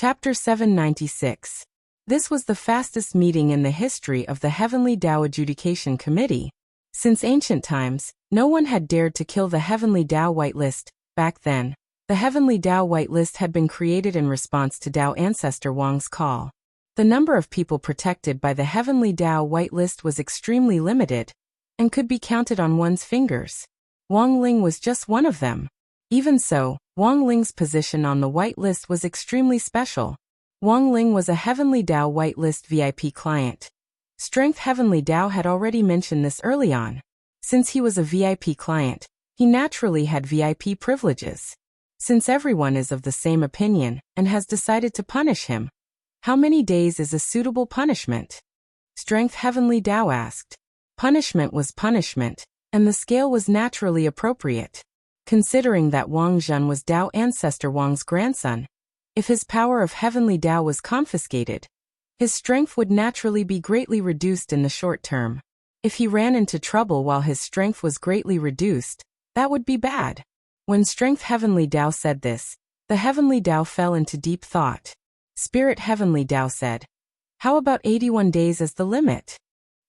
Chapter 796. This was the fastest meeting in the history of the Heavenly Tao Adjudication Committee. Since ancient times, no one had dared to kill the Heavenly Tao Whitelist. Back then, the Heavenly Tao Whitelist had been created in response to Tao ancestor Wang's call. The number of people protected by the Heavenly Tao Whitelist was extremely limited, and could be counted on one's fingers. Wang Ling was just one of them. Even so, Wang Ling's position on the whitelist was extremely special. Wang Ling was a Heavenly Tao Whitelist VIP client. Strength Heavenly Tao had already mentioned this early on. Since he was a VIP client, he naturally had VIP privileges. Since everyone is of the same opinion and has decided to punish him, how many days is a suitable punishment? Strength Heavenly Tao asked. Punishment was punishment, and the scale was naturally appropriate. Considering that Wang Zhen was Tao ancestor Wang's grandson, if his power of Heavenly Tao was confiscated, his strength would naturally be greatly reduced in the short term. If he ran into trouble while his strength was greatly reduced, that would be bad. When Strength Heavenly Tao said this, the Heavenly Tao fell into deep thought. Spirit Heavenly Tao said, "How about 81 days as the limit?"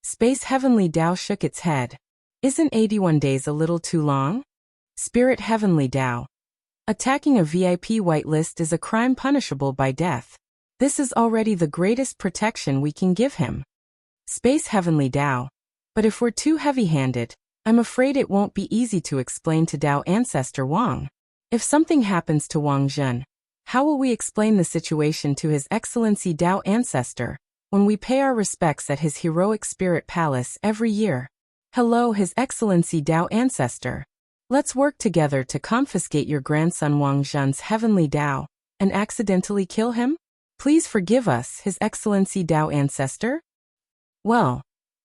Space Heavenly Tao shook its head. Isn't 81 days a little too long? Spirit Heavenly Tao. Attacking a VIP whitelist is a crime punishable by death. This is already the greatest protection we can give him. Space Heavenly Tao. But if we're too heavy-handed, I'm afraid it won't be easy to explain to Tao ancestor Wang. If something happens to Wang Zhen, how will we explain the situation to His Excellency Tao ancestor when we pay our respects at his heroic spirit palace every year? Hello, His Excellency Tao ancestor. Let's work together to confiscate your grandson Wang Zhen's Heavenly Tao and accidentally kill him? Please forgive us, His Excellency Tao ancestor. Well,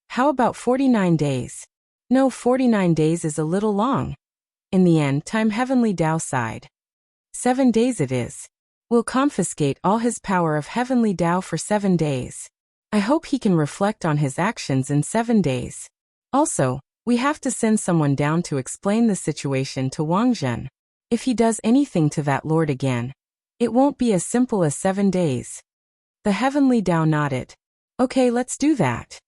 how about 49 days? No, 49 days is a little long. In the end, time Heavenly Tao sighed. 7 days it is. We'll confiscate all his power of Heavenly Tao for 7 days. I hope he can reflect on his actions in 7 days. Also, we have to send someone down to explain the situation to Wang Zhen. If he does anything to that lord again, it won't be as simple as 7 days. The Heavenly Tao nodded. Okay, let's do that.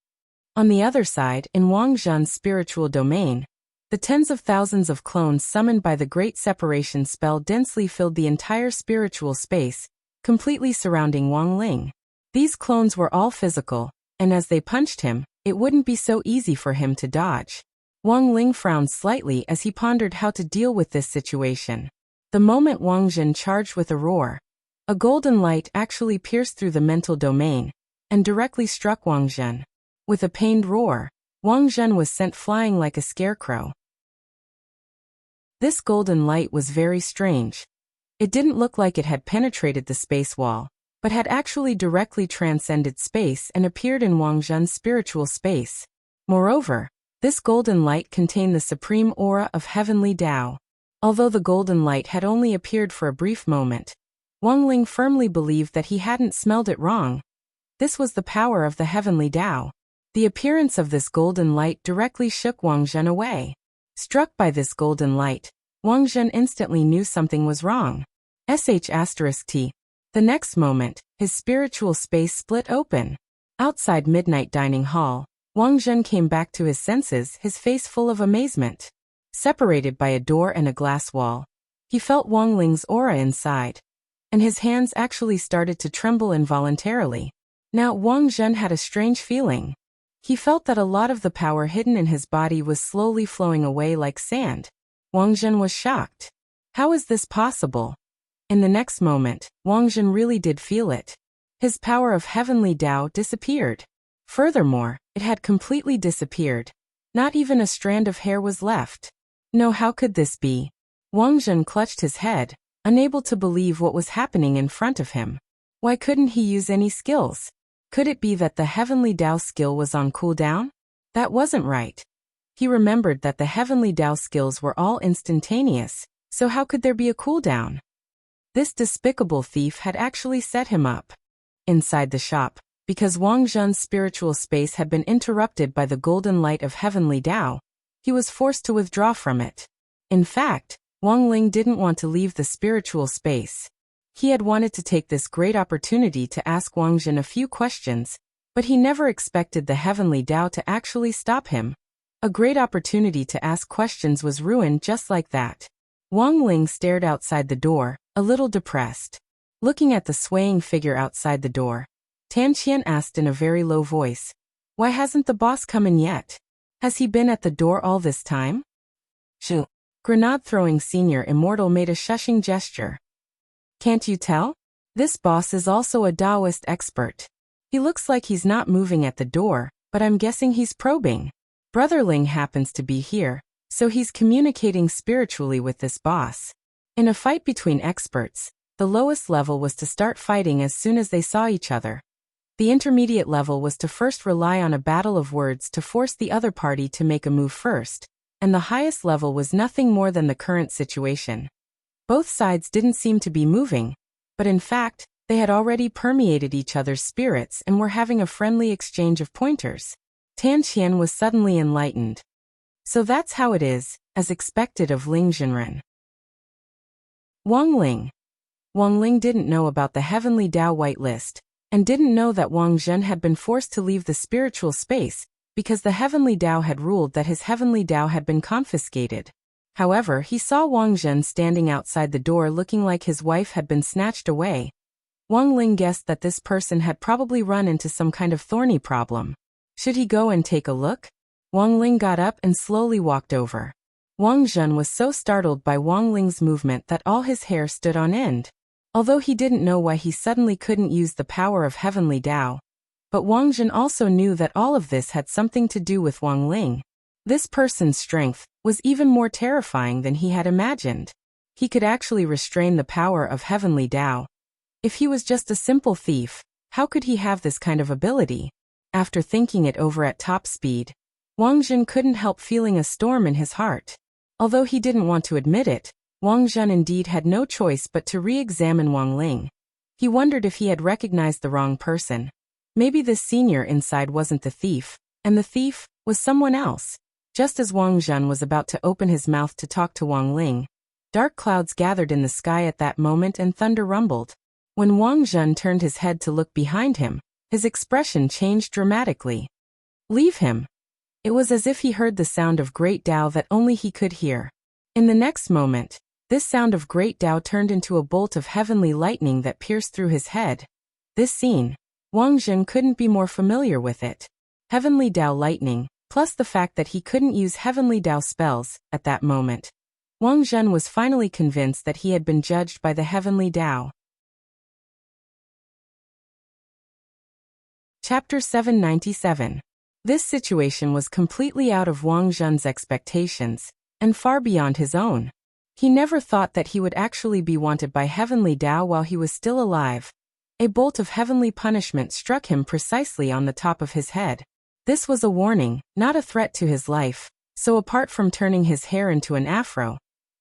On the other side, in Wang Zhen's spiritual domain, the tens of thousands of clones summoned by the Great Separation spell densely filled the entire spiritual space, completely surrounding Wang Ling. These clones were all physical, and as they punched him, it wouldn't be so easy for him to dodge. Wang Ling frowned slightly as he pondered how to deal with this situation. The moment Wang Zhen charged with a roar, a golden light actually pierced through the mental domain and directly struck Wang Zhen. With a pained roar, Wang Zhen was sent flying like a scarecrow. This golden light was very strange. It didn't look like it had penetrated the space wall, but had actually directly transcended space and appeared in Wang Zhen's spiritual space. Moreover, this golden light contained the supreme aura of Heavenly Tao. Although the golden light had only appeared for a brief moment, Wang Ling firmly believed that he hadn't smelled it wrong. This was the power of the Heavenly Tao. The appearance of this golden light directly shook Wang Zhen away. Struck by this golden light, Wang Zhen instantly knew something was wrong. **T. The next moment, his spiritual space split open. Outside Midnight Dining Hall, Wang Zhen came back to his senses, his face full of amazement. Separated by a door and a glass wall, he felt Wang Ling's aura inside, and his hands actually started to tremble involuntarily. Now Wang Zhen had a strange feeling. He felt that a lot of the power hidden in his body was slowly flowing away like sand. Wang Zhen was shocked. How is this possible? In the next moment, Wang Zhen really did feel it. His power of Heavenly Tao disappeared. Furthermore, it had completely disappeared. Not even a strand of hair was left. No, how could this be? Wang Zhen clutched his head, unable to believe what was happening in front of him. Why couldn't he use any skills? Could it be that the Heavenly Tao skill was on cooldown? That wasn't right. He remembered that the Heavenly Tao skills were all instantaneous, so how could there be a cooldown? This despicable thief had actually set him up. Inside the shop, because Wang Zhen's spiritual space had been interrupted by the golden light of Heavenly Tao, he was forced to withdraw from it. In fact, Wang Ling didn't want to leave the spiritual space. He had wanted to take this great opportunity to ask Wang Zhen a few questions, but he never expected the heavenly Tao to actually stop him. A great opportunity to ask questions was ruined just like that. Wang Ling stared outside the door, a little depressed. Looking at the swaying figure outside the door, Tan Qian asked in a very low voice, "Why hasn't the boss come in yet? Has he been at the door all this time?" Shoo. Grenade-throwing senior immortal made a shushing gesture. "Can't you tell? This boss is also a Taoist expert. He looks like he's not moving at the door, but I'm guessing he's probing. Brother Ling happens to be here, so he's communicating spiritually with this boss." In a fight between experts, the lowest level was to start fighting as soon as they saw each other. The intermediate level was to first rely on a battle of words to force the other party to make a move first, and the highest level was nothing more than the current situation. Both sides didn't seem to be moving, but in fact, they had already permeated each other's spirits and were having a friendly exchange of pointers. Tan Qian was suddenly enlightened. So that's how it is, as expected of Ling Zhenren. Wang Ling. Wang Ling didn't know about the Heavenly Tao whitelist, and didn't know that Wang Zhen had been forced to leave the spiritual space, because the Heavenly Tao had ruled that his Heavenly Tao had been confiscated. However, he saw Wang Zhen standing outside the door looking like his wife had been snatched away. Wang Ling guessed that this person had probably run into some kind of thorny problem. Should he go and take a look? Wang Ling got up and slowly walked over. Wang Zhen was so startled by Wang Ling's movement that all his hair stood on end. Although he didn't know why he suddenly couldn't use the power of Heavenly Tao, but Wang Zhen also knew that all of this had something to do with Wang Ling. This person's strength was even more terrifying than he had imagined. He could actually restrain the power of Heavenly Tao. If he was just a simple thief, how could he have this kind of ability? After thinking it over at top speed, Wang Zhen couldn't help feeling a storm in his heart. Although he didn't want to admit it, Wang Zhen indeed had no choice but to re-examine Wang Ling. He wondered if he had recognized the wrong person. Maybe this senior inside wasn't the thief, and the thief was someone else. Just as Wang Zhen was about to open his mouth to talk to Wang Ling, dark clouds gathered in the sky at that moment and thunder rumbled. When Wang Zhen turned his head to look behind him, his expression changed dramatically. "Leave him." It was as if he heard the sound of great Tao that only he could hear. In the next moment, this sound of great Tao turned into a bolt of heavenly lightning that pierced through his head. This scene, Wang Zhen couldn't be more familiar with it. Heavenly Tao lightning, plus the fact that he couldn't use Heavenly Tao spells at that moment. Wang Zhen was finally convinced that he had been judged by the Heavenly Tao. Chapter 797. This situation was completely out of Wang Zhen's expectations, and far beyond his own. He never thought that he would actually be wanted by Heavenly Tao while he was still alive. A bolt of heavenly punishment struck him precisely on the top of his head. This was a warning, not a threat to his life, so apart from turning his hair into an afro,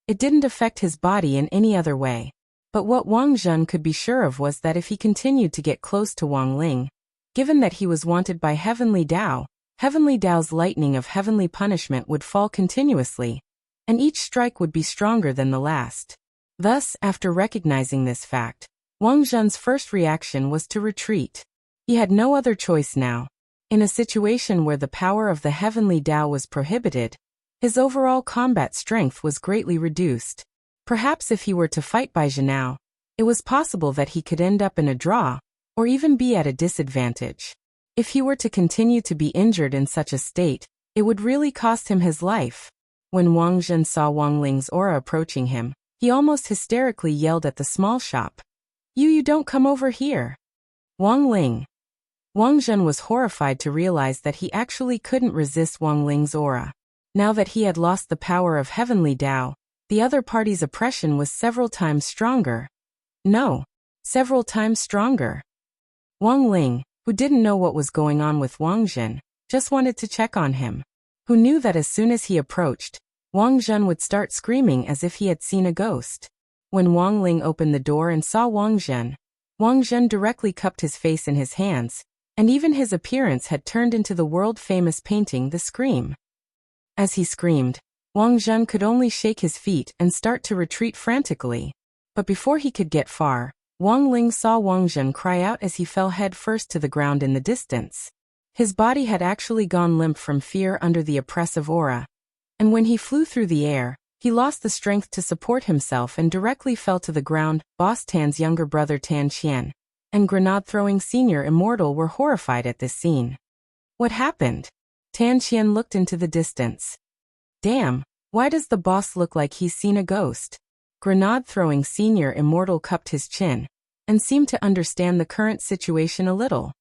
it didn't affect his body in any other way. But what Wang Zhen could be sure of was that if he continued to get close to Wang Ling, given that he was wanted by Heavenly Tao's lightning of heavenly punishment would fall continuously, and each strike would be stronger than the last. Thus, after recognizing this fact, Wang Zhen's first reaction was to retreat. He had no other choice now. In a situation where the power of the Heavenly Tao was prohibited, his overall combat strength was greatly reduced. Perhaps if he were to fight Bai Zhenao, it was possible that he could end up in a draw, or even be at a disadvantage. If he were to continue to be injured in such a state, it would really cost him his life. When Wang Zhen saw Wang Ling's aura approaching him, he almost hysterically yelled at the small shop, You don't come over here. Wang Ling. Wang Zhen was horrified to realize that he actually couldn't resist Wang Ling's aura. Now that he had lost the power of Heavenly Tao, the other party's oppression was several times stronger. No, several times stronger. Wang Ling, who didn't know what was going on with Wang Zhen, just wanted to check on him. Who knew that as soon as he approached, Wang Zhen would start screaming as if he had seen a ghost. When Wang Ling opened the door and saw Wang Zhen directly cupped his face in his hands, and even his appearance had turned into the world-famous painting The Scream. As he screamed, Wang Zhen could only shake his feet and start to retreat frantically. But before he could get far, Wang Ling saw Wang Zhen cry out as he fell head first to the ground in the distance. His body had actually gone limp from fear under the oppressive aura, and when he flew through the air, he lost the strength to support himself and directly fell to the ground. Boss Tan's younger brother Tan Qian and grenade-throwing senior immortal were horrified at this scene. What happened? Tan Qian looked into the distance. Damn, why does the boss look like he's seen a ghost? Grenade-throwing senior immortal cupped his chin and seemed to understand the current situation a little.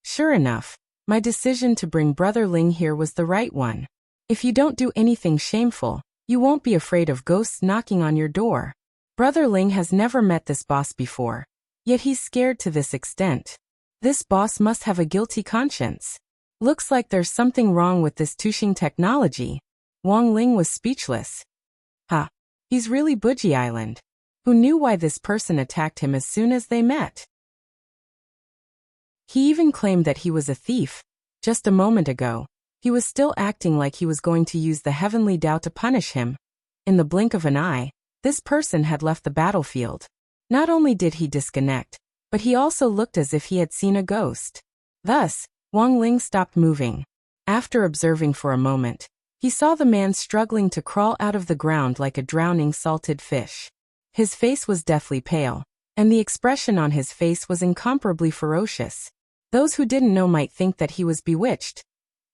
Sure enough, my decision to bring Brother Ling here was the right one. If you don't do anything shameful, you won't be afraid of ghosts knocking on your door. Brother Ling has never met this boss before, yet he's scared to this extent. This boss must have a guilty conscience. Looks like there's something wrong with this Tuxing technology. Wang Ling was speechless. Ha! He's really Bougie Island. Who knew why this person attacked him as soon as they met? He even claimed that he was a thief. Just a moment ago, he was still acting like he was going to use the heavenly Tao to punish him. In the blink of an eye, this person had left the battlefield. Not only did he disconnect, but he also looked as if he had seen a ghost. Thus, Wang Ling stopped moving. After observing for a moment, he saw the man struggling to crawl out of the ground like a drowning salted fish. His face was deathly pale, and the expression on his face was incomparably ferocious. Those who didn't know might think that he was bewitched.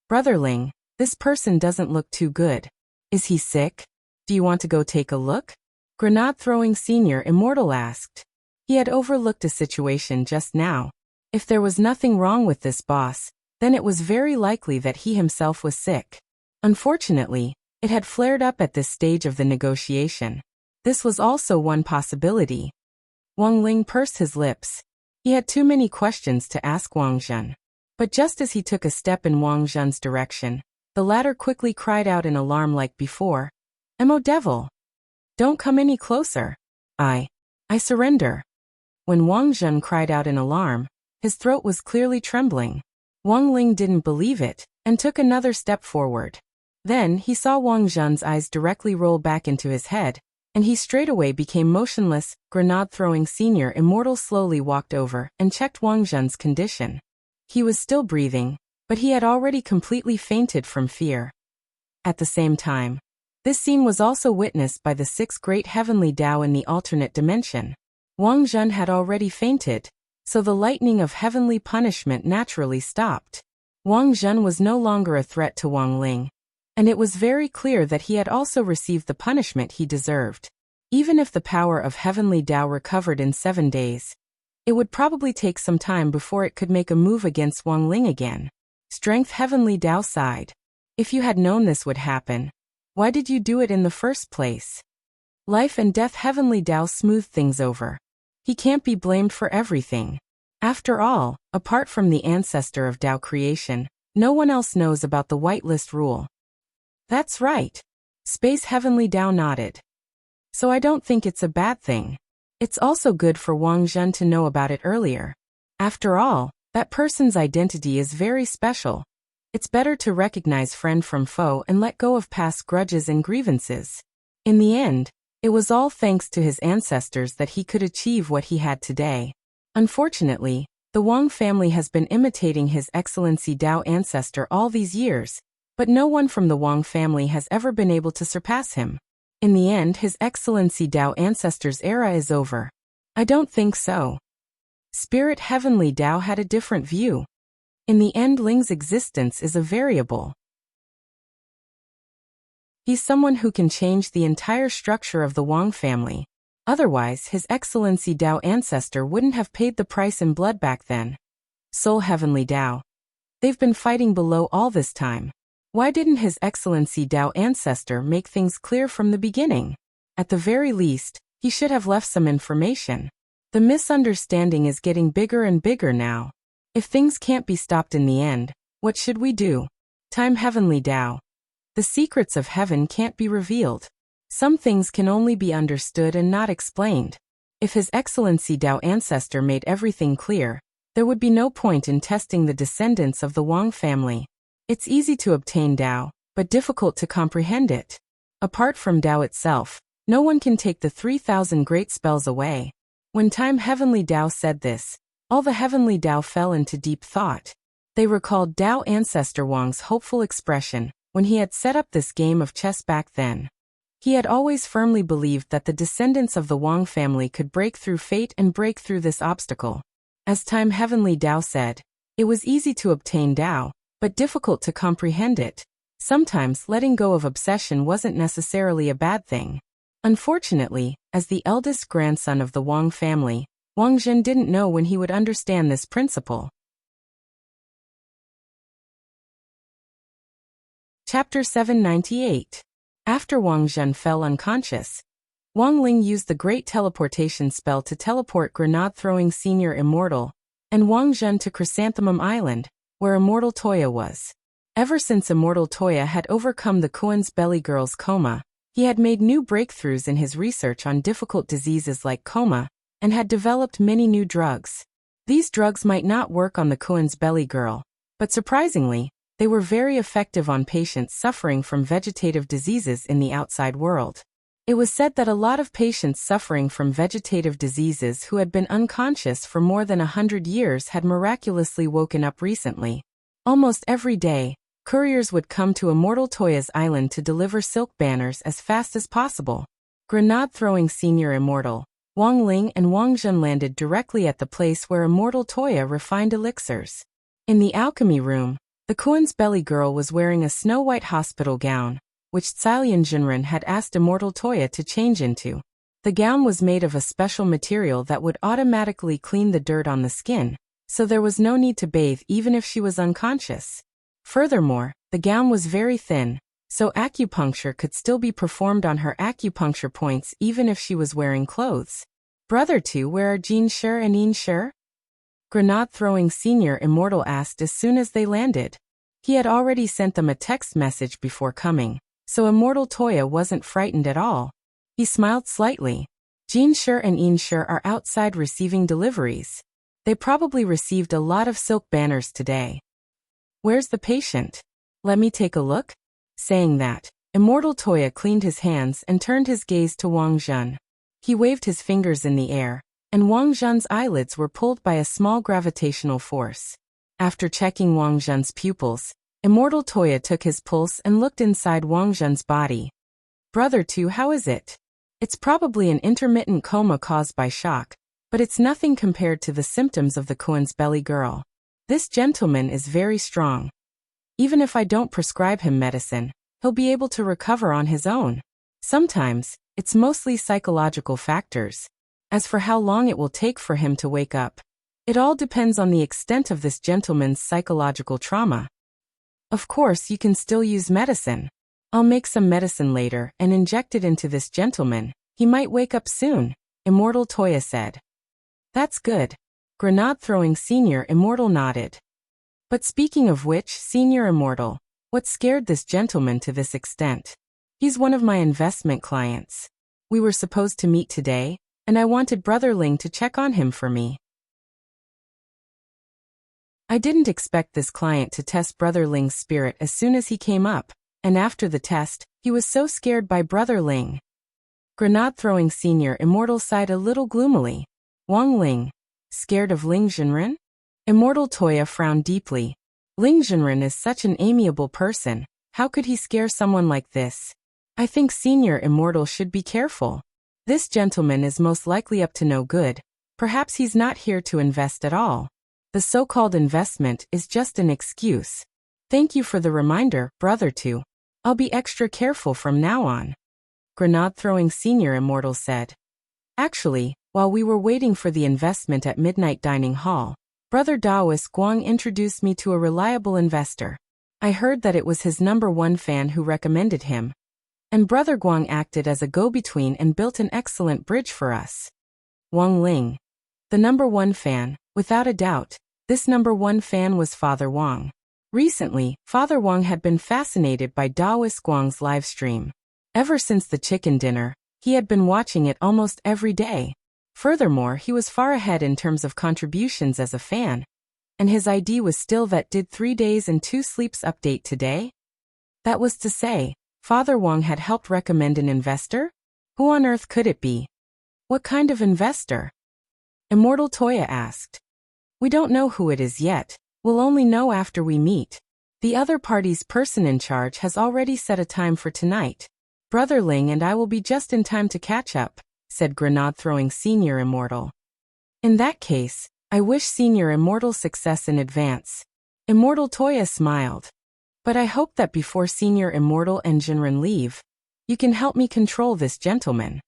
Brother Ling, this person doesn't look too good. Is he sick? Do you want to go take a look? Grenade-throwing senior immortal asked. He had overlooked a situation just now. If there was nothing wrong with this boss, then it was very likely that he himself was sick. Unfortunately, it had flared up at this stage of the negotiation. This was also one possibility. Wang Ling pursed his lips. He had too many questions to ask Wang Zhen. But just as he took a step in Wang Zhen's direction, the latter quickly cried out in alarm like before. "Mo devil! Don't come any closer. I surrender." When Wang Zhen cried out in alarm, his throat was clearly trembling. Wang Ling didn't believe it, and took another step forward. Then he saw Wang Zhen's eyes directly roll back into his head, and he straightaway became motionless. Grenade-throwing senior immortal slowly walked over and checked Wang Zhen's condition. He was still breathing, but he had already completely fainted from fear. At the same time, this scene was also witnessed by the 6 great heavenly Tao in the alternate dimension. Wang Zhen had already fainted, so the lightning of heavenly punishment naturally stopped. Wang Zhen was no longer a threat to Wang Ling, and it was very clear that he had also received the punishment he deserved. Even if the power of heavenly Tao recovered in 7 days, it would probably take some time before it could make a move against Wang Ling again. Strength heavenly Tao sighed. If you had known this would happen, why did you do it in the first place? Life and death heavenly Tao smoothed things over. He can't be blamed for everything. After all, apart from the ancestor of Tao creation, no one else knows about the whitelist rule. That's right. Space heavenly Tao nodded. So I don't think it's a bad thing. It's also good for Wang Zhen to know about it earlier. After all, that person's identity is very special. It's better to recognize friend from foe and let go of past grudges and grievances. In the end, it was all thanks to his ancestors that he could achieve what he had today. Unfortunately, the Wang family has been imitating His Excellency Tao ancestor all these years, but no one from the Wang family has ever been able to surpass him. In the end, His Excellency Tao ancestor's era is over. I don't think so. Spirit Heavenly Tao had a different view. In the end, Ling's existence is a variable. He's someone who can change the entire structure of the Wang family. Otherwise, His Excellency Tao ancestor wouldn't have paid the price in blood back then. Soul Heavenly Tao. They've been fighting below all this time. Why didn't His Excellency Tao ancestor make things clear from the beginning? At the very least, he should have left some information. The misunderstanding is getting bigger and bigger now. If things can't be stopped in the end, what should we do? Time Heavenly Tao. The secrets of heaven can't be revealed. Some things can only be understood and not explained. If His Excellency Tao ancestor made everything clear, there would be no point in testing the descendants of the Wang family. It's easy to obtain Tao, but difficult to comprehend it. Apart from Tao itself, no one can take the 3,000 great spells away. When Time Heavenly Tao said this, all the Heavenly Tao fell into deep thought. They recalled Tao ancestor Wang's hopeful expression when he had set up this game of chess back then. He had always firmly believed that the descendants of the Wang family could break through fate and break through this obstacle. As Time Heavenly Tao said, it was easy to obtain Tao, but difficult to comprehend it. Sometimes letting go of obsession wasn't necessarily a bad thing. Unfortunately, as the eldest grandson of the Wang family, Wang Zhen didn't know when he would understand this principle. Chapter 798. After Wang Zhen fell unconscious, Wang Ling used the great teleportation spell to teleport Grenade-throwing Senior Immortal and Wang Zhen to Chrysanthemum Island, where Immortal Toya was. Ever since Immortal Toya had overcome the Kuan's Belly Girl's coma, he had made new breakthroughs in his research on difficult diseases like coma, and had developed many new drugs. These drugs might not work on the Kuan's Belly Girl, but surprisingly, they were very effective on patients suffering from vegetative diseases in the outside world. It was said that a lot of patients suffering from vegetative diseases who had been unconscious for more than 100 years had miraculously woken up recently. Almost every day, couriers would come to Immortal Toya's island to deliver silk banners as fast as possible. Grenade-throwing Senior Immortal, Wang Ling and Wang Zhen landed directly at the place where Immortal Toya refined elixirs. In the alchemy room, the Kuan's Belly Girl was wearing a snow-white hospital gown, which Cailian Jinren had asked Immortal Toya to change into. The gown was made of a special material that would automatically clean the dirt on the skin, so there was no need to bathe even if she was unconscious. Furthermore, the gown was very thin, so acupuncture could still be performed on her acupuncture points even if she was wearing clothes. Brother 2, where are Jin Shi and Yin Shi? Grenade-throwing Senior Immortal asked as soon as they landed. He had already sent them a text message before coming, so Immortal Toya wasn't frightened at all. He smiled slightly. Jin Shi and Yin Shi are outside receiving deliveries. They probably received a lot of silk banners today. Where's the patient? Let me take a look? Saying that, Immortal Toya cleaned his hands and turned his gaze to Wang Zhen. He waved his fingers in the air, and Wang Zhen's eyelids were pulled by a small gravitational force. After checking Wang Zhen's pupils, Immortal Toya took his pulse and looked inside Wang Zhen's body. Brother 2, how is it? It's probably an intermittent coma caused by shock, but it's nothing compared to the symptoms of the Kuan's Belly Girl. This gentleman is very strong. Even if I don't prescribe him medicine, he'll be able to recover on his own. Sometimes, it's mostly psychological factors. As for how long it will take for him to wake up, it all depends on the extent of this gentleman's psychological trauma. Of course, you can still use medicine. I'll make some medicine later and inject it into this gentleman. He might wake up soon, Immortal Toya said. That's good. Grenade-throwing Senior Immortal nodded. But speaking of which, Senior Immortal, what scared this gentleman to this extent? He's one of my investment clients. We were supposed to meet today, and I wanted Brother Ling to check on him for me. I didn't expect this client to test Brother Ling's spirit as soon as he came up, and after the test, he was so scared by Brother Ling. Grenade-throwing Senior Immortal sighed a little gloomily. Wang Ling, scared of Ling Jinren? Immortal Toya frowned deeply. Ling Jinren is such an amiable person, how could he scare someone like this? I think Senior Immortal should be careful. This gentleman is most likely up to no good. Perhaps he's not here to invest at all. The so-called investment is just an excuse. Thank you for the reminder, Brother 2. I'll be extra careful from now on. Grenade-throwing Senior Immortal said. Actually, while we were waiting for the investment at Midnight Dining Hall, Brother Daoist Guang introduced me to a reliable investor. I heard that it was his #1 fan who recommended him. And Brother Guang acted as a go-between and built an excellent bridge for us. Wang Ling. The #1 fan, without a doubt, this #1 fan was Father Wang. Recently, Father Wang had been fascinated by Daoist Guang's live stream. Ever since the chicken dinner, he had been watching it almost every day. Furthermore, he was far ahead in terms of contributions as a fan. And his ID was still that did 3 days and 2 sleeps update today? That was to say, Father Wang had helped recommend an investor? Who on earth could it be? What kind of investor? Immortal Toya asked. We don't know who it is yet. We'll only know after we meet. The other party's person in charge has already set a time for tonight. Brother Ling and I will be just in time to catch up, said grenade-throwing Senior Immortal. In that case, I wish Senior Immortal success in advance. Immortal Toya smiled. But I hope that before Senior Immortal and Jinren leave, you can help me control this gentleman.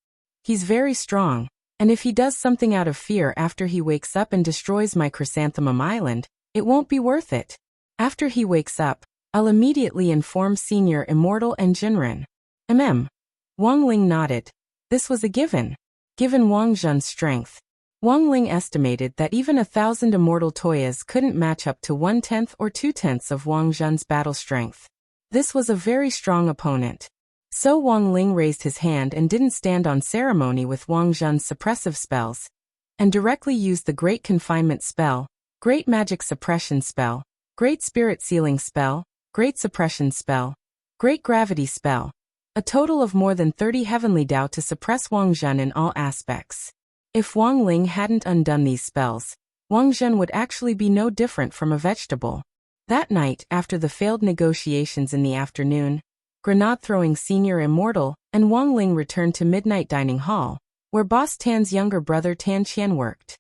He's very strong, and if he does something out of fear after he wakes up and destroys my Chrysanthemum Island, it won't be worth it. After he wakes up, I'll immediately inform Senior Immortal and Jinren. Wang Ling nodded. This was a given. Given Wang Zhen's strength, Wang Ling estimated that even 1,000 Immortal Toyas couldn't match up to 1/10 or 2/10 of Wang Zhen's battle strength. This was a very strong opponent. So Wang Ling raised his hand and didn't stand on ceremony with Wang Zhen's suppressive spells, and directly used the Great Confinement Spell, Great Magic Suppression Spell, Great Spirit Sealing Spell, Great Suppression Spell, Great Gravity Spell, a total of more than 30 Heavenly Dao to suppress Wang Zhen in all aspects. If Wang Ling hadn't undone these spells, Wang Zhen would actually be no different from a vegetable. That night, after the failed negotiations in the afternoon, grenade-throwing Senior Immortal and Wang Ling returned to Midnight Dining Hall, where Boss Tan's younger brother Tan Qian worked.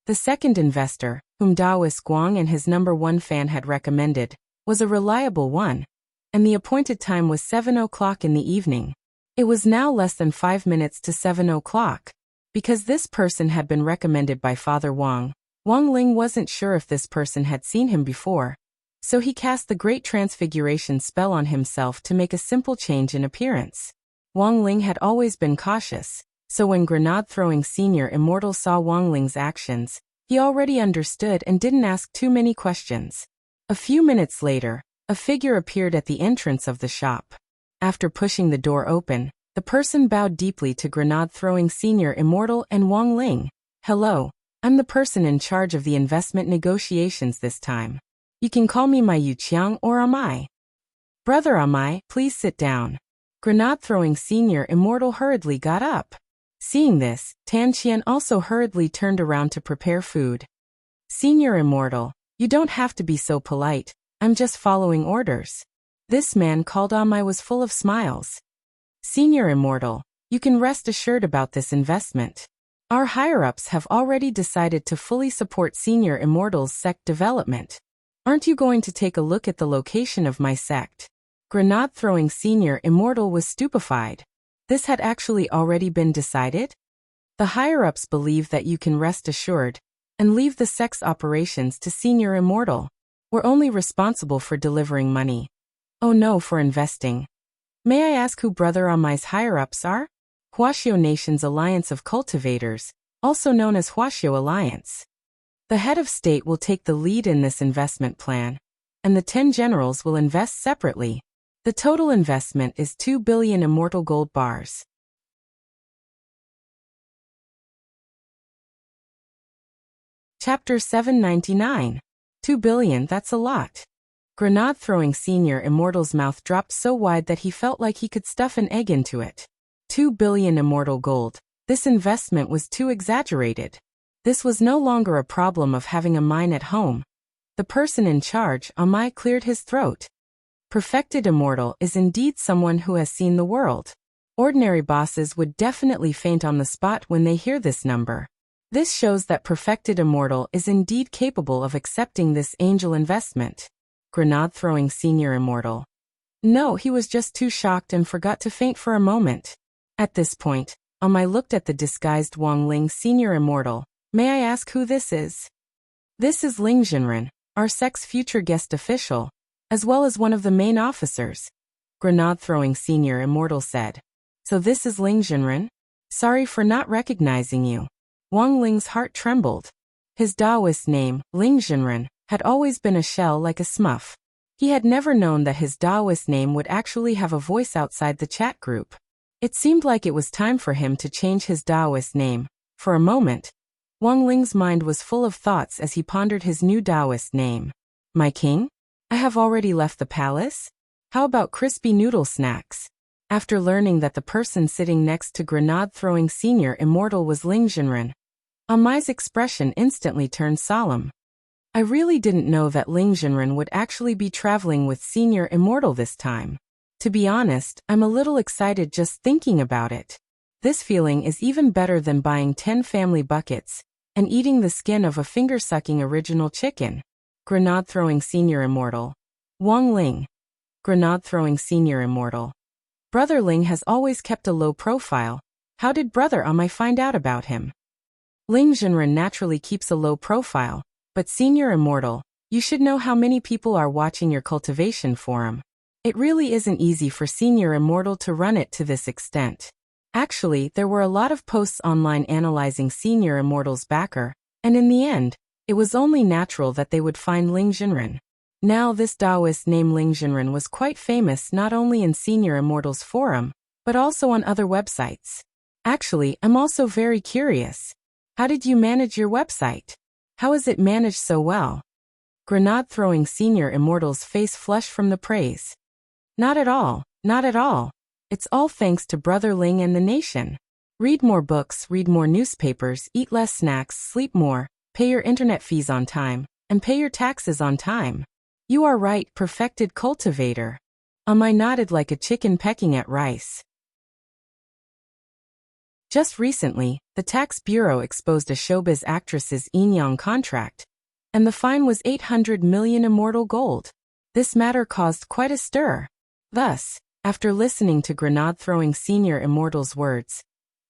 The second investor, whom Daoist Guang and his #1 fan had recommended, was a reliable one, and the appointed time was 7 o'clock in the evening. It was now less than 5 minutes to 7 o'clock. Because this person had been recommended by Father Wang, Wang Ling wasn't sure if this person had seen him before, so he cast the Great Transfiguration spell on himself to make a simple change in appearance. Wang Ling had always been cautious, so when grenade-throwing Senior Immortal saw Wang Ling's actions, he already understood and didn't ask too many questions. A few minutes later, a figure appeared at the entrance of the shop. After pushing the door open, the person bowed deeply to grenade-throwing Senior Immortal and Wang Ling. Hello, I'm the person in charge of the investment negotiations this time. You can call me my Yuqiang or Amai. Brother Amai, please sit down. Grenade-throwing Senior Immortal hurriedly got up. Seeing this, Tan Qian also hurriedly turned around to prepare food. Senior Immortal, you don't have to be so polite. I'm just following orders. This man called Amai was full of smiles. Senior Immortal, you can rest assured about this investment. Our higher-ups have already decided to fully support Senior Immortal's sect development. Aren't you going to take a look at the location of my sect? Grenade-throwing Senior Immortal was stupefied. This had actually already been decided? The higher-ups believe that you can rest assured and leave the sect's operations to Senior Immortal. We're only responsible for delivering money. Oh no, for investing. May I ask who Brother Amai's higher-ups are? Huaxiao Nation's Alliance of Cultivators, also known as Huaxiao Alliance. The head of state will take the lead in this investment plan, and the 10 generals will invest separately. The total investment is 2 billion immortal gold bars. Chapter 799. 2 billion, that's a lot. Grenade-throwing Senior Immortal's mouth dropped so wide that he felt like he could stuff an egg into it. 2 billion immortal gold. This investment was too exaggerated. This was no longer a problem of having a mine at home. The person in charge, Amai, cleared his throat. Perfected Immortal is indeed someone who has seen the world. Ordinary bosses would definitely faint on the spot when they hear this number. This shows that Perfected Immortal is indeed capable of accepting this angel investment. Grenade-throwing Senior Immortal. No, he was just too shocked and forgot to faint for a moment. At this point, Amai looked at the disguised Wang Ling Senior Immortal. May I ask who this is? This is Ling Jinren, our sect's future guest official, as well as one of the main officers. Grenade-throwing Senior Immortal said. So this is Ling Jinren? Sorry for not recognizing you. Wang Ling's heart trembled. His Daoist name, Ling Jinren, had always been a shell like a smuff. He had never known that his Daoist name would actually have a voice outside the chat group. It seemed like it was time for him to change his Daoist name. For a moment, Wang Ling's mind was full of thoughts as he pondered his new Daoist name. My king? I have already left the palace? How about crispy noodle snacks? after learning that the person sitting next to grenade-throwing senior immortal was Ling Jinren. Amai's expression instantly turned solemn. I really didn't know that Ling Jinren would actually be traveling with senior immortal this time. To be honest, I'm a little excited just thinking about it. This feeling is even better than buying 10 family buckets and eating the skin of a finger-sucking original chicken. Grenade-throwing senior immortal. Wang Ling. Grenade-throwing senior immortal. Brother Ling has always kept a low profile. How did Brother Amai find out about him? Ling Jinren naturally keeps a low profile, but senior immortal, you should know how many people are watching your cultivation forum. It really isn't easy for senior immortal to run it to this extent. Actually, there were a lot of posts online analyzing senior immortal's backer, and in the end, it was only natural that they would find Ling Jinren. Now this Taoist named Ling Jinren was quite famous not only in senior immortal's forum, but also on other websites. Actually, I'm also very curious. How did you manage your website? How is it managed so well? Grenade-throwing senior immortal's face flushed from the praise. Not at all, not at all. It's all thanks to Brother Ling and the nation. Read more books, read more newspapers, eat less snacks, sleep more, pay your internet fees on time, and pay your taxes on time. You are right, perfected cultivator. Amai nodded like a chicken pecking at rice. Just recently, the Tax Bureau exposed a showbiz actress's Enyang contract, and the fine was 800 million immortal gold. This matter caused quite a stir. Thus, after listening to grenade-throwing senior immortal's words,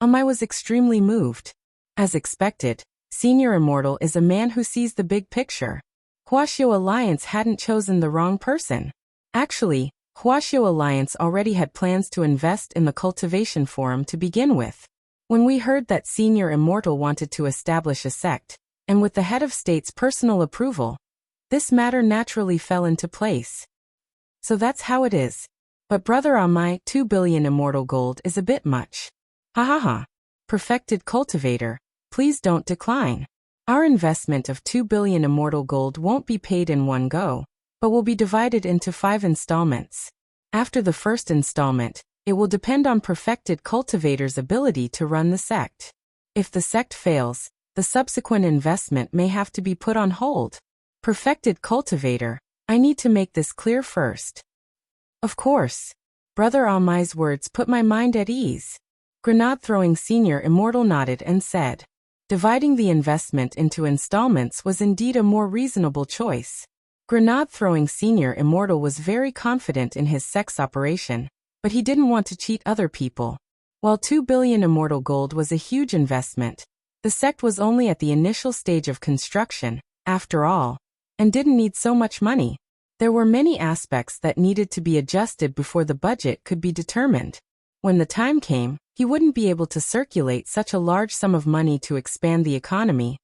Amai was extremely moved. As expected, senior immortal is a man who sees the big picture. Huaxiao Alliance hadn't chosen the wrong person. Actually, Huaxiao Alliance already had plans to invest in the cultivation forum to begin with. When we heard that senior immortal wanted to establish a sect, and with the head of state's personal approval, this matter naturally fell into place. So that's how it is. But Brother Amai, 2 billion immortal gold is a bit much. Ha ha ha. Perfected cultivator, please don't decline. Our investment of 2 billion immortal gold won't be paid in one go, but will be divided into 5 installments. After the first installment, it will depend on perfected cultivator's ability to run the sect. If the sect fails, the subsequent investment may have to be put on hold. Perfected cultivator, I need to make this clear first. Of course. Brother Amai's words put my mind at ease. Grenade-throwing senior immortal nodded and said, dividing the investment into installments was indeed a more reasonable choice. Grenade-throwing senior immortal was very confident in his sex operation, but he didn't want to cheat other people. While 2 billion immortal gold was a huge investment, the sect was only at the initial stage of construction, after all, and didn't need so much money. There were many aspects that needed to be adjusted before the budget could be determined. When the time came, he wouldn't be able to circulate such a large sum of money to expand the economy,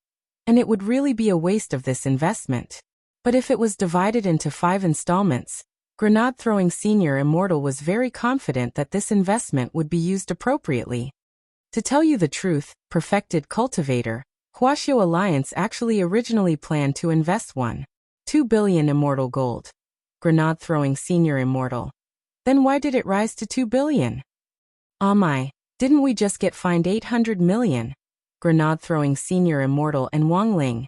and it would really be a waste of this investment. But if it was divided into 5 installments, grenade-throwing senior immortal was very confident that this investment would be used appropriately. To tell you the truth, perfected cultivator, Huaxiao Alliance actually originally planned to invest 2 billion immortal gold. Grenade-throwing senior immortal. Then why did it rise to 2 billion? Amai, didn't we just get fined 800 million? Grenade-throwing senior immortal and Wang Ling.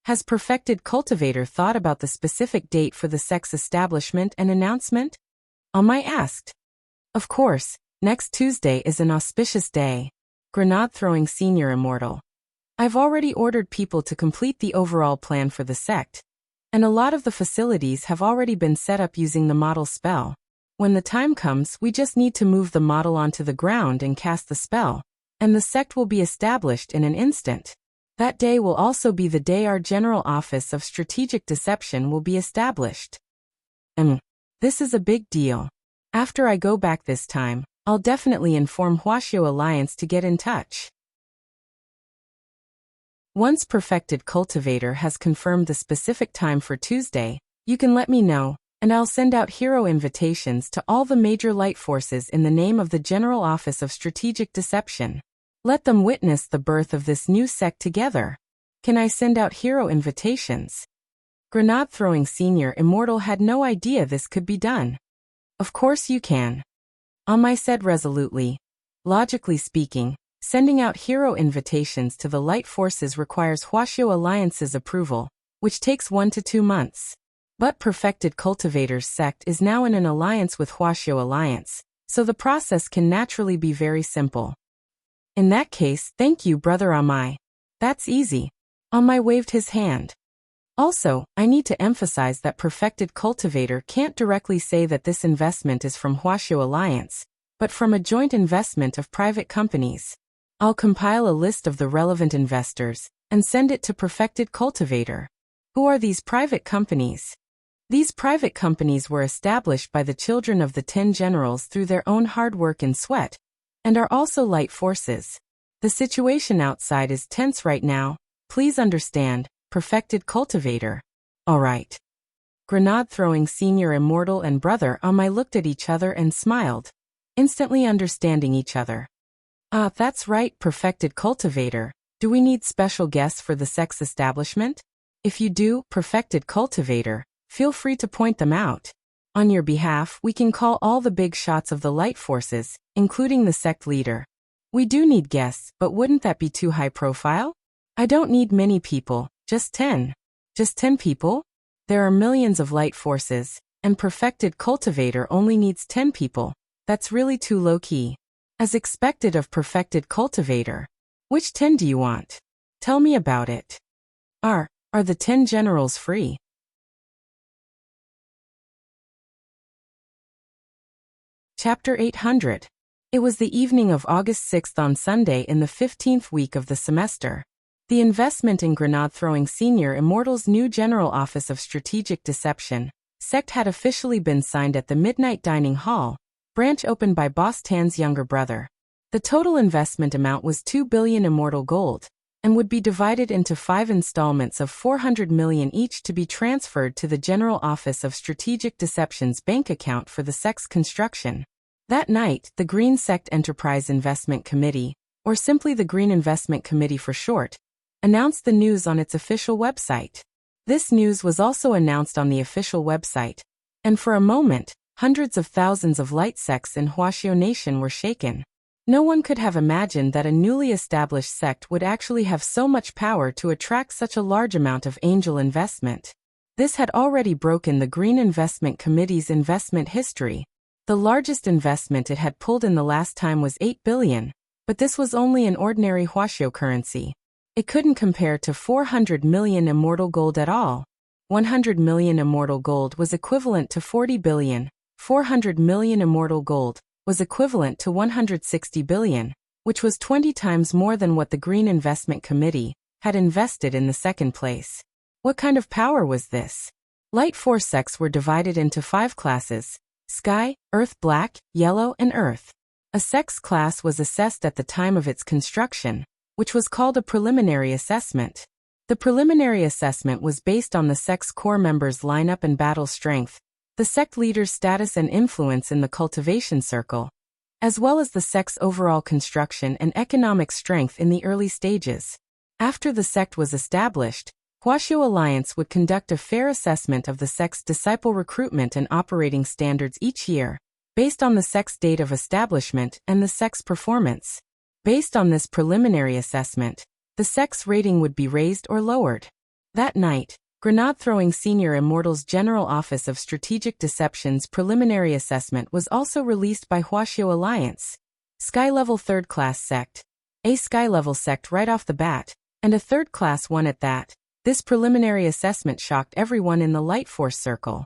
Has perfected cultivator thought about the specific date for the sect's establishment and announcement? Amai asked. Of course, next Tuesday is an auspicious day. Grenade-throwing senior immortal. I've already ordered people to complete the overall plan for the sect, and a lot of the facilities have already been set up using the model spell. When the time comes, we just need to move the model onto the ground and cast the spell, and the sect will be established in an instant. That day will also be the day our General Office of Strategic Deception will be established. This is a big deal. After I go back this time, I'll definitely inform Huaxiao Alliance to get in touch. Once perfected cultivator has confirmed the specific time for Tuesday, you can let me know, and I'll send out hero invitations to all the major light forces in the name of the General Office of Strategic Deception. Let them witness the birth of this new sect together. Can I send out hero invitations? Grenade-throwing senior immortal had no idea this could be done. Of course you can. I said resolutely. Logically speaking, sending out hero invitations to the light forces requires Huaxiao Alliance's approval, which takes 1 to 2 months. But Perfected Cultivators sect is now in an alliance with Huaxiao Alliance, so the process can naturally be very simple. In that case, thank you, Brother Amai. That's easy. Amai waved his hand. Also, I need to emphasize that Perfected Cultivator can't directly say that this investment is from Huaxiao Alliance, but from a joint investment of private companies. I'll compile a list of the relevant investors and send it to Perfected Cultivator. Who are these private companies? These private companies were established by the children of the 10 generals through their own hard work and sweat, and are also light forces. The situation outside is tense right now. Please understand, Perfected Cultivator. All right. Grenade-throwing senior immortal and brother Amai looked at each other and smiled, instantly understanding each other. Ah, that's right, Perfected Cultivator. Do we need special guests for the sex establishment? If you do, Perfected Cultivator, feel free to point them out. On your behalf, we can call all the big shots of the light forces, including the sect leader. We do need guests, but wouldn't that be too high profile? I don't need many people, just 10. Just 10 people? There are millions of light forces, and Perfected Cultivator only needs 10 people. That's really too low-key. As expected of Perfected Cultivator. Which 10 do you want? Tell me about it. Are the 10 generals free? Chapter 800. It was the evening of August 6th on Sunday in the 15th week of the semester. The investment in Grenade-throwing Senior Immortal's new General Office of Strategic Deception, sect had officially been signed at the Midnight Dining Hall, branch opened by Boss Tan's younger brother. The total investment amount was 2 billion immortal gold, and would be divided into 5 installments of 400 million each to be transferred to the General Office of Strategic Deception's bank account for the sect's construction. That night, the Green Sect Enterprise Investment Committee, or simply the Green Investment Committee for short, announced the news on its official website. This news was also announced on the official website, and for a moment, hundreds of thousands of light sects in Huaxiao Nation were shaken. No one could have imagined that a newly established sect would actually have so much power to attract such a large amount of angel investment. This had already broken the Green Investment Committee's investment history. The largest investment it had pulled in the last time was 8 billion, but this was only an ordinary Huaxiao currency. It couldn't compare to 400 million immortal gold at all. 100 million immortal gold was equivalent to 40 billion. 400 million immortal gold was equivalent to 160 billion, which was 20 times more than what the Green Investment Committee had invested in the second place. What kind of power was this? Light force sects were divided into 5 classes: Sky, Earth, Black, Yellow, and Earth. A sect's class was assessed at the time of its construction, which was called a preliminary assessment. The preliminary assessment was based on the sect's core members' lineup and battle strength, the sect leader's status and influence in the cultivation circle, as well as the sect's overall construction and economic strength in the early stages. After the sect was established, Huaxiao Alliance would conduct a fair assessment of the sect's disciple recruitment and operating standards each year, based on the sect's date of establishment and the sect's performance. Based on this preliminary assessment, the sect's rating would be raised or lowered. That night, Grenade-throwing Senior Immortal's General Office of Strategic Deception's preliminary assessment was also released by Huaxiao Alliance. Sky Level 3rd Class Sect. A Sky Level Sect right off the bat, and a 3rd Class one at that. This preliminary assessment shocked everyone in the Light Force circle.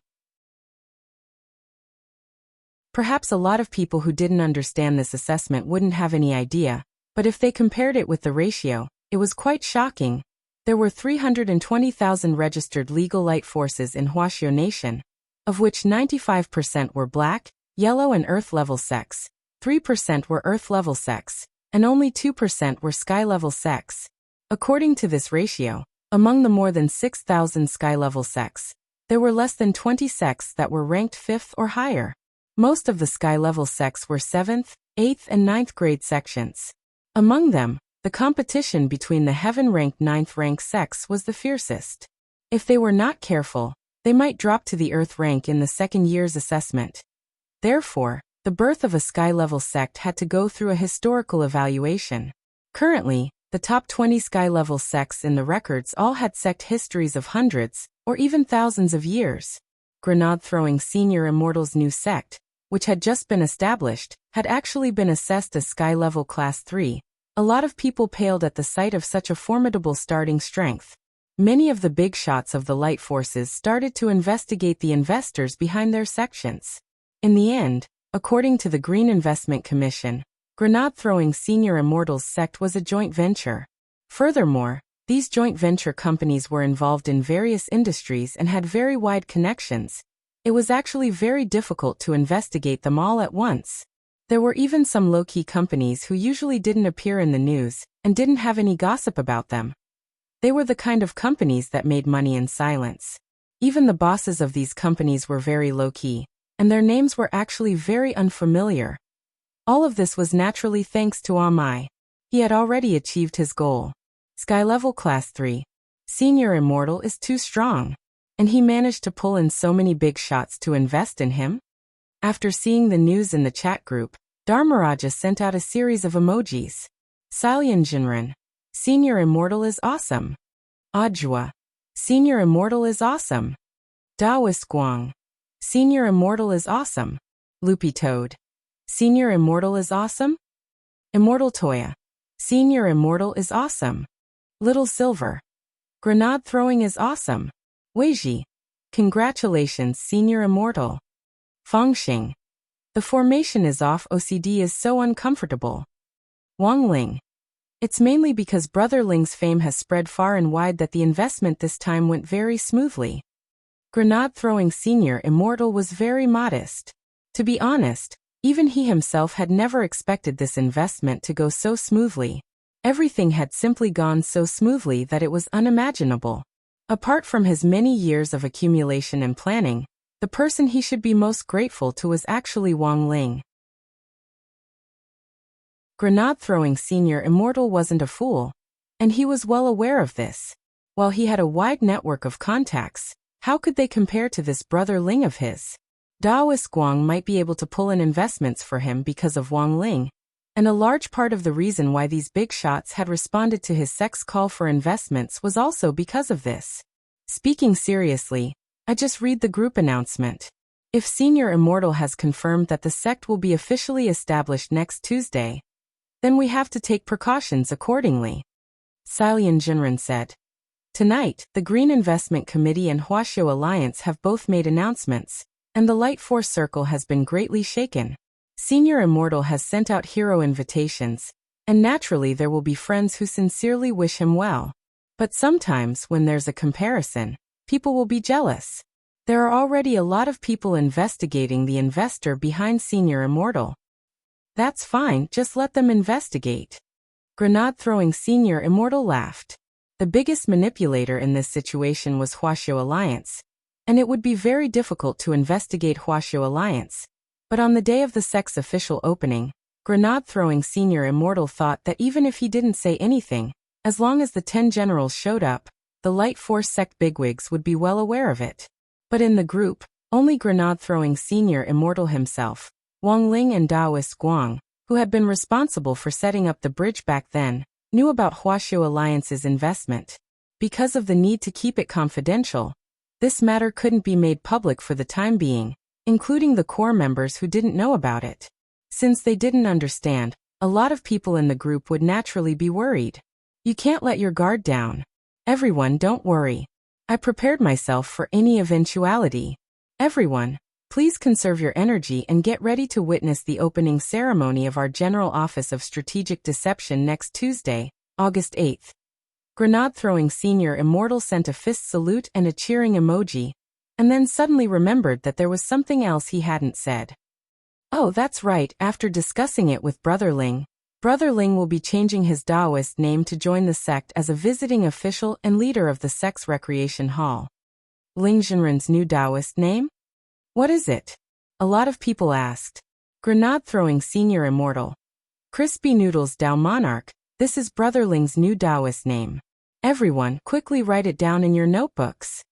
Perhaps a lot of people who didn't understand this assessment wouldn't have any idea, but if they compared it with the ratio, it was quite shocking. There were 320,000 registered legal light forces in Huaxiao Nation, of which 95% were Black, Yellow, and Earth level sects, 3% were Earth level sects, and only 2% were Sky level sects. According to this ratio, among the more than 6,000 Sky level sects, there were less than 20 sects that were ranked 5th or higher. Most of the Sky level sects were 7th, 8th, and 9th grade sections. Among them, the competition between the heaven-ranked 9th rank sects was the fiercest. If they were not careful, they might drop to the Earth rank in the second year's assessment. Therefore, The birth of a sky-level sect had to go through a historical evaluation. Currently, the top 20 sky-level sects in the records all had sect histories of hundreds, or even thousands of years. Grenade-throwing Senior Immortal's new sect, which had just been established, had actually been assessed as sky-level Class 3. A lot of people paled at the sight of such a formidable starting strength. Many of the big shots of the light forces started to investigate the investors behind their sections. In the end, according to the Green Investment Commission, Grenade-throwing Senior Immortal's sect was a joint venture. Furthermore, these joint venture companies were involved in various industries and had very wide connections. It was actually very difficult to investigate them all at once. There were even some low-key companies who usually didn't appear in the news and didn't have any gossip about them. They were the kind of companies that made money in silence. Even the bosses of these companies were very low-key, and their names were actually very unfamiliar. All of this was naturally thanks to Amai. He had already achieved his goal. Sky level Class 3. Senior Immortal is too strong. And he managed to pull in so many big shots to invest in him? After seeing the news in the chat group, Dharmaraja sent out a series of emojis. Salyan Jinran. Senior Immortal is awesome. Ajwa. Senior Immortal is awesome. Daoist Guang. Senior Immortal is awesome. Loopy Toad. Senior Immortal is awesome. Immortal Toya. Senior Immortal is awesome. Little Silver. Grenade throwing is awesome. Weiji. Congratulations, Senior Immortal. Fangxing. The formation is off. OCD is so uncomfortable. Wang Ling. It's mainly because Brother Ling's fame has spread far and wide that the investment this time went very smoothly. Grenade-throwing Senior Immortal was very modest. To be honest, even he himself had never expected this investment to go so smoothly. Everything had simply gone so smoothly that it was unimaginable. Apart from his many years of accumulation and planning, the person he should be most grateful to was actually Wang Ling. Grenade-throwing Senior Immortal wasn't a fool, and he was well aware of this. While he had a wide network of contacts, how could they compare to this Brother Ling of his? Daoist Guang might be able to pull in investments for him because of Wang Ling, and a large part of the reason why these big shots had responded to his sect's call for investments was also because of this. Speaking seriously, I just read the group announcement. If Senior Immortal has confirmed that the sect will be officially established next Tuesday, then we have to take precautions accordingly. Salyan Jinran said. Tonight, the Green Investment Committee and Huaxiu Alliance have both made announcements, and the Light Force Circle has been greatly shaken. Senior Immortal has sent out hero invitations, and naturally there will be friends who sincerely wish him well. But sometimes, when there's a comparison, people will be jealous. There are already a lot of people investigating the investor behind Senior Immortal. That's fine, just let them investigate. Grenade-throwing Senior Immortal laughed. The biggest manipulator in this situation was Huaxiu Alliance, and it would be very difficult to investigate Huaxiu Alliance. But on the day of the sect's official opening, Grenade-throwing Senior Immortal thought that even if he didn't say anything, as long as the 10 generals showed up, the Light Force sect bigwigs would be well aware of it. But in the group, only Grenade-throwing Senior Immortal himself, Wang Ling and Daoist Guang, who had been responsible for setting up the bridge back then, knew about Huaxiu Alliance's investment. Because of the need to keep it confidential, this matter couldn't be made public for the time being, including the core members who didn't know about it. Since they didn't understand, a lot of people in the group would naturally be worried. You can't let your guard down. Everyone, don't worry. I prepared myself for any eventuality. Everyone, please conserve your energy and get ready to witness the opening ceremony of our General Office of Strategic Deception next Tuesday, August 8th. Grenade-throwing Senior Immortal sent a fist salute and a cheering emoji, and then suddenly remembered that there was something else he hadn't said. Oh, that's right, after discussing it with Brother Ling will be changing his Daoist name to join the sect as a visiting official and leader of the sect's recreation hall. Ling Jinran's new Daoist name? What is it? A lot of people asked. Grenade-throwing Senior Immortal. Crispy Noodles Dao Monarch, this is Brother Ling's new Daoist name. Everyone, quickly write it down in your notebooks.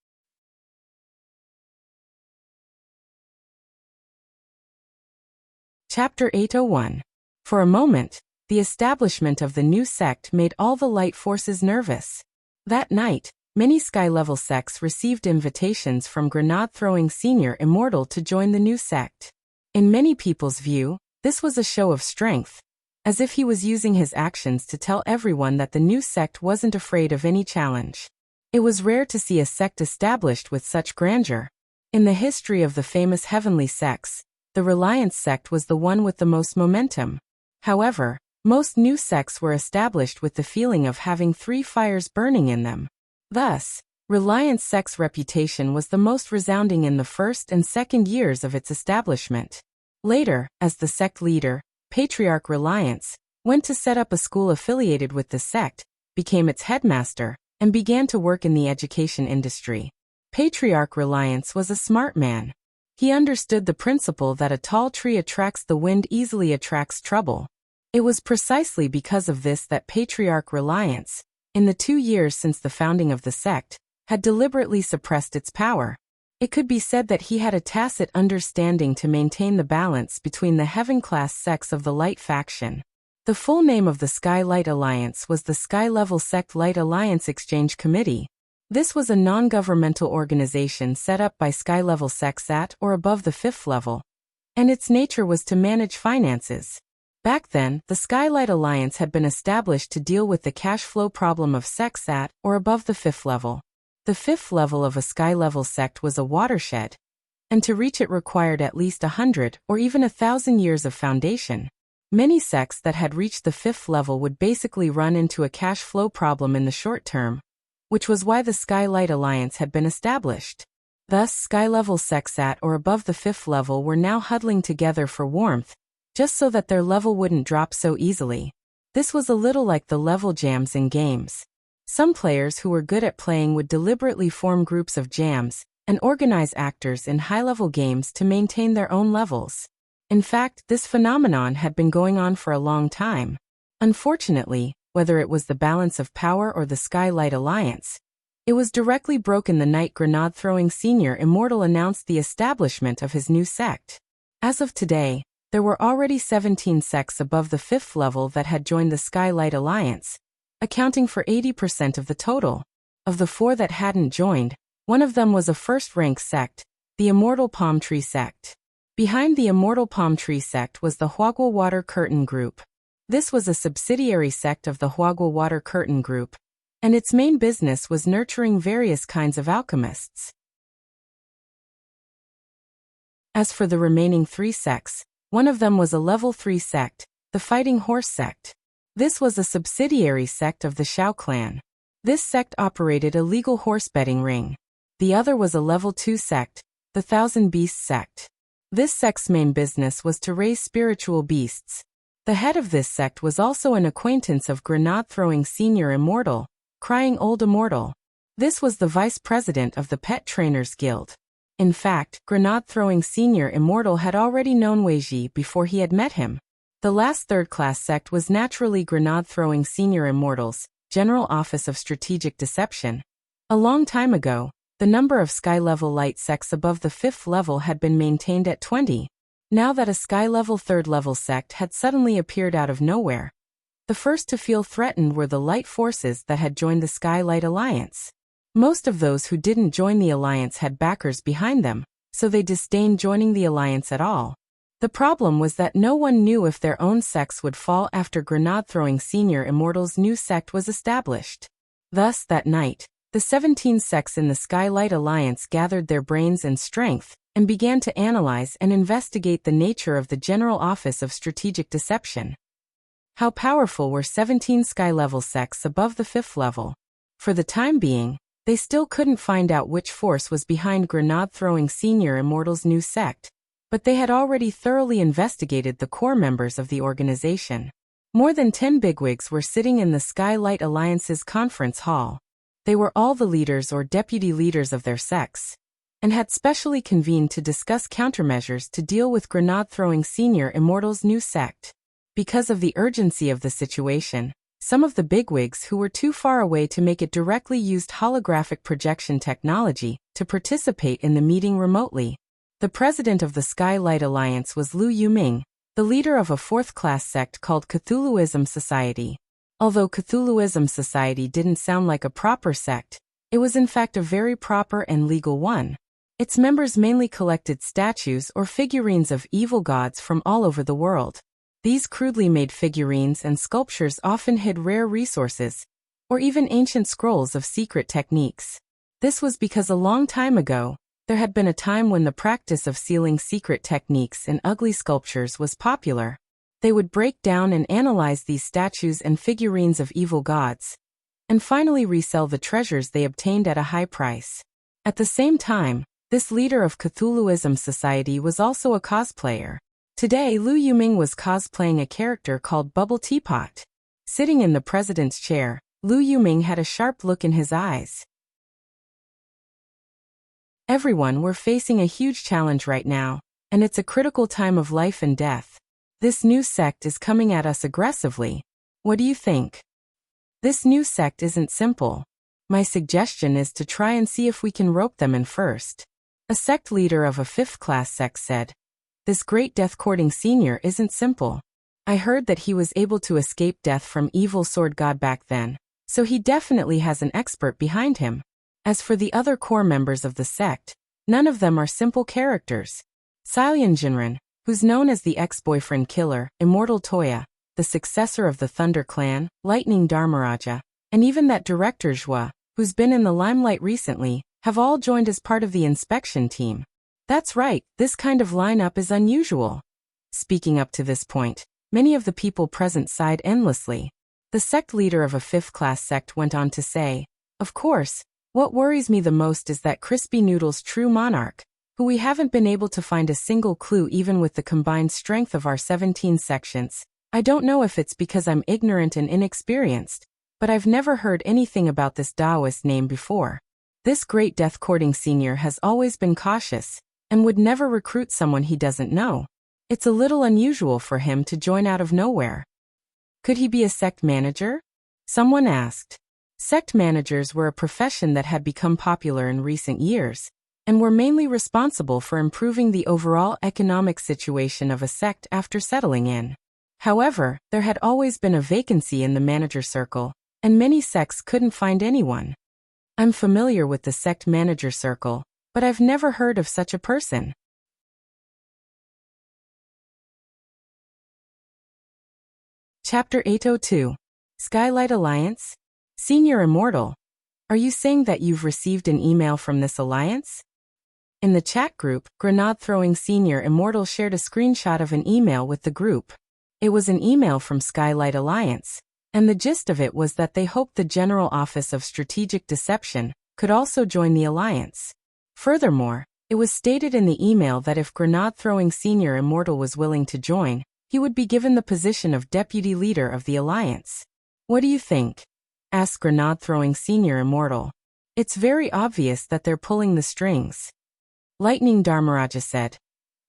Chapter 801. For a moment, the establishment of the new sect made all the light forces nervous. That night, many sky-level sects received invitations from grenade-throwing Senior Immortal to join the new sect. In many people's view, this was a show of strength, as if he was using his actions to tell everyone that the new sect wasn't afraid of any challenge. It was rare to see a sect established with such grandeur. In the history of the famous heavenly sects, the Reliance sect was the one with the most momentum. However, most new sects were established with the feeling of having three fires burning in them. Thus, Reliance sect's reputation was the most resounding in the first and second years of its establishment. Later, as the sect leader, Patriarch Reliance went to set up a school affiliated with the sect, became its headmaster, and began to work in the education industry. Patriarch Reliance was a smart man. He understood the principle that a tall tree attracts the wind easily attracts trouble. It was precisely because of this that Patriarch Reliance, in the 2 years since the founding of the sect, had deliberately suppressed its power. It could be said that he had a tacit understanding to maintain the balance between the heaven-class sects of the Light faction. The full name of the Sky Light Alliance was the Sky Level Sect Light Alliance Exchange Committee. This was a non-governmental organization set up by Sky Level sects at or above the 5th level, and its nature was to manage finances. Back then, the Skylight Alliance had been established to deal with the cash flow problem of sects at or above the 5th level. The 5th level of a Sky Level sect was a watershed, and to reach it required at least 100 or even 1,000 years of foundation. Many sects that had reached the 5th level would basically run into a cash flow problem in the short term, which was why the Skylight Alliance had been established. Thus, Sky-level sects at or above the 5th level were now huddling together for warmth, just so that their level wouldn't drop so easily. This was a little like the level jams in games. Some players who were good at playing would deliberately form groups of jams and organize actors in high-level games to maintain their own levels. In fact, this phenomenon had been going on for a long time. Unfortunately, whether it was the balance of power or the Skylight Alliance, it was directly broken the night grenade-throwing Senior Immortal announced the establishment of his new sect. As of today, there were already 17 sects above the 5th level that had joined the Skylight Alliance, accounting for 80% of the total. Of the 4 that hadn't joined, one of them was a first-rank sect, the Immortal Palm Tree sect. Behind the Immortal Palm Tree sect was the Huagua Water Curtain Group. This was a subsidiary sect of the Huagua Water Curtain Group, and its main business was nurturing various kinds of alchemists. As for the remaining 3 sects, one of them was a level 3 sect, the Fighting Horse sect. This was a subsidiary sect of the Shao clan. This sect operated a legal horse betting ring. The other was a level 2 sect, the Thousand Beasts sect. This sect's main business was to raise spiritual beasts. The head of this sect was also an acquaintance of grenade-throwing Senior Immortal, Crying Old Immortal. This was the vice president of the Pet Trainers Guild. In fact, grenade-throwing Senior Immortal had already known Weiji before he had met him. The last third-class sect was naturally grenade-throwing Senior Immortal's General Office of Strategic Deception. A long time ago, the number of sky-level light sects above the 5th level had been maintained at 20. Now that a sky-level 3rd level sect had suddenly appeared out of nowhere, the first to feel threatened were the light forces that had joined the Skylight Alliance. Most of those who didn't join the alliance had backers behind them, so they disdained joining the alliance at all. The problem was that no one knew if their own sects would fall after grenade-throwing Senior Immortal's new sect was established. Thus, that night, the 17 sects in the Skylight Alliance gathered their brains and strength, and began to analyze and investigate the nature of the General Office of Strategic Deception. How powerful were 17 sky-level sects above the 5th level? For the time being, they still couldn't find out which force was behind grenade-throwing Senior Immortal's new sect, but they had already thoroughly investigated the core members of the organization. More than 10 bigwigs were sitting in the Skylight Alliance's conference hall. They were all the leaders or deputy leaders of their sects, and had specially convened to discuss countermeasures to deal with grenade-throwing Senior Immortal's new sect. Because of the urgency of the situation, some of the bigwigs who were too far away to make it directly used holographic projection technology to participate in the meeting remotely. The president of the Skylight Alliance was Lu Yuming, the leader of a fourth-class sect called Cthulhuism Society. Although Cthulhuism Society didn't sound like a proper sect, it was in fact a very proper and legal one. Its members mainly collected statues or figurines of evil gods from all over the world. These crudely made figurines and sculptures often hid rare resources, or even ancient scrolls of secret techniques. This was because a long time ago, there had been a time when the practice of sealing secret techniques in ugly sculptures was popular. They would break down and analyze these statues and figurines of evil gods, and finally resell the treasures they obtained at a high price. At the same time, this leader of Cthulhuism Society was also a cosplayer. Today, Liu Yuming was cosplaying a character called Bubble Teapot. Sitting in the president's chair, Liu Yuming had a sharp look in his eyes. Everyone, we're facing a huge challenge right now, and it's a critical time of life and death. This new sect is coming at us aggressively. What do you think? This new sect isn't simple. My suggestion is to try and see if we can rope them in first. A sect leader of a fifth-class sect said, "This great death-courting senior isn't simple. I heard that he was able to escape death from evil sword god back then, so he definitely has an expert behind him. As for the other core members of the sect, none of them are simple characters. Silian Jinren, who's known as the ex-boyfriend killer, Immortal Toya, the successor of the Thunder Clan, Lightning Dharmaraja, and even that director Zhua, who's been in the limelight recently, have all joined as part of the inspection team. That's right, this kind of lineup is unusual." Speaking up to this point, many of the people present sighed endlessly. The sect leader of a fifth-class sect went on to say, "Of course, what worries me the most is that Crispy Noodle's true monarch, who we haven't been able to find a single clue even with the combined strength of our 17 sections. I don't know if it's because I'm ignorant and inexperienced, but I've never heard anything about this Taoist name before. This great death-courting senior has always been cautious, and would never recruit someone he doesn't know. It's a little unusual for him to join out of nowhere. Could he be a sect manager?" someone asked. Sect managers were a profession that had become popular in recent years, and were mainly responsible for improving the overall economic situation of a sect after settling in. However, there had always been a vacancy in the manager circle, and many sects couldn't find anyone. "I'm familiar with the sect manager circle, but I've never heard of such a person." Chapter 802. Skylight Alliance? Senior Immortal. Are you saying that you've received an email from this alliance? In the chat group, Grenade-throwing Senior Immortal shared a screenshot of an email with the group. It was an email from Skylight Alliance, and the gist of it was that they hoped the General Office of Strategic Deception could also join the alliance. Furthermore, it was stated in the email that if Grenade-throwing Senior Immortal was willing to join, he would be given the position of deputy leader of the alliance. "What do you think?" asked Grenade-throwing Senior Immortal. "It's very obvious that they're pulling the strings." Lightning Dharmaraja said,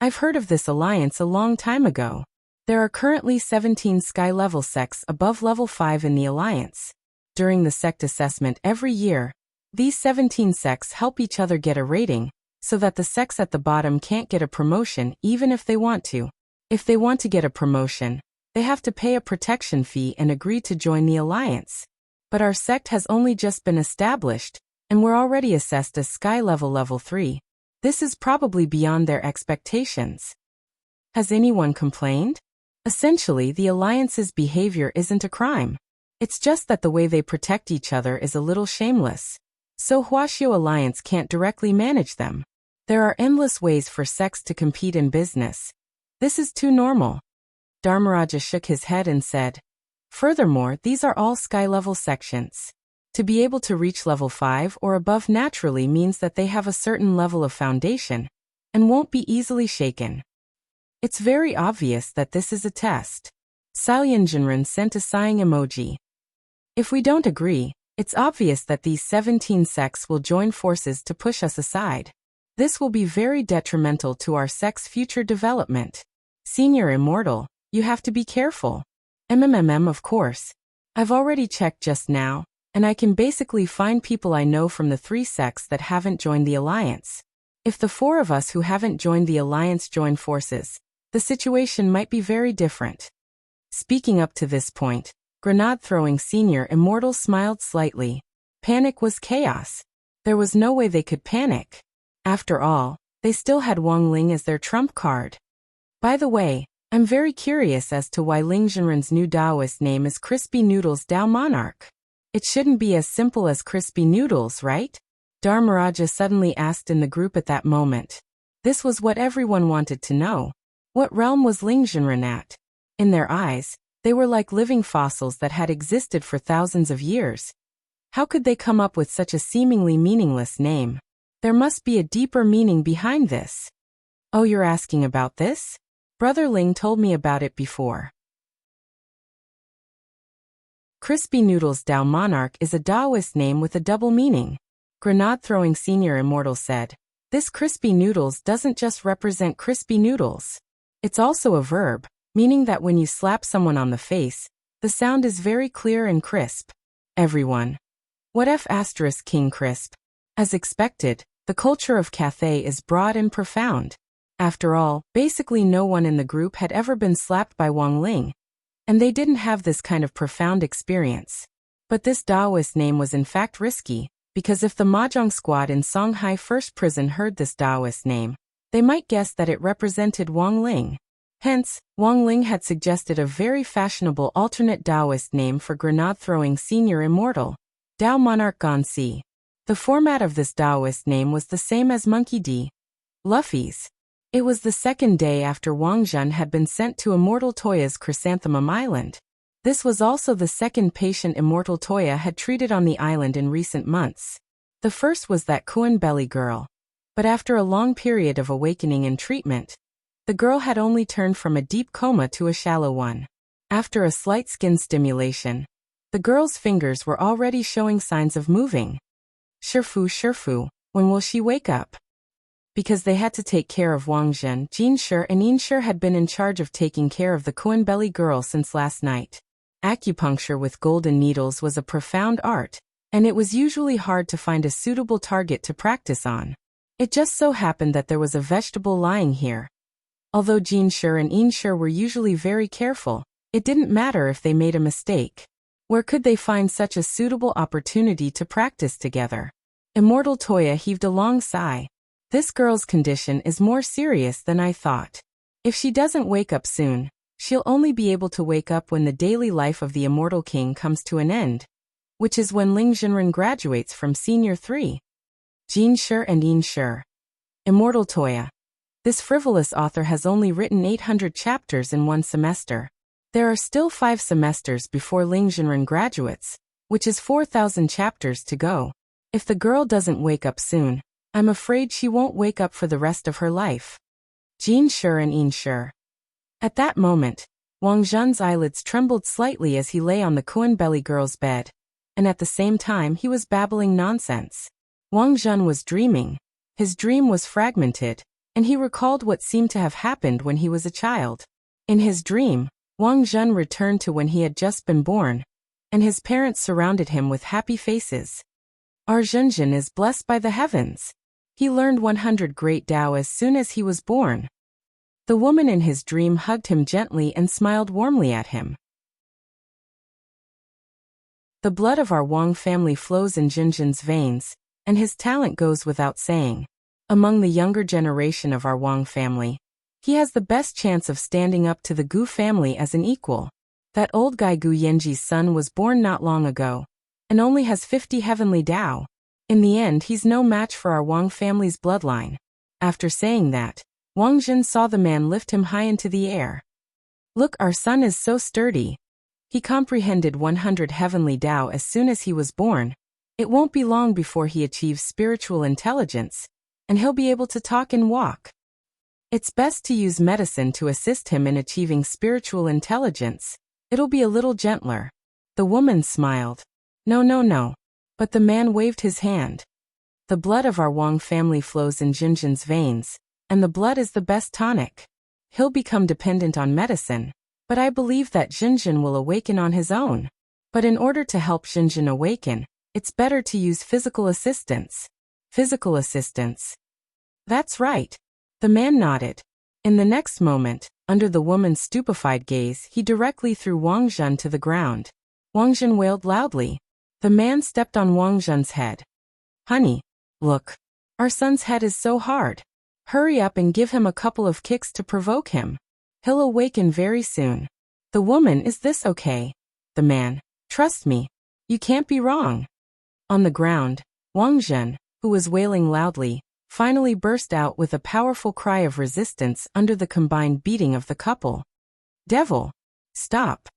"I've heard of this alliance a long time ago. There are currently 17 sky-level sects above level 5 in the alliance. During the sect assessment every year, these 17 sects help each other get a rating, so that the sects at the bottom can't get a promotion even if they want to. If they want to get a promotion, they have to pay a protection fee and agree to join the alliance. But our sect has only just been established, and we're already assessed as Sky level 3. This is probably beyond their expectations. Has anyone complained? Essentially, the alliance's behavior isn't a crime. It's just that the way they protect each other is a little shameless. So Huaxiu Alliance can't directly manage them. There are endless ways for sects to compete in business. This is too normal." Dharmaraja shook his head and said, "Furthermore, these are all sky-level sections. To be able to reach level 5 or above naturally means that they have a certain level of foundation, and won't be easily shaken. It's very obvious that this is a test." Silian Jinren sent a sighing emoji. "If we don't agree, it's obvious that these 17 sects will join forces to push us aside. This will be very detrimental to our sect's future development. Senior Immortal, you have to be careful." Of course. I've already checked just now, and I can basically find people I know from the 3 sects that haven't joined the alliance. If the 4 of us who haven't joined the alliance join forces, the situation might be very different. Speaking up to this point, grenade-throwing senior immortal smiled slightly. Panic was chaos. There was no way they could panic. After all, they still had Wang Ling as their trump card. By the way, I'm very curious as to why Ling Zhenren's new Taoist name is Crispy Noodles Tao Monarch. It shouldn't be as simple as Crispy Noodles, right? Dharmaraja suddenly asked in the group at that moment. This was what everyone wanted to know. What realm was Ling Zhenren at? In their eyes, they were like living fossils that had existed for thousands of years. How could they come up with such a seemingly meaningless name? There must be a deeper meaning behind this. Oh, you're asking about this? Brother Ling told me about it before. Crispy Noodles Tao Monarch is a Taoist name with a double meaning. Grenade-throwing senior immortal said, this crispy noodles doesn't just represent crispy noodles. It's also a verb, meaning that when you slap someone on the face, the sound is very clear and crisp. Everyone. What F*** King Crisp? As expected, the culture of Cathay is broad and profound. After all, basically no one in the group had ever been slapped by Wang Ling, and they didn't have this kind of profound experience. But this Taoist name was in fact risky, because if the Mahjong squad in Songhai First Prison heard this Taoist name, they might guess that it represented Wang Ling. Hence, Wang Ling had suggested a very fashionable alternate Taoist name for grenade-throwing senior immortal, Tao Monarch Gansi. The format of this Taoist name was the same as Monkey D. Luffy's. It was the second day after Wang Zhen had been sent to Immortal Toya's Chrysanthemum Island. This was also the second patient Immortal Toya had treated on the island in recent months. The first was that Kuan Belly girl. But after a long period of awakening and treatment, the girl had only turned from a deep coma to a shallow one. After a slight skin stimulation, the girl's fingers were already showing signs of moving. Shifu, when will she wake up? Because they had to take care of Wang Zhen, Jin Shi and Yin Shi had been in charge of taking care of the Kuan Belly girl since last night. Acupuncture with golden needles was a profound art, and it was usually hard to find a suitable target to practice on. It just so happened that there was a vegetable lying here. Although Jin Shi and Yin Shi were usually very careful, it didn't matter if they made a mistake. Where could they find such a suitable opportunity to practice together? Immortal Toya heaved a long sigh. This girl's condition is more serious than I thought. If she doesn't wake up soon, she'll only be able to wake up when the daily life of the Immortal King comes to an end, which is when Ling Zhenren graduates from Senior 3. Jin Shi and Yin Shi. Immortal Toya. This frivolous author has only written 800 chapters in one semester. There are still 5 semesters before Ling Zhenren graduates, which is 4,000 chapters to go. If the girl doesn't wake up soon, I'm afraid she won't wake up for the rest of her life. Jin Shi and Yin Shi. At that moment, Wang Zhen's eyelids trembled slightly as he lay on the Kuan Belly girl's bed, and at the same time he was babbling nonsense. Wang Zhen was dreaming. His dream was fragmented, and he recalled what seemed to have happened when he was a child. In his dream, Wang Zhen returned to when he had just been born, and his parents surrounded him with happy faces. Our Zhenjin is blessed by the heavens. He learned 100 great Tao as soon as he was born. The woman in his dream hugged him gently and smiled warmly at him. The blood of our Wang family flows in Zhenjin's veins, and his talent goes without saying. Among the younger generation of our Wang family, he has the best chance of standing up to the Gu family as an equal. That old guy Gu Yanji's son was born not long ago, and only has 50 heavenly Tao. In the end, he's no match for our Wang family's bloodline. After saying that, Wang Zhen saw the man lift him high into the air. Look, our son is so sturdy. He comprehended 100 heavenly Tao as soon as he was born. It won't be long before he achieves spiritual intelligence, and he'll be able to talk and walk. It's best to use medicine to assist him in achieving spiritual intelligence. It'll be a little gentler. The woman smiled. No. But the man waved his hand. The blood of our Wang family flows in Jinjin's veins, and the blood is the best tonic. He'll become dependent on medicine, but I believe that Jinjin will awaken on his own. But in order to help Jinjin awaken, it's better to use physical assistance. Physical assistance. That's right. The man nodded. In the next moment, Under the woman's stupefied gaze, he directly threw Wang Zhen to the ground. Wang Zhen wailed loudly. The man stepped on Wang Zhen's head. Honey, look. Our son's head is so hard. Hurry up and give him a couple of kicks to provoke him. He'll awaken very soon. The woman, is this okay? The man, trust me. You can't be wrong. On the ground, Wang Zhen, who was wailing loudly, finally burst out with a powerful cry of resistance under the combined beating of the couple. Devil! Stop!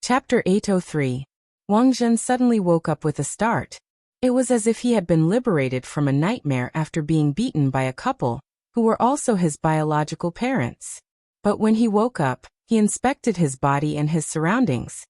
Chapter 803. Wang Zhen suddenly woke up with a start. It was as if he had been liberated from a nightmare after being beaten by a couple, who were also his biological parents. But when he woke up, he inspected his body and his surroundings.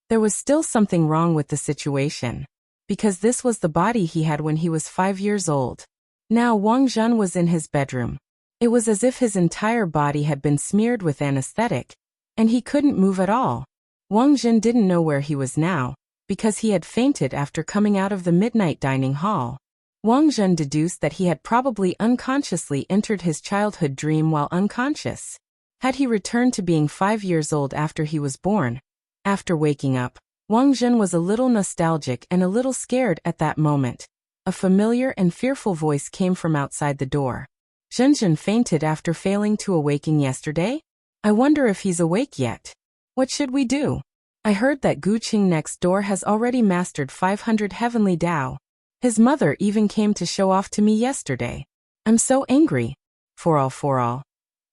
There was still something wrong with the situation. Because this was the body he had when he was 5 years old. Now Wang Zhen was in his bedroom. It was as if his entire body had been smeared with anesthetic, and he couldn't move at all. Wang Zhen didn't know where he was now, because he had fainted after coming out of the midnight dining hall. Wang Zhen deduced that he had probably unconsciously entered his childhood dream while unconscious. Had he returned to being 5 years old after he was born? After waking up, Wang Zhen was a little nostalgic and a little scared at that moment. A familiar and fearful voice came from outside the door. Zhenzhen fainted after failing to awaken yesterday? I wonder if he's awake yet. What should we do? I heard that Gu Qing next door has already mastered 500 heavenly Dao. His mother even came to show off to me yesterday. I'm so angry. For all.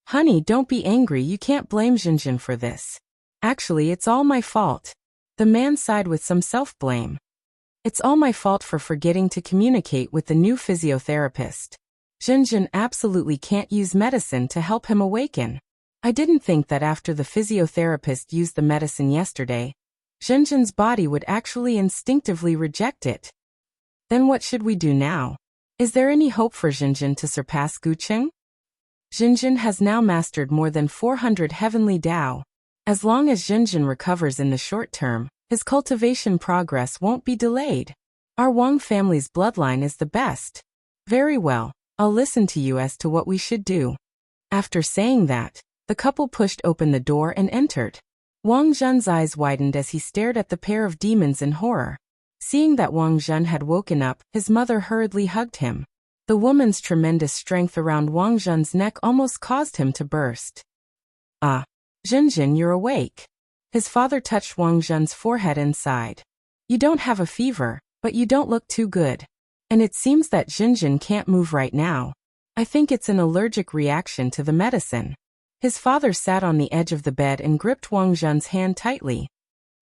Honey, don't be angry, you can't blame Zhenzhen for this. Actually, it's all my fault. The man sighed with some self-blame. It's all my fault for forgetting to communicate with the new physiotherapist. Zhenzhen absolutely can't use medicine to help him awaken. I didn't think that after the physiotherapist used the medicine yesterday, Zhenzhen's body would actually instinctively reject it. Then what should we do now? Is there any hope for Zhenzhen to surpass Gu Qing? Zhenzhen has now mastered more than 400 heavenly Dao. As long as Zhenzhen recovers in the short term, his cultivation progress won't be delayed. Our Wang family's bloodline is the best. Very well, I'll listen to you as to what we should do. After saying that, the couple pushed open the door and entered. Wang Zhen's eyes widened as he stared at the pair of demons in horror. Seeing that Wang Zhen had woken up, his mother hurriedly hugged him. The woman's tremendous strength around Wang Zhen's neck almost caused him to burst. Ah, Zhenzhen, you're awake. His father touched Wang Zhen's forehead and sighed. You don't have a fever, but you don't look too good. And it seems that Zhenzhen can't move right now. I think it's an allergic reaction to the medicine. His father sat on the edge of the bed and gripped Wang Zhen's hand tightly.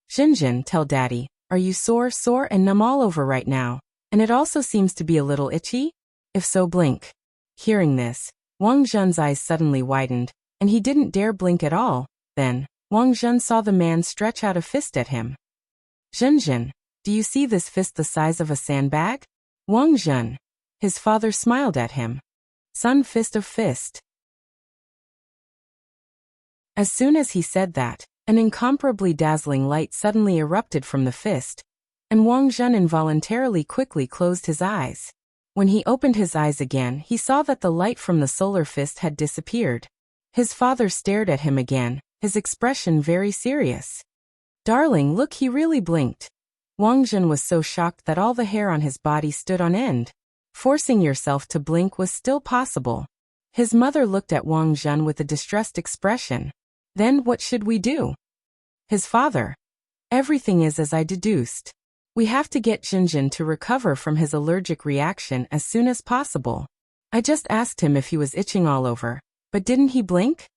Zhenzhen, tell Daddy, are you sore and numb all over right now? And it also seems to be a little itchy? If so, blink. Hearing this, Wang Zhen's eyes suddenly widened, and he didn't dare blink at all. Then, Wang Zhen saw the man stretch out a fist at him. Zhenzhen, do you see this fist the size of a sandbag? Wang Zhen. His father smiled at him. Son, fist of fist. As soon as he said that, an incomparably dazzling light suddenly erupted from the fist, and Wang Zhen involuntarily quickly closed his eyes. When he opened his eyes again, he saw that the light from the solar fist had disappeared. His father stared at him again, his expression very serious. Darling, look, he really blinked. Wang Zhen was so shocked that all the hair on his body stood on end. Forcing yourself to blink was still possible. His mother looked at Wang Zhen with a distressed expression. Then what should we do? His father. Everything is as I deduced. We have to get Zhenzhen to recover from his allergic reaction as soon as possible. I just asked him if he was itching all over, but didn't he blink?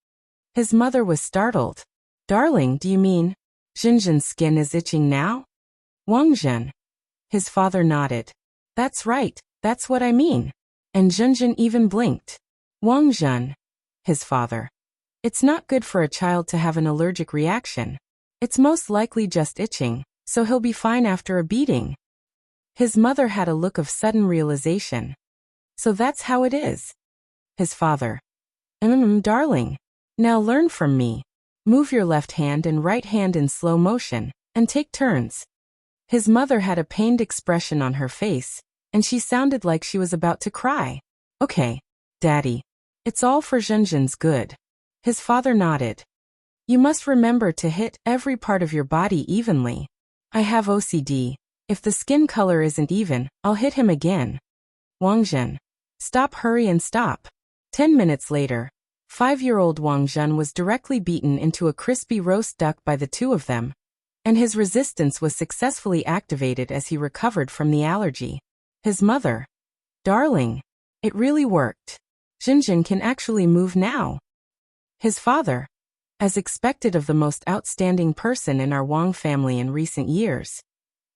His mother was startled. Darling, do you mean Zhenzhen's skin is itching now? Wang Zhen. His father nodded. That's right, that's what I mean. And Zhenzhen even blinked. Wang Zhen. His father. It's not good for a child to have an allergic reaction. It's most likely just itching, so he'll be fine after a beating. His mother had a look of sudden realization. So that's how it is. His father. Darling. Now learn from me. Move your left hand and right hand in slow motion, and take turns. His mother had a pained expression on her face, and she sounded like she was about to cry. Okay, Daddy. It's all for Zhenzhen's good. His father nodded. You must remember to hit every part of your body evenly. I have OCD. If the skin color isn't even, I'll hit him again. Wang Zhen. Stop, hurry and stop. 10 minutes later, 5-year-old Wang Zhen was directly beaten into a crispy roast duck by the two of them, and his resistance was successfully activated as he recovered from the allergy. His mother. Darling. It really worked. Zhenzhen can actually move now. His father. As expected of the most outstanding person in our Wang family in recent years.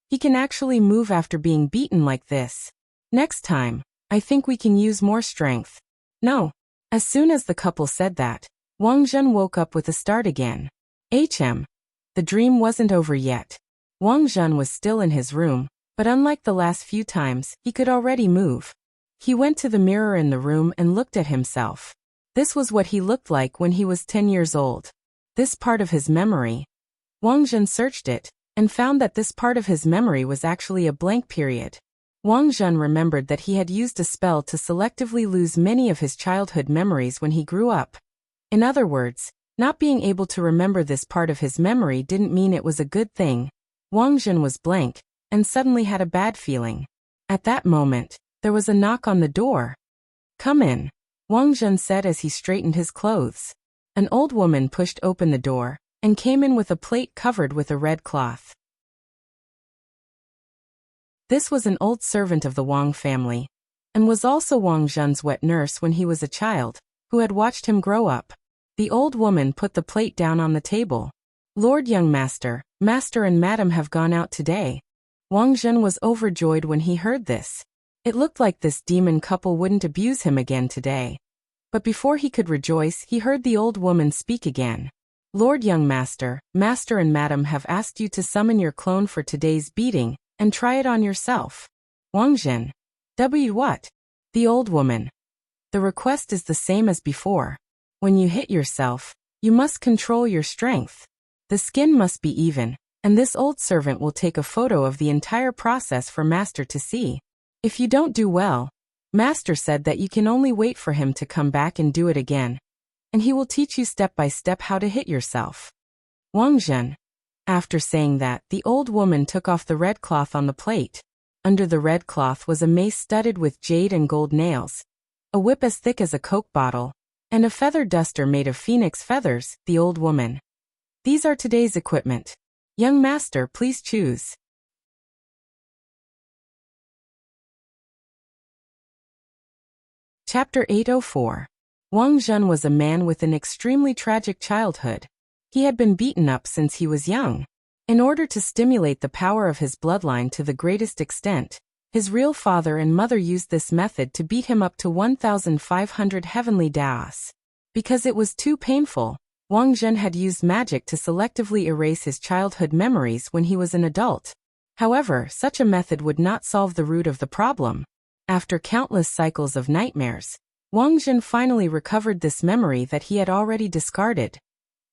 He can actually move after being beaten like this. Next time, I think we can use more strength. No. As soon as the couple said that, Wang Zhen woke up with a start again. The dream wasn't over yet. Wang Zhen was still in his room, but unlike the last few times, he could already move. He went to the mirror in the room and looked at himself. This was what he looked like when he was 10 years old. This part of his memory. Wang Zhen searched it, and found that this part of his memory was actually a blank period. Wang Zhen remembered that he had used a spell to selectively lose many of his childhood memories when he grew up. In other words, not being able to remember this part of his memory didn't mean it was a good thing. Wang Zhen was blank, and suddenly had a bad feeling. At that moment, there was a knock on the door. Come in, Wang Zhen said as he straightened his clothes. An old woman pushed open the door, and came in with a plate covered with a red cloth. This was an old servant of the Wang family, and was also Wang Zhen's wet nurse when he was a child, who had watched him grow up. The old woman put the plate down on the table. Lord young master and madam have gone out today. Wang Zhen was overjoyed when he heard this. It looked like this demon couple wouldn't abuse him again today. But before he could rejoice, he heard the old woman speak again. Lord young master and madam have asked you to summon your clone for today's beating, and try it on yourself. Wang Zhen. What? The old woman. The request is the same as before. When you hit yourself, you must control your strength. The skin must be even, and this old servant will take a photo of the entire process for master to see. If you don't do well, master said that you can only wait for him to come back and do it again, and he will teach you step by step how to hit yourself. Wang Zhen. After saying that, the old woman took off the red cloth on the plate. Under the red cloth was a mace studded with jade and gold nails, a whip as thick as a Coke bottle, and a feather duster made of phoenix feathers. The old woman. These are today's equipment. Young master, please choose. Chapter 804. Wang Zhen was a man with an extremely tragic childhood. He had been beaten up since he was young. In order to stimulate the power of his bloodline to the greatest extent, his real father and mother used this method to beat him up to 1,500 heavenly daos. Because it was too painful, Wang Zhen had used magic to selectively erase his childhood memories when he was an adult. However, such a method would not solve the root of the problem. After countless cycles of nightmares, Wang Zhen finally recovered this memory that he had already discarded.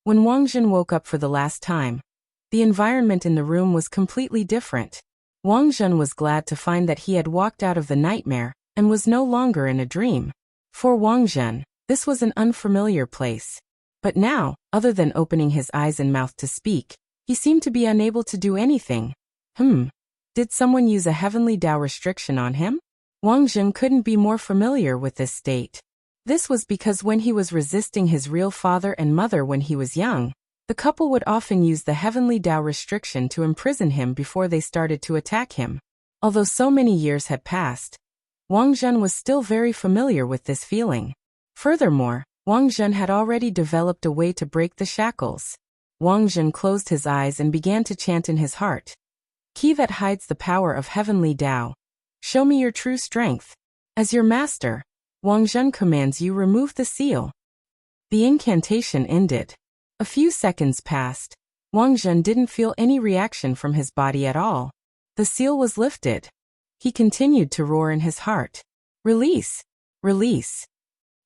When Wang Zhen woke up for the last time, the environment in the room was completely different. Wang Zhen was glad to find that he had walked out of the nightmare and was no longer in a dream. For Wang Zhen, this was an unfamiliar place. But now, other than opening his eyes and mouth to speak, he seemed to be unable to do anything. Did someone use a heavenly Tao restriction on him? Wang Zhen couldn't be more familiar with this state. This was because when he was resisting his real father and mother when he was young, the couple would often use the heavenly Tao restriction to imprison him before they started to attack him. Although so many years had passed, Wang Zhen was still very familiar with this feeling. Furthermore, Wang Zhen had already developed a way to break the shackles. Wang Zhen closed his eyes and began to chant in his heart. Key that hides the power of heavenly Tao. Show me your true strength. As your master, Wang Zhen commands you remove the seal. The incantation ended. A few seconds passed. Wang Zhen didn't feel any reaction from his body at all. The seal was lifted. He continued to roar in his heart. Release! Release!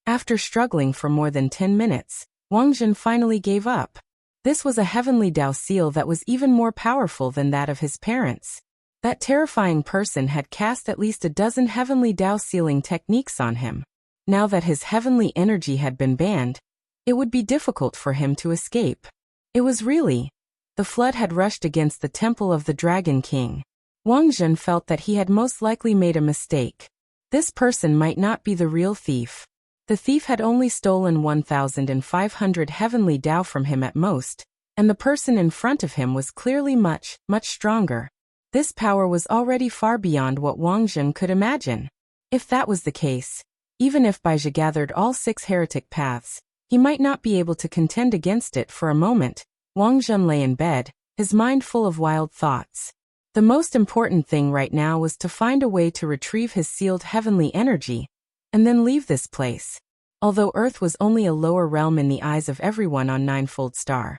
After struggling for more than 10 minutes, Wang Zhen finally gave up. This was a heavenly Tao seal that was even more powerful than that of his parents. That terrifying person had cast at least a dozen heavenly Tao sealing techniques on him. Now that his heavenly energy had been banned, it would be difficult for him to escape. It was really. The flood had rushed against the temple of the Dragon King. Wang Zhen felt that he had most likely made a mistake. This person might not be the real thief. The thief had only stolen 1,500 heavenly Tao from him at most, and the person in front of him was clearly much, much stronger. This power was already far beyond what Wang Zhen could imagine. If that was the case, even if Baizhi gathered all 6 heretic paths, he might not be able to contend against it for a moment. Wang Zhen lay in bed, his mind full of wild thoughts. The most important thing right now was to find a way to retrieve his sealed heavenly energy, and then leave this place. Although Earth was only a lower realm in the eyes of everyone on Ninefold Star.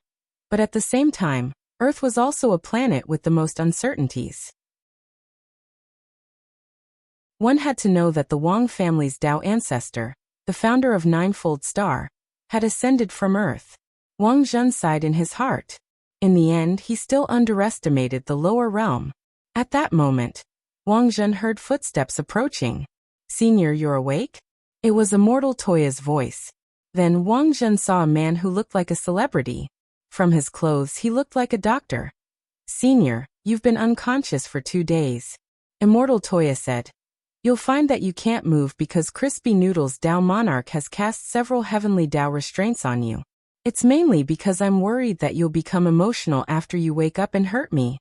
But at the same time, Earth was also a planet with the most uncertainties. One had to know that the Wang family's Tao ancestor, the founder of Ninefold Star, had ascended from Earth. Wang Zhen sighed in his heart. In the end, he still underestimated the lower realm. At that moment, Wang Zhen heard footsteps approaching. "Senior, you're awake?" It was Immortal Toya's voice. Then Wang Zhen saw a man who looked like a celebrity. From his clothes, he looked like a doctor. "Senior, you've been unconscious for 2 days. Immortal Toya said. "You'll find that you can't move because Crispy Noodle's Tao Monarch has cast several heavenly Tao restraints on you. It's mainly because I'm worried that you'll become emotional after you wake up and hurt me."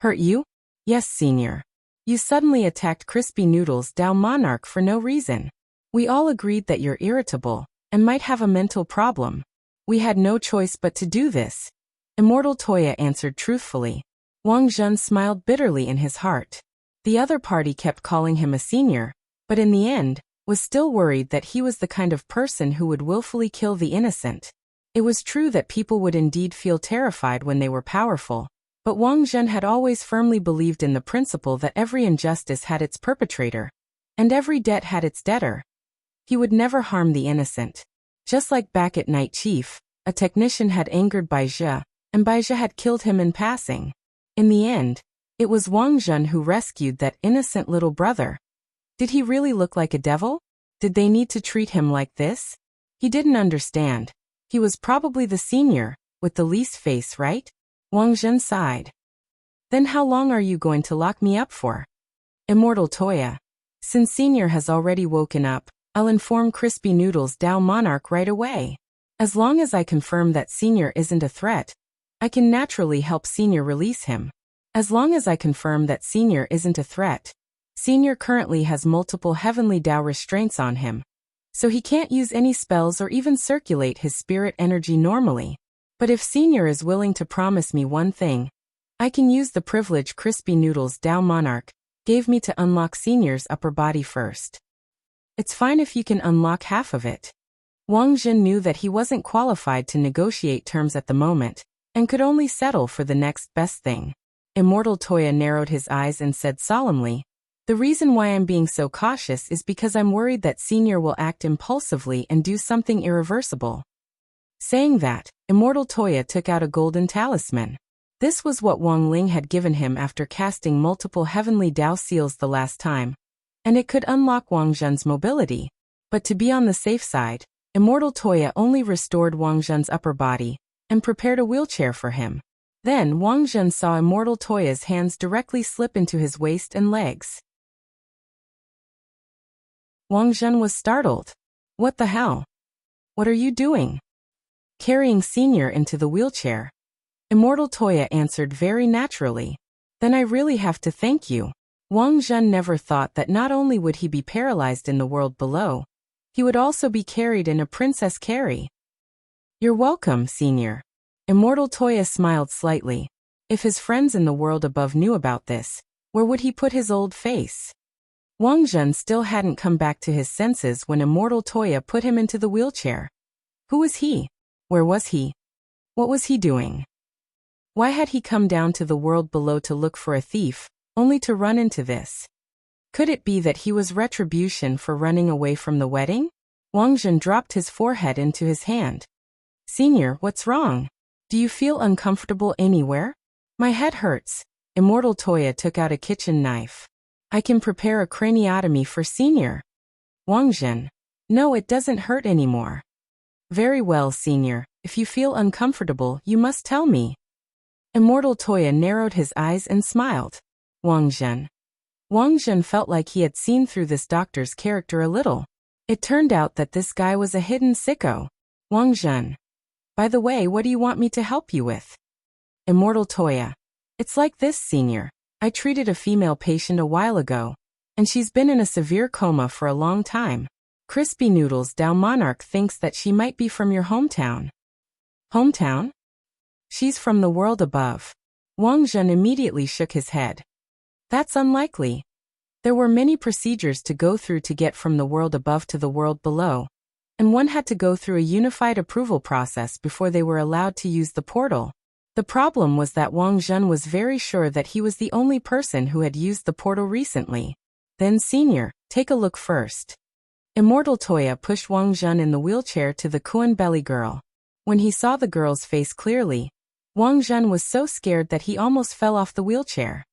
"Hurt you?" "Yes, Senior. You suddenly attacked Crispy Noodle's Tao Monarch for no reason. We all agreed that you're irritable and might have a mental problem. We had no choice but to do this." Immortal Toya answered truthfully. Wang Zhen smiled bitterly in his heart. The other party kept calling him a senior, but in the end, was still worried that he was the kind of person who would willfully kill the innocent. It was true that people would indeed feel terrified when they were powerful, but Wang Zhen had always firmly believed in the principle that every injustice had its perpetrator, and every debt had its debtor. He would never harm the innocent. Just like back at Night Chief, a technician had angered Baizhi, and Baizhi had killed him in passing. In the end, it was Wang Zhen who rescued that innocent little brother. Did he really look like a devil? Did they need to treat him like this? He didn't understand. He was probably the senior, with the least face, right? Wang Zhen sighed. "Then how long are you going to lock me up for?" Immortal Toya. "Since Senior has already woken up, I'll inform Crispy Noodle's Tao Monarch right away. As long as I confirm that Senior isn't a threat, I can naturally help Senior release him. As long as I confirm that Senior isn't a threat, Senior currently has multiple heavenly Tao restraints on him, so he can't use any spells or even circulate his spirit energy normally. But if Senior is willing to promise me one thing, I can use the privilege Crispy Noodle's Tao Monarch gave me to unlock Senior's upper body first. It's fine if you can unlock half of it." Wang Zhen knew that he wasn't qualified to negotiate terms at the moment, and could only settle for the next best thing. Immortal Toya narrowed his eyes and said solemnly, "The reason why I'm being so cautious is because I'm worried that Senior will act impulsively and do something irreversible." Saying that, Immortal Toya took out a golden talisman. This was what Wang Ling had given him after casting multiple heavenly Tao seals the last time, and it could unlock Wang Zhen's mobility. But to be on the safe side, Immortal Toya only restored Wang Zhen's upper body and prepared a wheelchair for him. Then Wang Zhen saw Immortal Toya's hands directly slip into his waist and legs. Wang Zhen was startled. "What the hell? What are you doing?" "Carrying Senior into the wheelchair." Immortal Toya answered very naturally. "Then I really have to thank you." Wang Zhen never thought that not only would he be paralyzed in the world below, he would also be carried in a princess carry. "You're welcome, Senior." Immortal Toya smiled slightly. If his friends in the world above knew about this, where would he put his old face? Wang Zhen still hadn't come back to his senses when Immortal Toya put him into the wheelchair. Who was he? Where was he? What was he doing? Why had he come down to the world below to look for a thief, only to run into this? Could it be that he was retribution for running away from the wedding? Wang Zhen dropped his forehead into his hand. "Senior, what's wrong? Do you feel uncomfortable anywhere?" "My head hurts." Immortal Toya took out a kitchen knife. I can prepare a craniotomy for Senior. Wang Zhen. No, it doesn't hurt anymore. Very well, Senior. If you feel uncomfortable, you must tell me. Immortal Toya narrowed his eyes and smiled. Wang Zhen. Wang Zhen felt like he had seen through this doctor's character a little. It turned out that this guy was a hidden sicko. Wang Zhen. By the way, what do you want me to help you with? Immortal Toya. It's like this, Senior. I treated a female patient a while ago, and she's been in a severe coma for a long time. Crispy Noodles Dao Monarch thinks that she might be from your hometown. Hometown? She's from the world above. Wang Zhen immediately shook his head. That's unlikely. There were many procedures to go through to get from the world above to the world below, and one had to go through a unified approval process before they were allowed to use the portal. The problem was that Wang Zhen was very sure that he was the only person who had used the portal recently. Then Senior, take a look first. Immortal Toya pushed Wang Zhen in the wheelchair to the Kuan belly girl. When he saw the girl's face clearly, Wang Zhen was so scared that he almost fell off the wheelchair.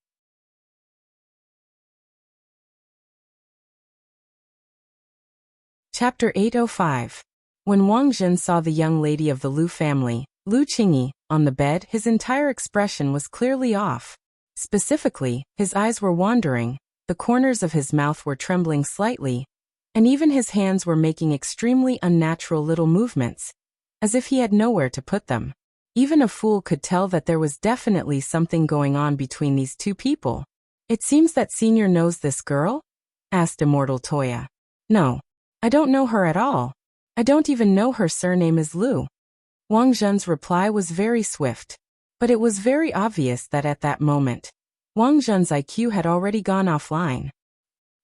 Chapter 805. When Wang Zhen saw the young lady of the Lu family, Lu Qingyi, on the bed, his entire expression was clearly off. Specifically, his eyes were wandering, the corners of his mouth were trembling slightly, and even his hands were making extremely unnatural little movements, as if he had nowhere to put them. Even a fool could tell that there was definitely something going on between these two people. It seems that Senior knows this girl? Asked Immortal Toya. No. I don't know her at all. I don't even know her surname is Lu. Wang Zhen's reply was very swift. But it was very obvious that at that moment, Wang Zhen's IQ had already gone offline.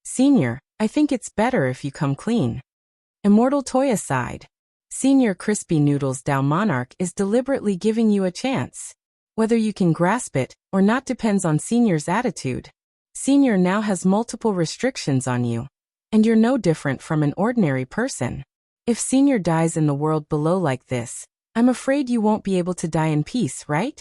Senior, I think it's better if you come clean. Immortal Toya sighed. Senior Crispy Noodles Dao Monarch is deliberately giving you a chance. Whether you can grasp it or not depends on Senior's attitude. Senior now has multiple restrictions on you, and you're no different from an ordinary person. If Senior dies in the world below like this, I'm afraid you won't be able to die in peace, right?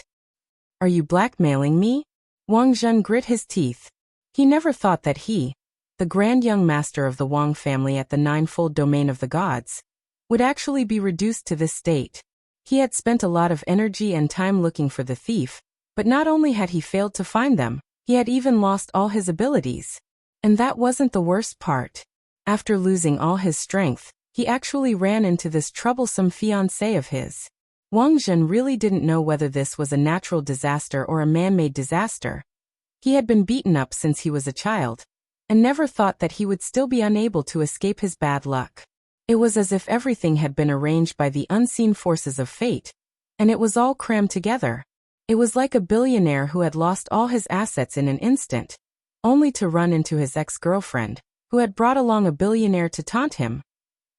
Are you blackmailing me? Wang Zhen grit his teeth. He never thought that he, the grand young master of the Wang family at the ninefold domain of the gods, would actually be reduced to this state. He had spent a lot of energy and time looking for the thief, but not only had he failed to find them, he had even lost all his abilities. And that wasn't the worst part. After losing all his strength, he actually ran into this troublesome fiancé of his. Wang Zhen really didn't know whether this was a natural disaster or a man-made disaster. He had been beaten up since he was a child, and never thought that he would still be unable to escape his bad luck. It was as if everything had been arranged by the unseen forces of fate, and it was all crammed together. It was like a billionaire who had lost all his assets in an instant, only to run into his ex-girlfriend, who had brought along a billionaire to taunt him.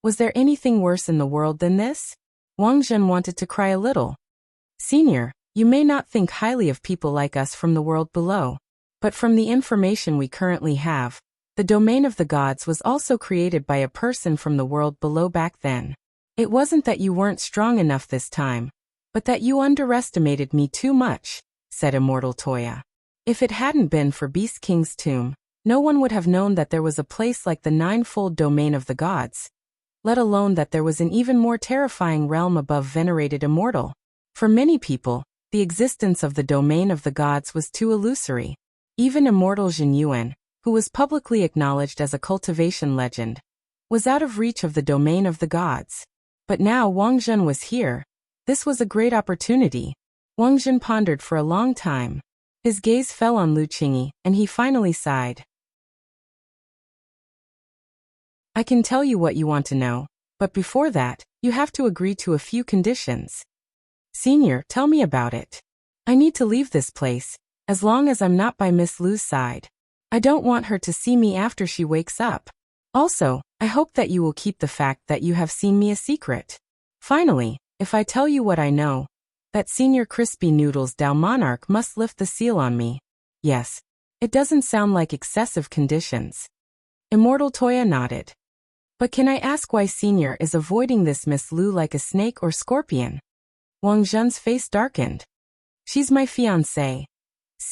Was there anything worse in the world than this? Wang Zhen wanted to cry a little. Senior, you may not think highly of people like us from the world below, but from the information we currently have, the domain of the gods was also created by a person from the world below back then. It wasn't that you weren't strong enough this time, but that you underestimated me too much, said Immortal Toya. If it hadn't been for Beast King's tomb, no one would have known that there was a place like the ninefold domain of the gods, let alone that there was an even more terrifying realm above venerated immortal. For many people, the existence of the domain of the gods was too illusory. Even immortal Jin Yuan, who was publicly acknowledged as a cultivation legend, was out of reach of the domain of the gods. But now Wang Zhen was here. This was a great opportunity. Wang Zhen pondered for a long time. His gaze fell on Lu Qingyi, and he finally sighed. I can tell you what you want to know, but before that, you have to agree to a few conditions. Senior, tell me about it. I need to leave this place, as long as I'm not by Miss Lu's side. I don't want her to see me after she wakes up. Also, I hope that you will keep the fact that you have seen me a secret. Finally, if I tell you what I know, that Senior Crispy Noodles Dao Monarch must lift the seal on me. Yes. It doesn't sound like excessive conditions. Immortal Toya nodded. But can I ask why Senior is avoiding this Miss Lu like a snake or scorpion? Wang Zhen's face darkened. She's my fiancée.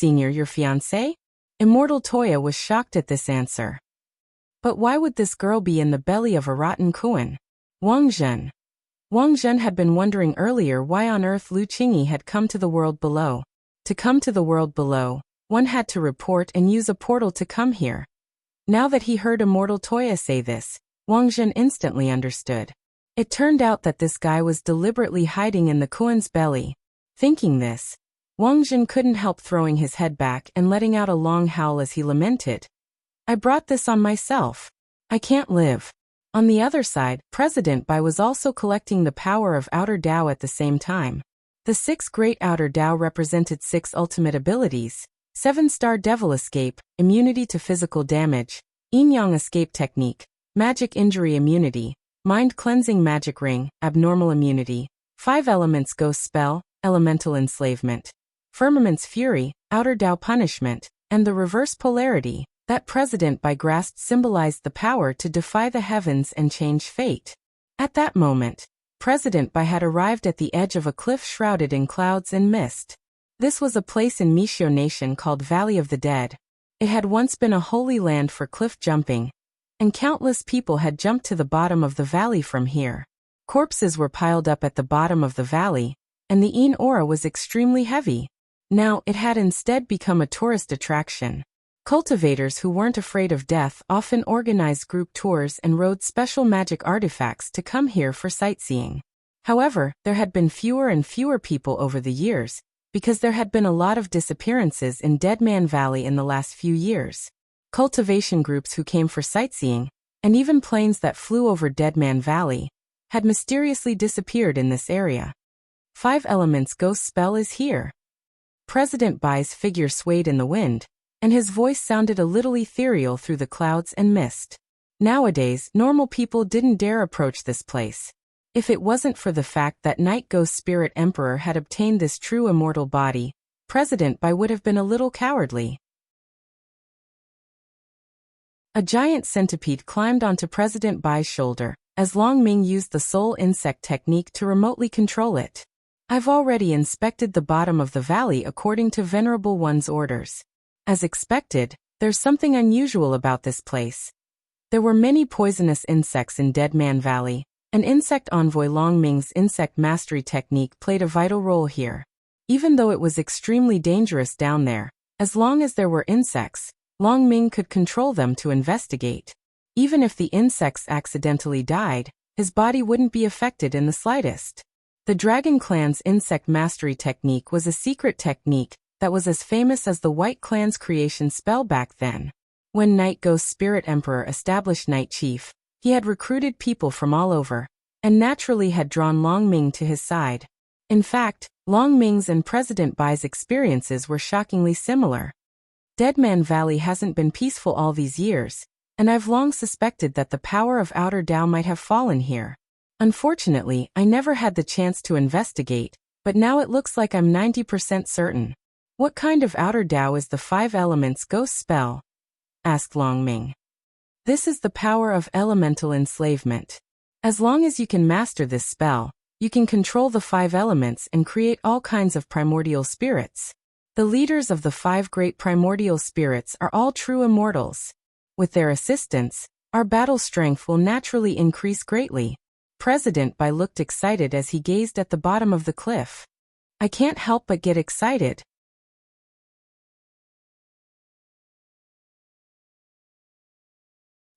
Senior your fiancé? Immortal Toya was shocked at this answer. But why would this girl be in the belly of a rotten Kuan? Wang Zhen. Wang Zhen had been wondering earlier why on earth Lu Qingyi had come to the world below. To come to the world below, one had to report and use a portal to come here. Now that he heard Immortal Toya say this, Wang Zhen instantly understood. It turned out that this guy was deliberately hiding in the Kuan's belly. Thinking this, Wang Zhen couldn't help throwing his head back and letting out a long howl as he lamented. I brought this on myself. I can't live. On the other side, President Bai was also collecting the power of Outer Dao at the same time. The 6 Great Outer Dao represented 6 ultimate abilities: 7-star Devil Escape, immunity to physical damage; Yin-Yang Escape Technique, magic injury immunity; Mind Cleansing Magic Ring, abnormal immunity; 5 Elements Ghost Spell, elemental enslavement; Firmament's Fury, Outer Dao punishment; and the reverse polarity, that President Bai grasped symbolized the power to defy the heavens and change fate. At that moment, President Bai had arrived at the edge of a cliff shrouded in clouds and mist. This was a place in Mishio Nation called Valley of the Dead. It had once been a holy land for cliff jumping, and countless people had jumped to the bottom of the valley from here. Corpses were piled up at the bottom of the valley, and the Yin aura was extremely heavy. Now it had instead become a tourist attraction. Cultivators who weren't afraid of death often organized group tours and rode special magic artifacts to come here for sightseeing. However, there had been fewer and fewer people over the years, because there had been a lot of disappearances in Deadman Valley in the last few years. Cultivation groups who came for sightseeing, and even planes that flew over Deadman Valley, had mysteriously disappeared in this area. 5 Elements Ghost Spell is here. President Bai's figure swayed in the wind, and his voice sounded a little ethereal through the clouds and mist. Nowadays, normal people didn't dare approach this place. If it wasn't for the fact that Night Ghost Spirit Emperor had obtained this true immortal body, President Bai would have been a little cowardly. A giant centipede climbed onto President Bai's shoulder, as Long Ming used the soul insect technique to remotely control it. I've already inspected the bottom of the valley according to Venerable One's orders. As expected, there's something unusual about this place. There were many poisonous insects in Deadman Valley, and Insect Envoy Long Ming's insect mastery technique played a vital role here. Even though it was extremely dangerous down there, as long as there were insects, Long Ming could control them to investigate. Even if the insects accidentally died, his body wouldn't be affected in the slightest. The Dragon Clan's insect mastery technique was a secret technique that was as famous as the White Clan's creation spell back then. When Night Ghost Spirit Emperor established Night Chief, he had recruited people from all over, and naturally had drawn Long Ming to his side. In fact, Long Ming's and President Bai's experiences were shockingly similar. Deadman Valley hasn't been peaceful all these years, and I've long suspected that the power of Outer Dao might have fallen here. Unfortunately, I never had the chance to investigate, but now it looks like I'm 90% certain. What kind of Outer Dao is the 5 Elements Ghost Spell? Asked Long Ming. This is the power of elemental enslavement. As long as you can master this spell, you can control the 5 elements and create all kinds of primordial spirits. The leaders of the 5 great primordial spirits are all true immortals. With their assistance, our battle strength will naturally increase greatly. President Bai looked excited as he gazed at the bottom of the cliff. I can't help but get excited.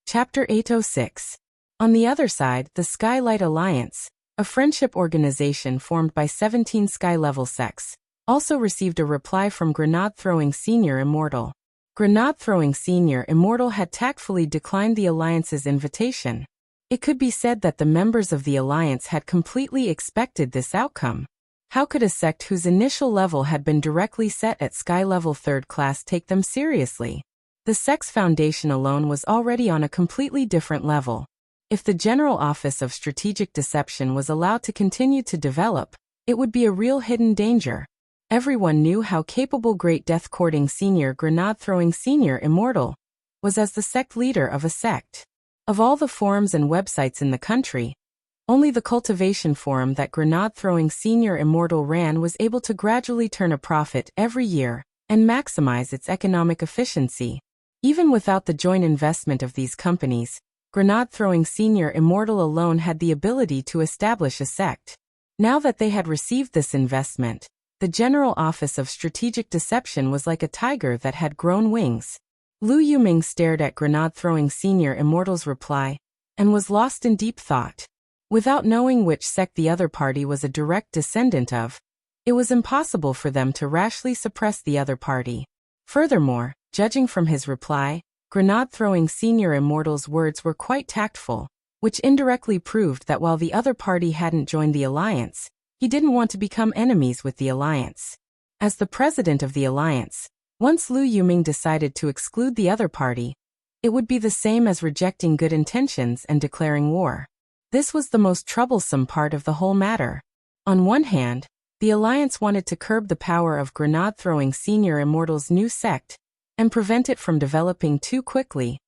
Chapter 806. On the other side, the Skylight Alliance, a friendship organization formed by 17 sky-level sects, also received a reply from Grenade-Throwing Senior Immortal. Grenade-Throwing Senior Immortal had tactfully declined the Alliance's invitation. It could be said that the members of the Alliance had completely expected this outcome. How could a sect whose initial level had been directly set at Sky-Level 3rd class take them seriously? The sect's foundation alone was already on a completely different level. If the General Office of Strategic Deception was allowed to continue to develop, it would be a real hidden danger. Everyone knew how capable Great Death Courting Senior Grenade-Throwing Senior Immortal was as the sect leader of a sect. Of all the forums and websites in the country, only the cultivation forum that Grenade-Throwing Senior Immortal ran was able to gradually turn a profit every year, and maximize its economic efficiency. Even without the joint investment of these companies, grenade-throwing senior immortal alone had the ability to establish a sect. Now that they had received this investment, the General Office of Strategic Deception was like a tiger that had grown wings. Lu Yuming stared at grenade-throwing senior immortal's reply and was lost in deep thought. Without knowing which sect the other party was a direct descendant of, it was impossible for them to rashly suppress the other party. Furthermore, judging from his reply, grenade-throwing senior immortal's words were quite tactful, which indirectly proved that while the other party hadn't joined the alliance, he didn't want to become enemies with the alliance. As the president of the alliance, once Lu Yuming decided to exclude the other party, it would be the same as rejecting good intentions and declaring war. This was the most troublesome part of the whole matter. On one hand, the alliance wanted to curb the power of grenade-throwing senior immortal's new sect and prevent it from developing too quickly,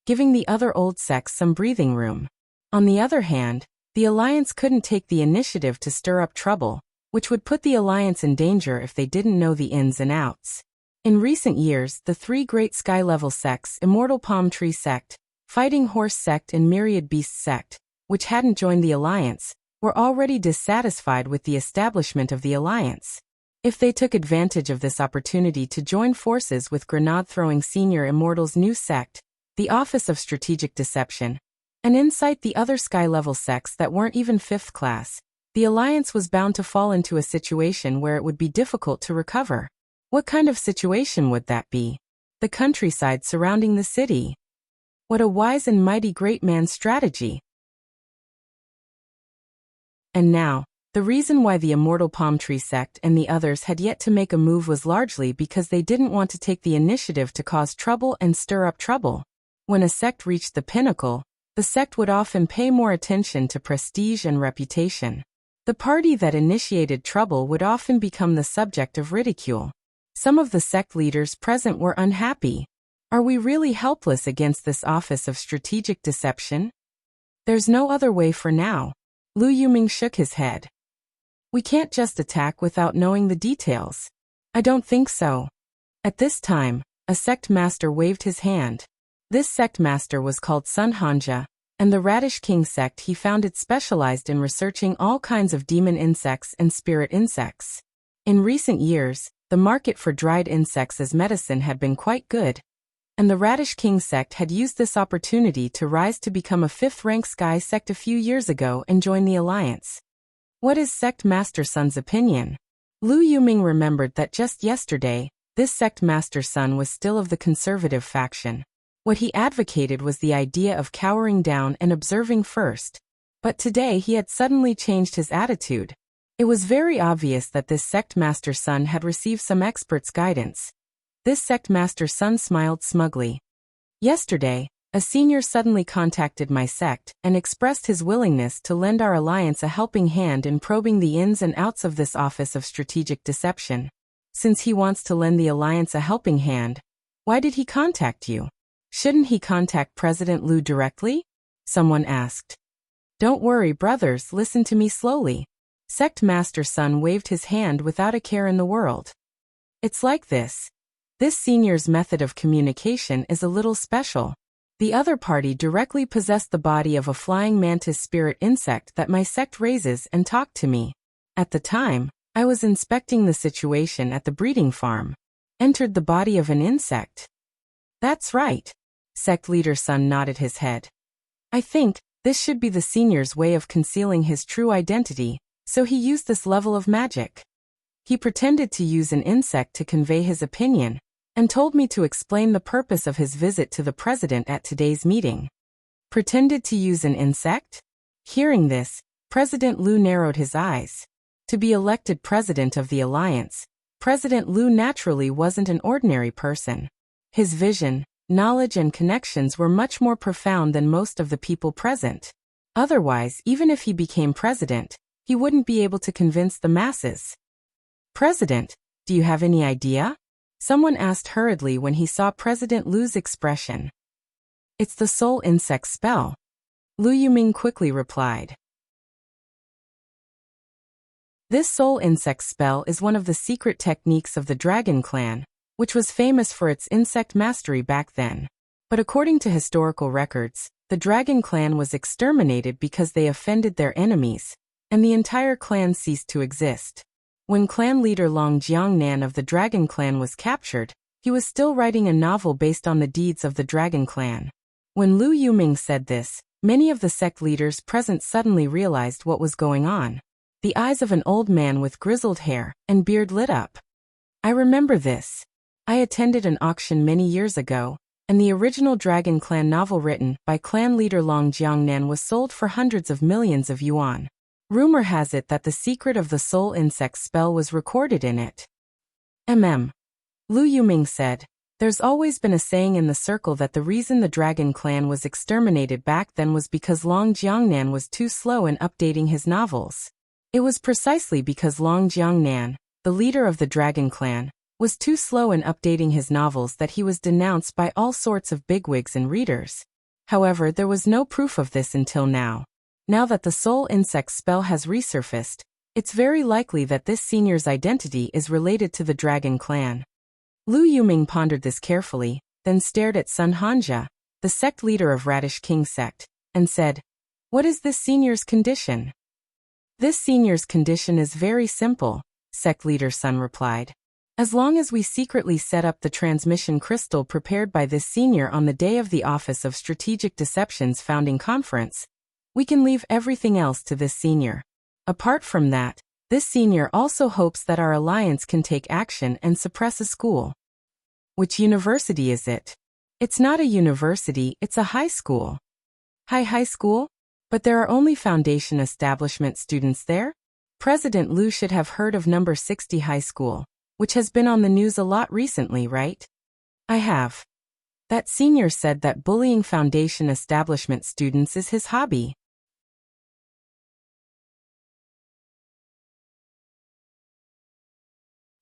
giving the other old sects some breathing room. On the other hand, the alliance couldn't take the initiative to stir up trouble, which would put the alliance in danger if they didn't know the ins and outs. In recent years, the three great sky-level sects, Immortal Palm Tree Sect, Fighting Horse Sect and Myriad Beast Sect, which hadn't joined the alliance, were already dissatisfied with the establishment of the alliance. If they took advantage of this opportunity to join forces with grenade-throwing senior immortal's new sect, the Office of Strategic Deception, and incite the other sky-level sects that weren't even fifth class, the alliance was bound to fall into a situation where it would be difficult to recover. What kind of situation would that be? The countryside surrounding the city. What a wise and mighty great man's strategy. And now, the reason why the Immortal Palm Tree Sect and the others had yet to make a move was largely because they didn't want to take the initiative to cause trouble and stir up trouble. When a sect reached the pinnacle, the sect would often pay more attention to prestige and reputation. The party that initiated trouble would often become the subject of ridicule. Some of the sect leaders present were unhappy. Are we really helpless against this Office of Strategic Deception? There's no other way for now. Lu Yuming shook his head. We can't just attack without knowing the details. I don't think so. At this time, a sect master waved his hand. This sect master was called Sun Hanja, and the Radish King sect he founded specialized in researching all kinds of demon insects and spirit insects. In recent years, the market for dried insects as medicine had been quite good, and the Radish King sect had used this opportunity to rise to become a fifth-rank sky sect a few years ago and join the alliance. What is Sect Master Sun's opinion? Lu Yuming remembered that just yesterday, this Sect Master Sun was still of the conservative faction. What he advocated was the idea of cowering down and observing first. But today he had suddenly changed his attitude. It was very obvious that this Sect Master Sun had received some expert's guidance. This Sect Master Sun smiled smugly. Yesterday, a senior suddenly contacted my sect and expressed his willingness to lend our alliance a helping hand in probing the ins and outs of this Office of Strategic Deception. Since he wants to lend the alliance a helping hand, why did he contact you? Shouldn't he contact President Lu directly? Someone asked. Don't worry, brothers, listen to me slowly. Sect Master Sun waved his hand without a care in the world. It's like this. This senior's method of communication is a little special. The other party directly possessed the body of a flying mantis spirit insect that my sect raises and talked to me. At the time, I was inspecting the situation at the breeding farm. Entered the body of an insect. That's right. Sect leader Sun nodded his head. I think this should be the senior's way of concealing his true identity, so he used this level of magic. He pretended to use an insect to convey his opinion, and told me to explain the purpose of his visit to the president at today's meeting. Pretended to use an insect? Hearing this, President Lu narrowed his eyes. To be elected president of the alliance, President Lu naturally wasn't an ordinary person. His vision, knowledge and connections were much more profound than most of the people present. Otherwise, even if he became president, he wouldn't be able to convince the masses. President, do you have any idea? Someone asked hurriedly when he saw President Lu's expression. It's the soul insect spell. Lu Yuming quickly replied. This soul insect spell is one of the secret techniques of the Dragon Clan, which was famous for its insect mastery back then. But according to historical records, the dragon clan was exterminated because they offended their enemies, and the entire clan ceased to exist. When clan leader Long Jiangnan of the Dragon Clan was captured, he was still writing a novel based on the deeds of the Dragon Clan. When Lu Yuming said this, many of the sect leaders present suddenly realized what was going on. The eyes of an old man with grizzled hair and beard lit up. I remember this. I attended an auction many years ago, and the original Dragon Clan novel written by clan leader Long Jiangnan was sold for hundreds of millions of yuan. Rumor has it that the secret of the soul insect spell was recorded in it. Lu Yuming said, there's always been a saying in the circle that the reason the Dragon Clan was exterminated back then was because Long Jiangnan was too slow in updating his novels. It was precisely because Long Jiangnan, the leader of the Dragon Clan, was too slow in updating his novels that he was denounced by all sorts of bigwigs and readers. However, there was no proof of this until now. Now that the soul insect spell has resurfaced, it's very likely that this senior's identity is related to the Dragon Clan. Lu Yuming pondered this carefully, then stared at Sun Hanja, the sect leader of Radish King sect, and said, "What is this senior's condition?" "This senior's condition is very simple," sect leader Sun replied. "As long as we secretly set up the transmission crystal prepared by this senior on the day of the Office of Strategic Deception's founding conference, we can leave everything else to this senior. Apart from that, this senior also hopes that our alliance can take action and suppress a school." "Which university is it?" "It's not a university, it's a high school." High school? But there are only foundation establishment students there? President Lu should have heard of number 60 high school, which has been on the news a lot recently, right?" "I have. That senior said that bullying foundation establishment students is his hobby."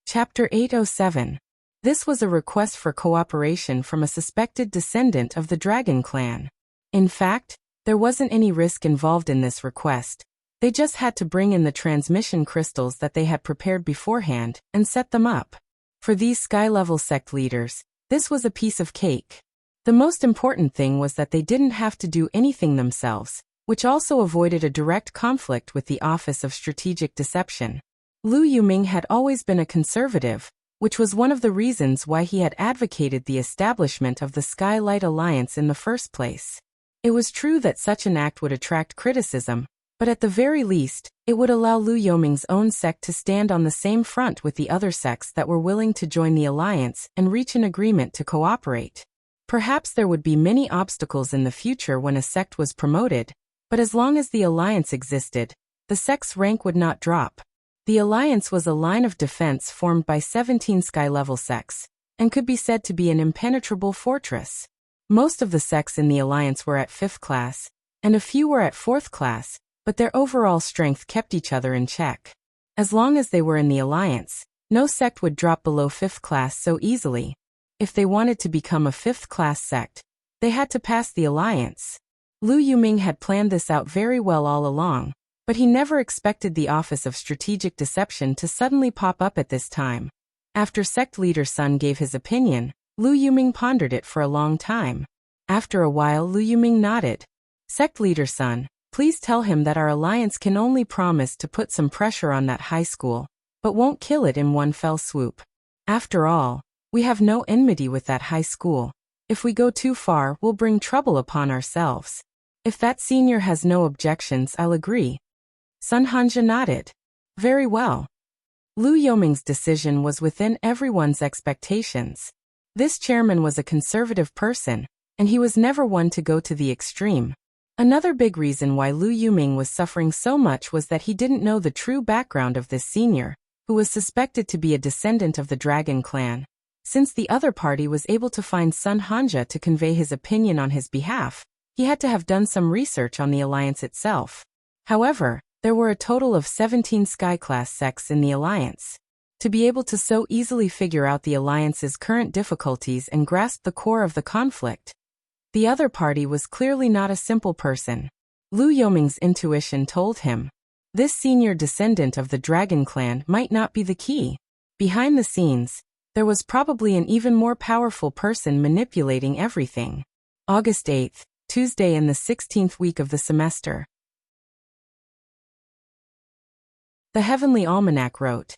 Chapter 807. This was a request for cooperation from a suspected descendant of the Dragon Clan. In fact, there wasn't any risk involved in this request. They just had to bring in the transmission crystals that they had prepared beforehand and set them up. For these sky-level sect leaders, this was a piece of cake. The most important thing was that they didn't have to do anything themselves, which also avoided a direct conflict with the Office of Strategic Deception. Lu Yuming had always been a conservative, which was one of the reasons why he had advocated the establishment of the Skylight Alliance in the first place. It was true that such an act would attract criticism, but at the very least, it would allow Lu Yuming's own sect to stand on the same front with the other sects that were willing to join the alliance and reach an agreement to cooperate. Perhaps there would be many obstacles in the future when a sect was promoted, but as long as the alliance existed, the sect's rank would not drop. The alliance was a line of defense formed by 17 sky-level sects, and could be said to be an impenetrable fortress. Most of the sects in the alliance were at 5th class, and a few were at 4th class, but their overall strength kept each other in check. As long as they were in the alliance, no sect would drop below 5th class so easily. If they wanted to become a 5th class sect, they had to pass the alliance. Lu Yuming had planned this out very well all along, but he never expected the Office of Strategic Deception to suddenly pop up at this time. After sect leader Sun gave his opinion, Lu Yuming pondered it for a long time. After a while, Lu Yuming nodded. "Sect leader Sun, please tell him that our alliance can only promise to put some pressure on that high school, but won't kill it in one fell swoop. After all, we have no enmity with that high school. If we go too far, we'll bring trouble upon ourselves. If that senior has no objections, I'll agree." Sun Hanja nodded. "Very well." Lu Yuming's decision was within everyone's expectations. This chairman was a conservative person, and he was never one to go to the extreme. Another big reason why Lu Yuming was suffering so much was that he didn't know the true background of this senior, who was suspected to be a descendant of the Dragon Clan. Since the other party was able to find Sun Hanja to convey his opinion on his behalf, he had to have done some research on the alliance itself. However, there were a total of 17 sky-class sects in the alliance. To be able to so easily figure out the alliance's current difficulties and grasp the core of the conflict, the other party was clearly not a simple person. Lu Yuming's intuition told him, this senior descendant of the Dragon Clan might not be the key. Behind the scenes, There was probably an even more powerful person manipulating everything. August 8th, Tuesday in the 16th week of the semester. The Heavenly Almanac wrote,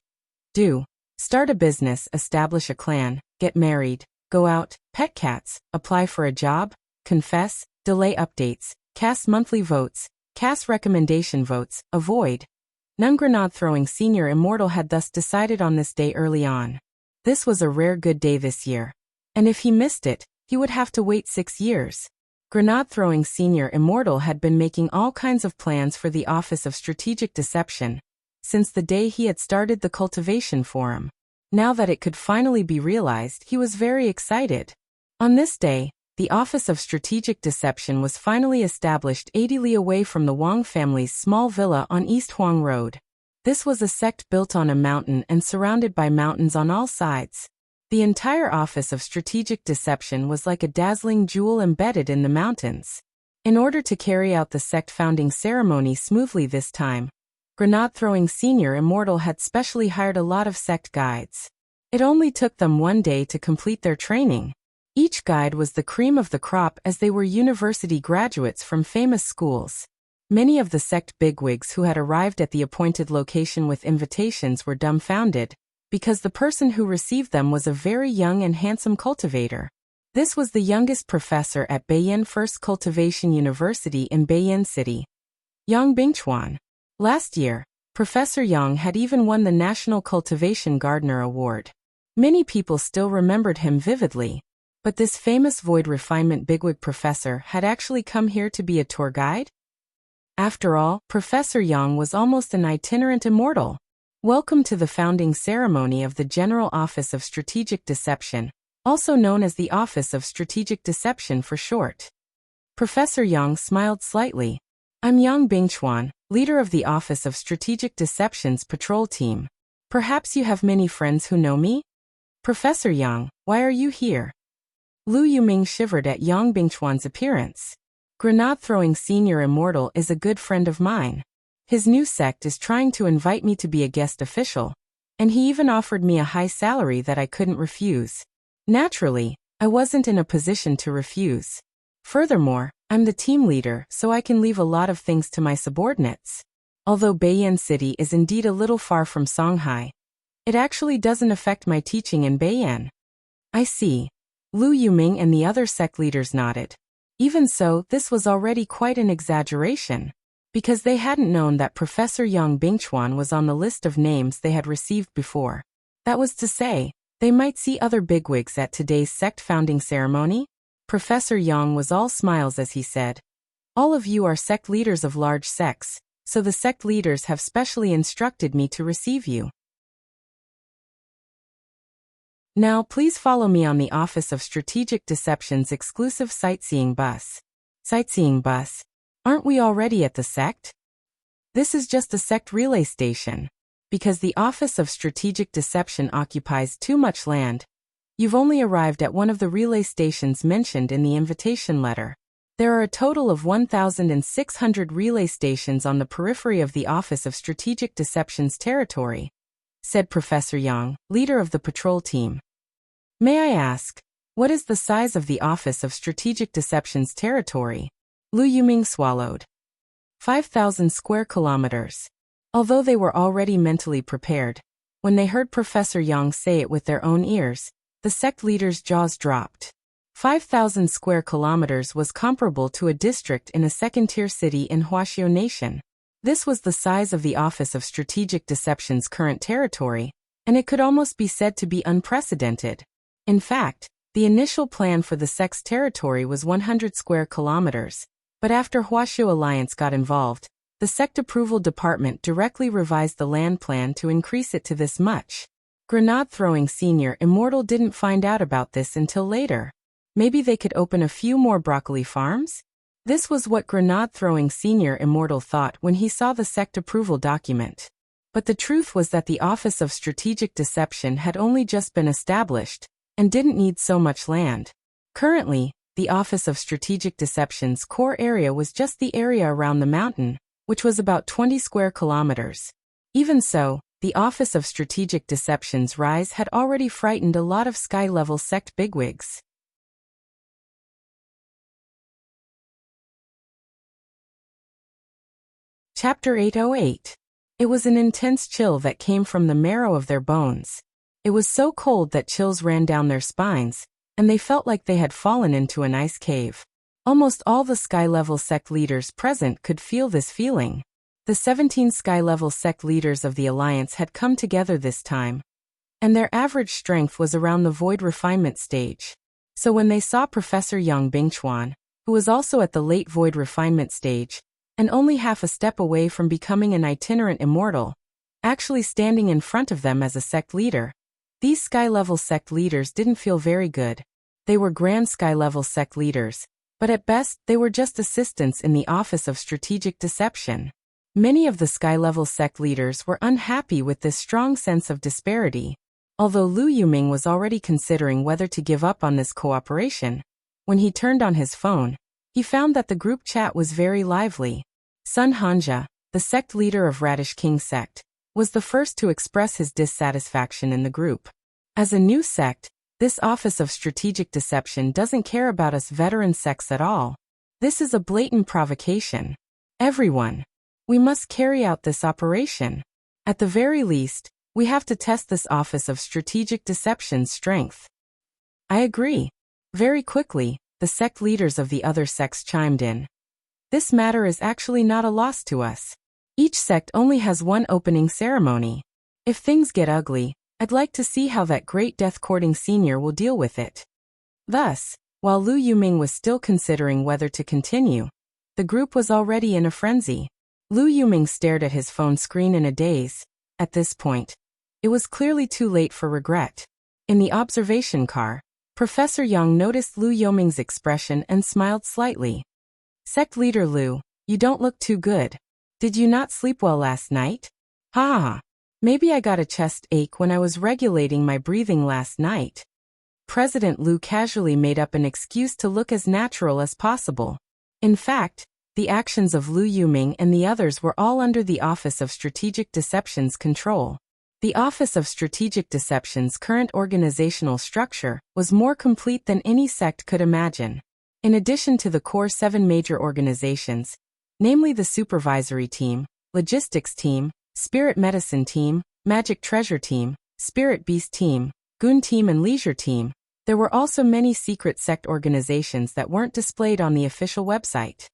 do. Start a business, establish a clan, get married, go out, pet cats, apply for a job, confess, delay updates, cast monthly votes, cast recommendation votes, avoid. None grenade-throwing senior immortal had thus decided on this day early on. This was a rare good day this year. And if he missed it, he would have to wait 6 years. Grenade-throwing senior immortal had been making all kinds of plans for the Office of Strategic Deception since the day he had started the cultivation forum. Now that it could finally be realized, he was very excited. On this day, the Office of Strategic Deception was finally established 80 li away from the Wang family's small villa on East Huang Road. This was a sect built on a mountain and surrounded by mountains on all sides. The entire Office of Strategic Deception was like a dazzling jewel embedded in the mountains. In order to carry out the sect founding ceremony smoothly this time, Grenade-throwing senior immortal had specially hired a lot of sect guides. It only took them 1 day to complete their training. Each guide was the cream of the crop as they were university graduates from famous schools. Many of the sect bigwigs who had arrived at the appointed location with invitations were dumbfounded, because the person who received them was a very young and handsome cultivator. This was the youngest professor at Beiyin First Cultivation University in Beiyin City, Yang Bingchuan. Last year, Professor Yang had even won the National Cultivation Gardener Award. Many people still remembered him vividly. But this famous void refinement bigwig professor had actually come here to be a tour guide? After all, Professor Yang was almost an itinerant immortal. Welcome to the founding ceremony of the General Office of Strategic Deception, also known as the Office of Strategic Deception for short. Professor Yang smiled slightly. I'm Yang Bingchuan, leader of the Office of Strategic Deception's patrol team. Perhaps you have many friends who know me? Professor Yang, why are you here? Lu Yuming shivered at Yang Bingchuan's appearance. Grenade-throwing senior immortal is a good friend of mine. His new sect is trying to invite me to be a guest official, and he even offered me a high salary that I couldn't refuse. Naturally, I wasn't in a position to refuse. Furthermore, I'm the team leader, so I can leave a lot of things to my subordinates. Although Beiyin City is indeed a little far from Songhai, it actually doesn't affect my teaching in Beiyin. I see. Lu Yuming and the other sect leaders nodded. Even so, this was already quite an exaggeration, because they hadn't known that Professor Yang Bingchuan was on the list of names they had received before. That was to say, they might see other bigwigs at today's sect founding ceremony. Professor Yang was all smiles as he said, all of you are sect leaders of large sects, so the sect leaders have specially instructed me to receive you. Now please follow me on the Office of Strategic Deception's exclusive sightseeing bus. Sightseeing bus? Aren't we already at the sect? This is just a sect relay station. Because the Office of Strategic Deception occupies too much land, you've only arrived at one of the relay stations mentioned in the invitation letter. There are a total of 1,600 relay stations on the periphery of the Office of Strategic Deception's territory, said Professor Yang, leader of the patrol team. May I ask, what is the size of the Office of Strategic Deception's territory? Lu Yuming swallowed. 5,000 square kilometers. Although they were already mentally prepared, when they heard Professor Yang say it with their own ears, the sect leaders' jaws dropped. 5,000 square kilometers was comparable to a district in a second-tier city in Huaxiu Nation. This was the size of the Office of Strategic Deception's current territory, and it could almost be said to be unprecedented. In fact, the initial plan for the sect's territory was 100 square kilometers, but after Huaxiu Alliance got involved, the sect approval department directly revised the land plan to increase it to this much. Grenade-throwing senior immortal didn't find out about this until later. Maybe they could open a few more broccoli farms? This was what Grenade-throwing senior immortal thought when he saw the sect approval document. But the truth was that the Office of Strategic Deception had only just been established, and didn't need so much land. Currently, the Office of Strategic Deception's core area was just the area around the mountain, which was about 20 square kilometers. Even so, the Office of Strategic Deception's rise had already frightened a lot of sky-level sect bigwigs. Chapter 808. It was an intense chill that came from the marrow of their bones. It was so cold that chills ran down their spines, and they felt like they had fallen into an ice cave. Almost all the sky-level sect leaders present could feel this feeling. The 17 sky-level sect leaders of the Alliance had come together this time, and their average strength was around the void refinement stage. So when they saw Professor Yang Bingchuan, who was also at the late void refinement stage, and only half a step away from becoming an itinerant immortal, actually standing in front of them as a sect leader, these sky-level sect leaders didn't feel very good. They were grand sky-level sect leaders, but at best they were just assistants in the Office of Strategic Deception. Many of the sky-level sect leaders were unhappy with this strong sense of disparity. Although Lu Yuming was already considering whether to give up on this cooperation, when he turned on his phone, he found that the group chat was very lively. Sun Hanja, the sect leader of Radish King sect, was the first to express his dissatisfaction in the group. As a new sect, this Office of Strategic Deception doesn't care about us veteran sects at all. This is a blatant provocation. Everyone, we must carry out this operation. At the very least, we have to test this Office of Strategic Deception's strength. I agree. Very quickly, the sect leaders of the other sects chimed in. This matter is actually not a loss to us. Each sect only has one opening ceremony. If things get ugly, I'd like to see how that great death-courting senior will deal with it. Thus, while Lu Yuming was still considering whether to continue, the group was already in a frenzy. Lu Yuming stared at his phone screen in a daze. At this point, it was clearly too late for regret. In the observation car, Professor Yang noticed Lu Yuming's expression and smiled slightly. Sect leader Lu, you don't look too good. Did you not sleep well last night? Ha ha. Maybe I got a chest ache when I was regulating my breathing last night. President Lu casually made up an excuse to look as natural as possible. In fact, the actions of Lu Yuming and the others were all under the Office of Strategic Deception's control. The Office of Strategic Deception's current organizational structure was more complete than any sect could imagine. In addition to the core 7 major organizations, namely the Supervisory Team, Logistics Team, Spirit Medicine Team, Magic Treasure Team, Spirit Beast Team, Goon Team and Leisure Team, there were also many secret sect organizations that weren't displayed on the official website.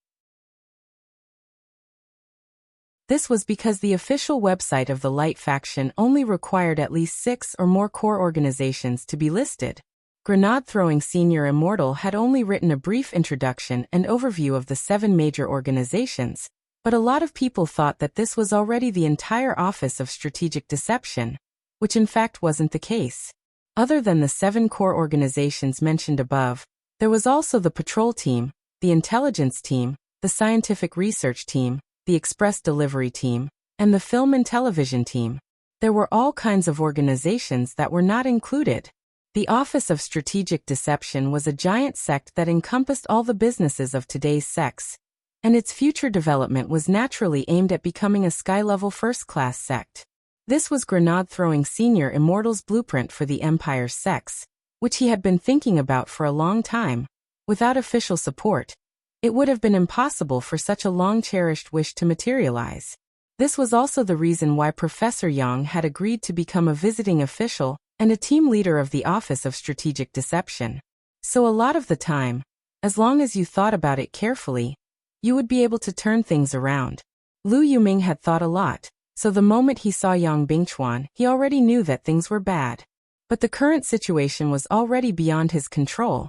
This was because the official website of the Light Faction only required at least 6 or more core organizations to be listed. Grenade-throwing Senior Immortal had only written a brief introduction and overview of the 7 major organizations, but a lot of people thought that this was already the entire Office of Strategic Deception, which in fact wasn't the case. Other than the 7 core organizations mentioned above, there was also the Patrol Team, the Intelligence Team, the Scientific Research Team, the Express Delivery Team, and the Film and Television Team. There were all kinds of organizations that were not included. The Office of Strategic Deception was a giant sect that encompassed all the businesses of today's sects, and its future development was naturally aimed at becoming a sky-level first-class sect. This was Grenade-throwing Senior Immortal's blueprint for the Empire's sects, which he had been thinking about for a long time. Without official support, it would have been impossible for such a long-cherished wish to materialize. This was also the reason why Professor Yang had agreed to become a visiting official and a team leader of the Office of Strategic Deception. So a lot of the time, as long as you thought about it carefully, you would be able to turn things around. Lu Yuming had thought a lot, so the moment he saw Yang Bingchuan, he already knew that things were bad. But the current situation was already beyond his control.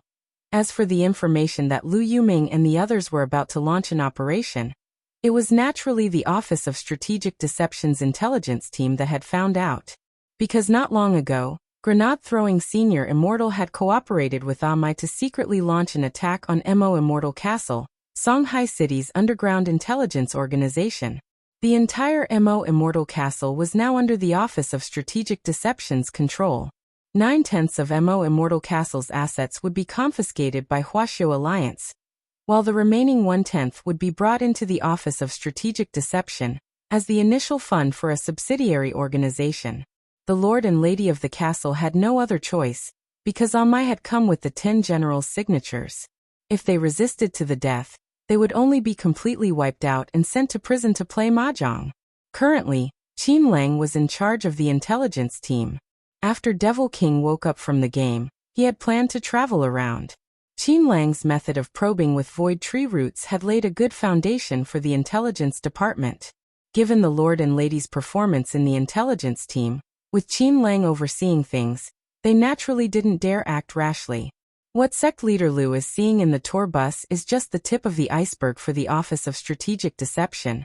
As for the information that Lu Yuming and the others were about to launch an operation, it was naturally the Office of Strategic Deception's intelligence team that had found out. Because not long ago, Grenade-throwing Senior Immortal had cooperated with Amai to secretly launch an attack on Mo Immortal Castle, Songhai City's underground intelligence organization. The entire Mo Immortal Castle was now under the Office of Strategic Deception's control. 9/10 of Mo Immortal Castle's assets would be confiscated by Huaxiu Alliance, while the remaining 1/10 would be brought into the Office of Strategic Deception, as the initial fund for a subsidiary organization. The Lord and Lady of the castle had no other choice, because Amai had come with the 10 generals' signatures. If they resisted to the death, they would only be completely wiped out and sent to prison to play mahjong. Currently, Qin Lang was in charge of the intelligence team. After Devil King woke up from the game, he had planned to travel around. Qin Lang's method of probing with void tree roots had laid a good foundation for the intelligence department. Given the Lord and Lady's performance in the intelligence team, with Qin Lang overseeing things, they naturally didn't dare act rashly. What sect leader Lu is seeing in the tour bus is just the tip of the iceberg for the Office of Strategic Deception,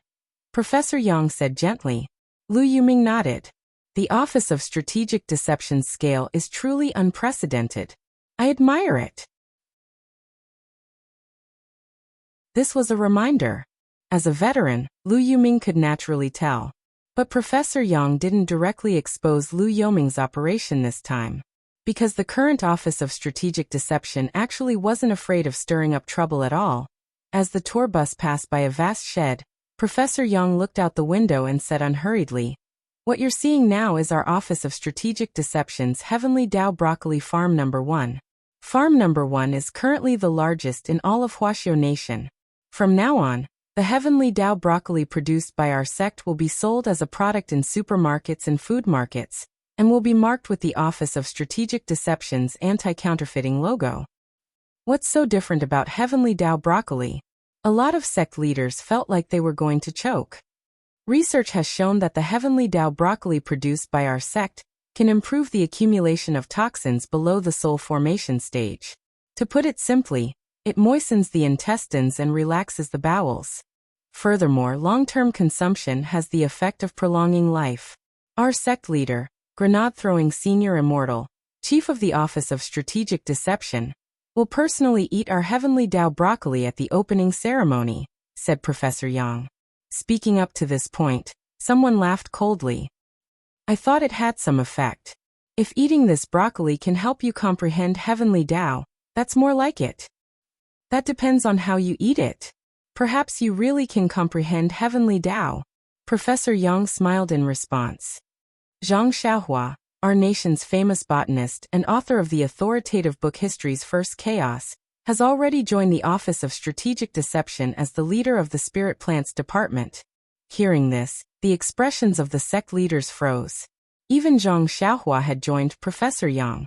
Professor Yang said gently. Lu Yuming nodded. The Office of Strategic Deception's scale is truly unprecedented. I admire it. This was a reminder. As a veteran, Lu Yuming could naturally tell. But Professor Yang didn't directly expose Lu Yuming's operation this time. Because the current Office of Strategic Deception actually wasn't afraid of stirring up trouble at all. As the tour bus passed by a vast shed, Professor Yang looked out the window and said unhurriedly, "What you're seeing now is our Office of Strategic Deception's Heavenly Dao Broccoli Farm No. 1. Farm No. 1 is currently the largest in all of Huaxiao Nation. From now on, the Heavenly Dao broccoli produced by our sect will be sold as a product in supermarkets and food markets, and will be marked with the Office of Strategic Deception's anti-counterfeiting logo." What's so different about Heavenly Dao broccoli? A lot of sect leaders felt like they were going to choke. Research has shown that the Heavenly Dao broccoli produced by our sect can improve the accumulation of toxins below the soul formation stage. To put it simply, it moistens the intestines and relaxes the bowels. Furthermore, long-term consumption has the effect of prolonging life. Our sect leader, Grenade-throwing Senior Immortal, Chief of the Office of Strategic Deception, will personally eat our Heavenly Dao broccoli at the opening ceremony, said Professor Yang. Speaking up to this point, someone laughed coldly. I thought it had some effect. If eating this broccoli can help you comprehend Heavenly Dao, that's more like it. That depends on how you eat it. Perhaps you really can comprehend Heavenly Dao. Professor Yang smiled in response. Zhang Xiaohua, our nation's famous botanist and author of the authoritative book History's First Chaos, has already joined the Office of Strategic Deception as the leader of the Spirit Plants Department. Hearing this, the expressions of the sect leaders froze. Even Zhang Xiaohua had joined Professor Yang.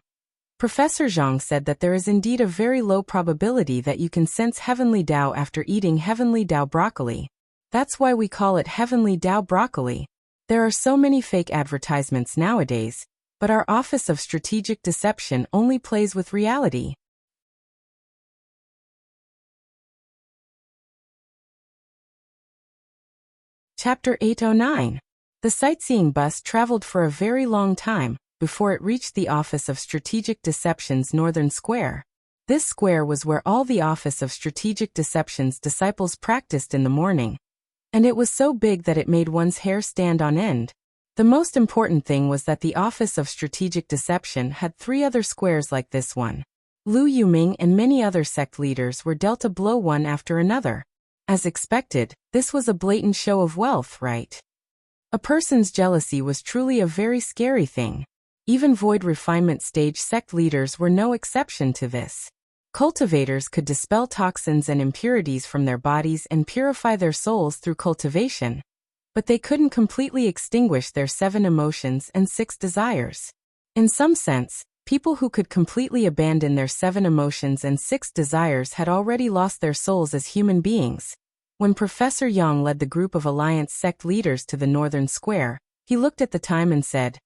Professor Zhang said that there is indeed a very low probability that you can sense Heavenly Dao after eating Heavenly Dao broccoli. That's why we call it Heavenly Dao broccoli. There are so many fake advertisements nowadays, but our Office of Strategic Deception only plays with reality. Chapter 809. The sightseeing bus traveled for a very long time before it reached the Office of Strategic Deception's Northern Square. This square was where all the Office of Strategic Deception's disciples practiced in the morning. And it was so big that it made one's hair stand on end. The most important thing was that the Office of Strategic Deception had 3 other squares like this one. Lu Yuming and many other sect leaders were dealt a blow one after another. As expected, this was a blatant show of wealth, right? A person's jealousy was truly a very scary thing. Even void refinement stage sect leaders were no exception to this. Cultivators could dispel toxins and impurities from their bodies and purify their souls through cultivation. But they couldn't completely extinguish their 7 emotions and 6 desires. In some sense, people who could completely abandon their 7 emotions and 6 desires had already lost their souls as human beings. When Professor Yang led the group of Alliance sect leaders to the Northern Square, he looked at the time and said,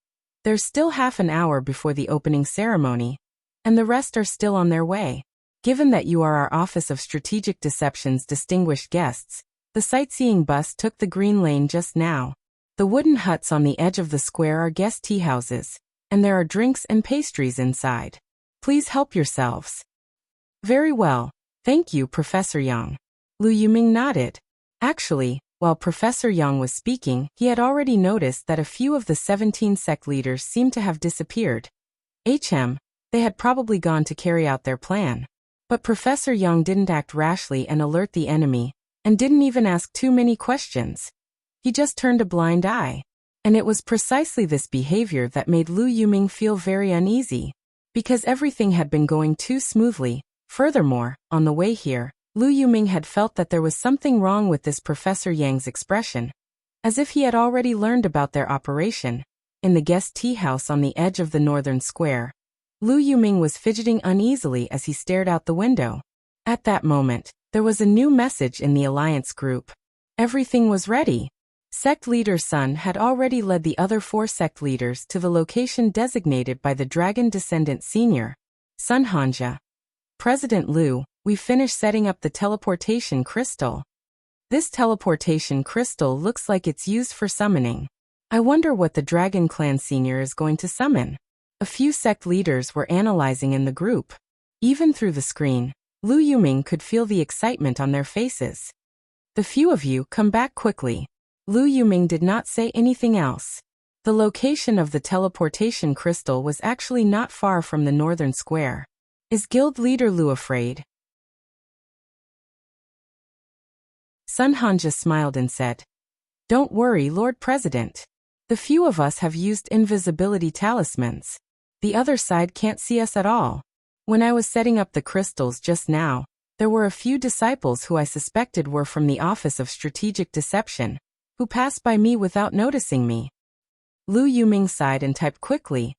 "There's still half an hour before the opening ceremony, and the rest are still on their way. Given that you are our Office of Strategic Deception's distinguished guests, the sightseeing bus took the green lane just now. The wooden huts on the edge of the square are guest tea houses, and there are drinks and pastries inside. Please help yourselves." "Very well, thank you, Professor Yang." Lu Yuming nodded. Actually, while Professor Yang was speaking, he had already noticed that a few of the 17 sect leaders seemed to have disappeared. They had probably gone to carry out their plan. But Professor Yang didn't act rashly and alert the enemy, and didn't even ask too many questions. He just turned a blind eye. And it was precisely this behavior that made Lu Yuming feel very uneasy. Because everything had been going too smoothly. Furthermore, on the way here, Lu Yuming had felt that there was something wrong with this Professor Yang's expression. As if he had already learned about their operation. In the guest tea house on the edge of the northern square, Lu Yuming was fidgeting uneasily as he stared out the window. At that moment, there was a new message in the alliance group. Everything was ready. Sect Leader Sun had already led the other 4 sect leaders to the location designated by the Dragon Descendant Senior, Sun Hanja. President Lu, we finished setting up the teleportation crystal. This teleportation crystal looks like it's used for summoning. I wonder what the Dragon Clan Senior is going to summon. A few sect leaders were analyzing in the group. Even through the screen, Lu Yuming could feel the excitement on their faces. The few of you come back quickly. Lu Yuming did not say anything else. The location of the teleportation crystal was actually not far from the northern square. Is Guild Leader Lu afraid? Sun Hanja smiled and said, "Don't worry, Lord President. The few of us have used invisibility talismans. The other side can't see us at all. When I was setting up the crystals just now, there were a few disciples who I suspected were from the Office of Strategic Deception, who passed by me without noticing me." Lu Yuming sighed and typed quickly.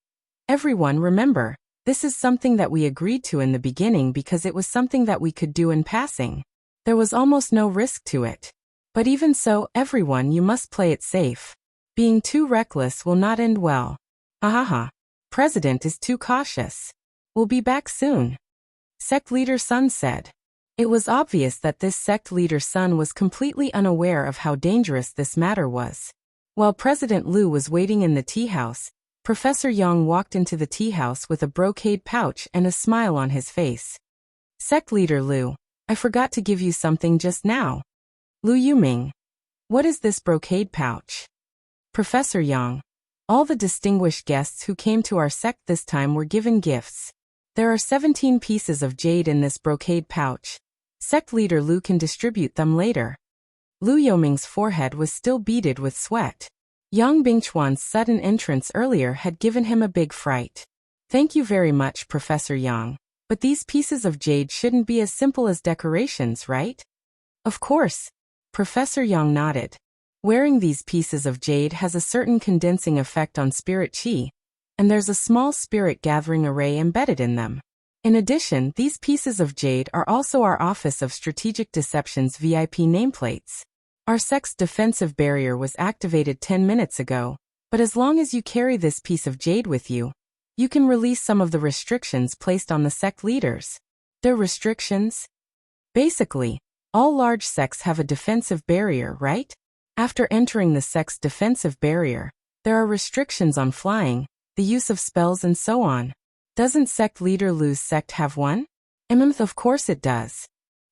"Everyone remember, this is something that we agreed to in the beginning because it was something that we could do in passing. There was almost no risk to it. But even so, everyone, you must play it safe. Being too reckless will not end well. Hahaha. President is too cautious. We'll be back soon." Sect Leader Sun said. It was obvious that this Sect Leader Sun was completely unaware of how dangerous this matter was. While President Lu was waiting in the tea house, Professor Yang walked into the tea house with a brocade pouch and a smile on his face. "Sect Leader Lu, I forgot to give you something just now." Lu Yuming. "What is this brocade pouch?" Professor Yang. "All the distinguished guests who came to our sect this time were given gifts. There are 17 pieces of jade in this brocade pouch. Sect Leader Lu can distribute them later." Lu Yuming's forehead was still beaded with sweat. Yang Bingchuan's sudden entrance earlier had given him a big fright. "Thank you very much, Professor Yang. But these pieces of jade shouldn't be as simple as decorations, right?" "Of course." Professor Yang nodded. "Wearing these pieces of jade has a certain condensing effect on spirit qi, and there's a small spirit gathering array embedded in them. In addition, these pieces of jade are also our Office of Strategic Deception's VIP nameplates. Our sect's defensive barrier was activated 10 minutes ago, but as long as you carry this piece of jade with you, you can release some of the restrictions placed on the sect leaders." "They're restrictions?" "Basically, all large sects have a defensive barrier, right? After entering the sect's defensive barrier, there are restrictions on flying, the use of spells and so on. Doesn't Sect Leader Lu's sect have one?" Of course it does."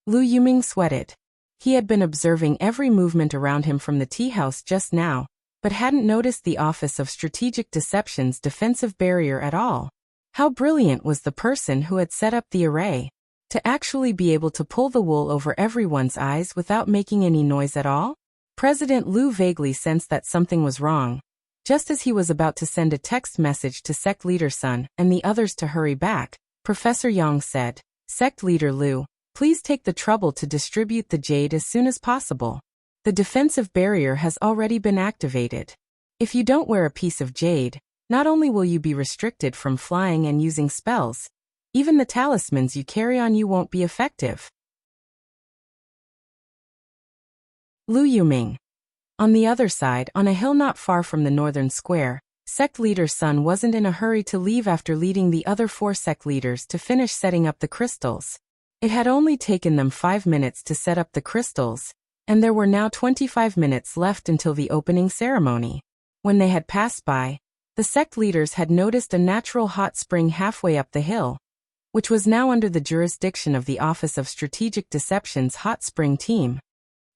Lu Yuming sweated. He had been observing every movement around him from the tea house just now, but hadn't noticed the Office of Strategic Deception's defensive barrier at all. How brilliant was the person who had set up the array, to actually be able to pull the wool over everyone's eyes without making any noise at all? President Lu vaguely sensed that something was wrong. Just as he was about to send a text message to Sect Leader Sun and the others to hurry back, Professor Yang said, "Sect Leader Lu, please take the trouble to distribute the jade as soon as possible. The defensive barrier has already been activated. If you don't wear a piece of jade, not only will you be restricted from flying and using spells, even the talismans you carry on you won't be effective." Lu Yuming. On the other side, on a hill not far from the northern square, Sect Leader Sun wasn't in a hurry to leave after leading the other 4 sect leaders to finish setting up the crystals. It had only taken them 5 minutes to set up the crystals, and there were now 25 minutes left until the opening ceremony. When they had passed by, the sect leaders had noticed a natural hot spring halfway up the hill, which was now under the jurisdiction of the Office of Strategic Deception's hot spring team.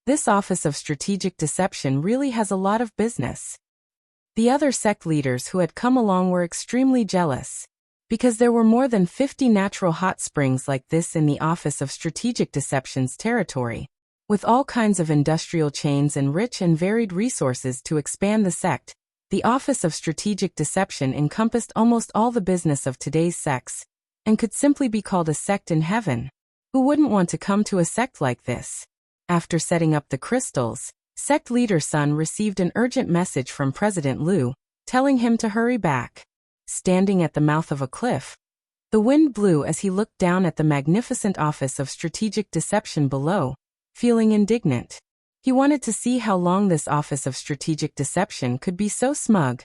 This Office of Strategic Deception really has a lot of business. The other sect leaders who had come along were extremely jealous, because there were more than 50 natural hot springs like this in the Office of Strategic Deception's territory. With all kinds of industrial chains and rich and varied resources to expand the sect, the Office of Strategic Deception encompassed almost all the business of today's sects, and could simply be called a sect in heaven. Who wouldn't want to come to a sect like this? After setting up the crystals, sect leader Sun received an urgent message from President Liu, telling him to hurry back. Standing at the mouth of a cliff, the wind blew as he looked down at the magnificent Office of Strategic Deception below, feeling indignant. He wanted to see how long this Office of Strategic Deception could be so smug.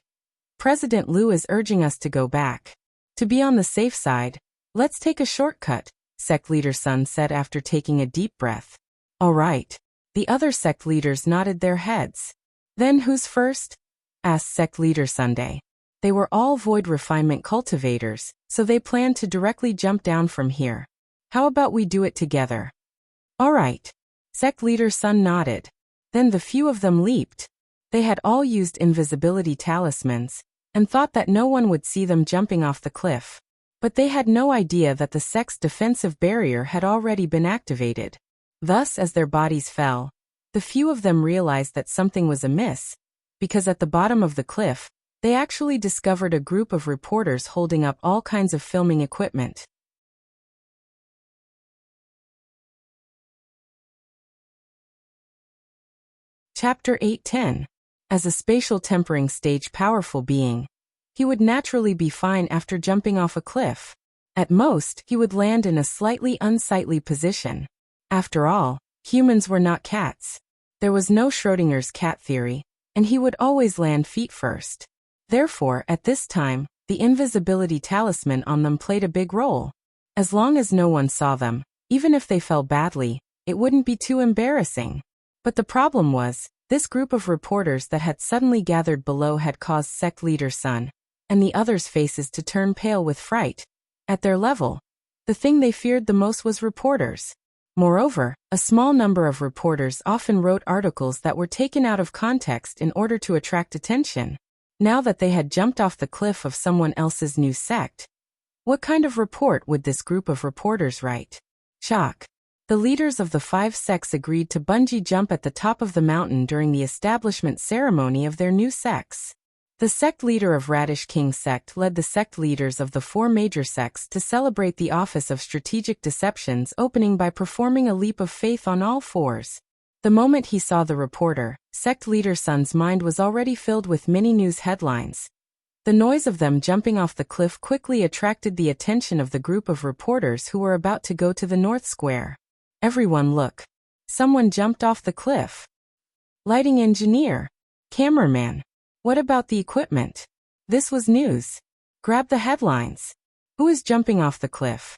President Liu is urging us to go back. To be on the safe side, let's take a shortcut, sect leader Sun said after taking a deep breath. All right. The other sect leaders nodded their heads. Then who's first? Asked sect leader Sunday. They were all void refinement cultivators, so they planned to directly jump down from here. How about we do it together? All right. Sect leader Sun nodded. Then the few of them leaped. They had all used invisibility talismans, and thought that no one would see them jumping off the cliff. But they had no idea that the sect's defensive barrier had already been activated. Thus, as their bodies fell, the few of them realized that something was amiss, because at the bottom of the cliff, they actually discovered a group of reporters holding up all kinds of filming equipment. Chapter 8:10. As a spatial tempering stage powerful being, he would naturally be fine after jumping off a cliff. At most, he would land in a slightly unsightly position. After all, humans were not cats. There was no Schrödinger's cat theory, and he would always land feet first. Therefore, at this time, the invisibility talisman on them played a big role. As long as no one saw them, even if they fell badly, it wouldn't be too embarrassing. But the problem was, this group of reporters that had suddenly gathered below had caused sect leader Sun and the others' faces to turn pale with fright. At their level, the thing they feared the most was reporters. Moreover, a small number of reporters often wrote articles that were taken out of context in order to attract attention. Now that they had jumped off the cliff of someone else's new sect, what kind of report would this group of reporters write? Shock. The leaders of the 5 sects agreed to bungee jump at the top of the mountain during the establishment ceremony of their new sects. The sect leader of Radish King sect led the sect leaders of the 4 major sects to celebrate the Office of Strategic Deception's opening by performing a leap of faith on all fours. The moment he saw the reporter, sect leader Sun's mind was already filled with many news headlines. The noise of them jumping off the cliff quickly attracted the attention of the group of reporters who were about to go to the North Square. Everyone look. Someone jumped off the cliff. Lighting engineer. Cameraman. What about the equipment? This was news. Grab the headlines. Who is jumping off the cliff?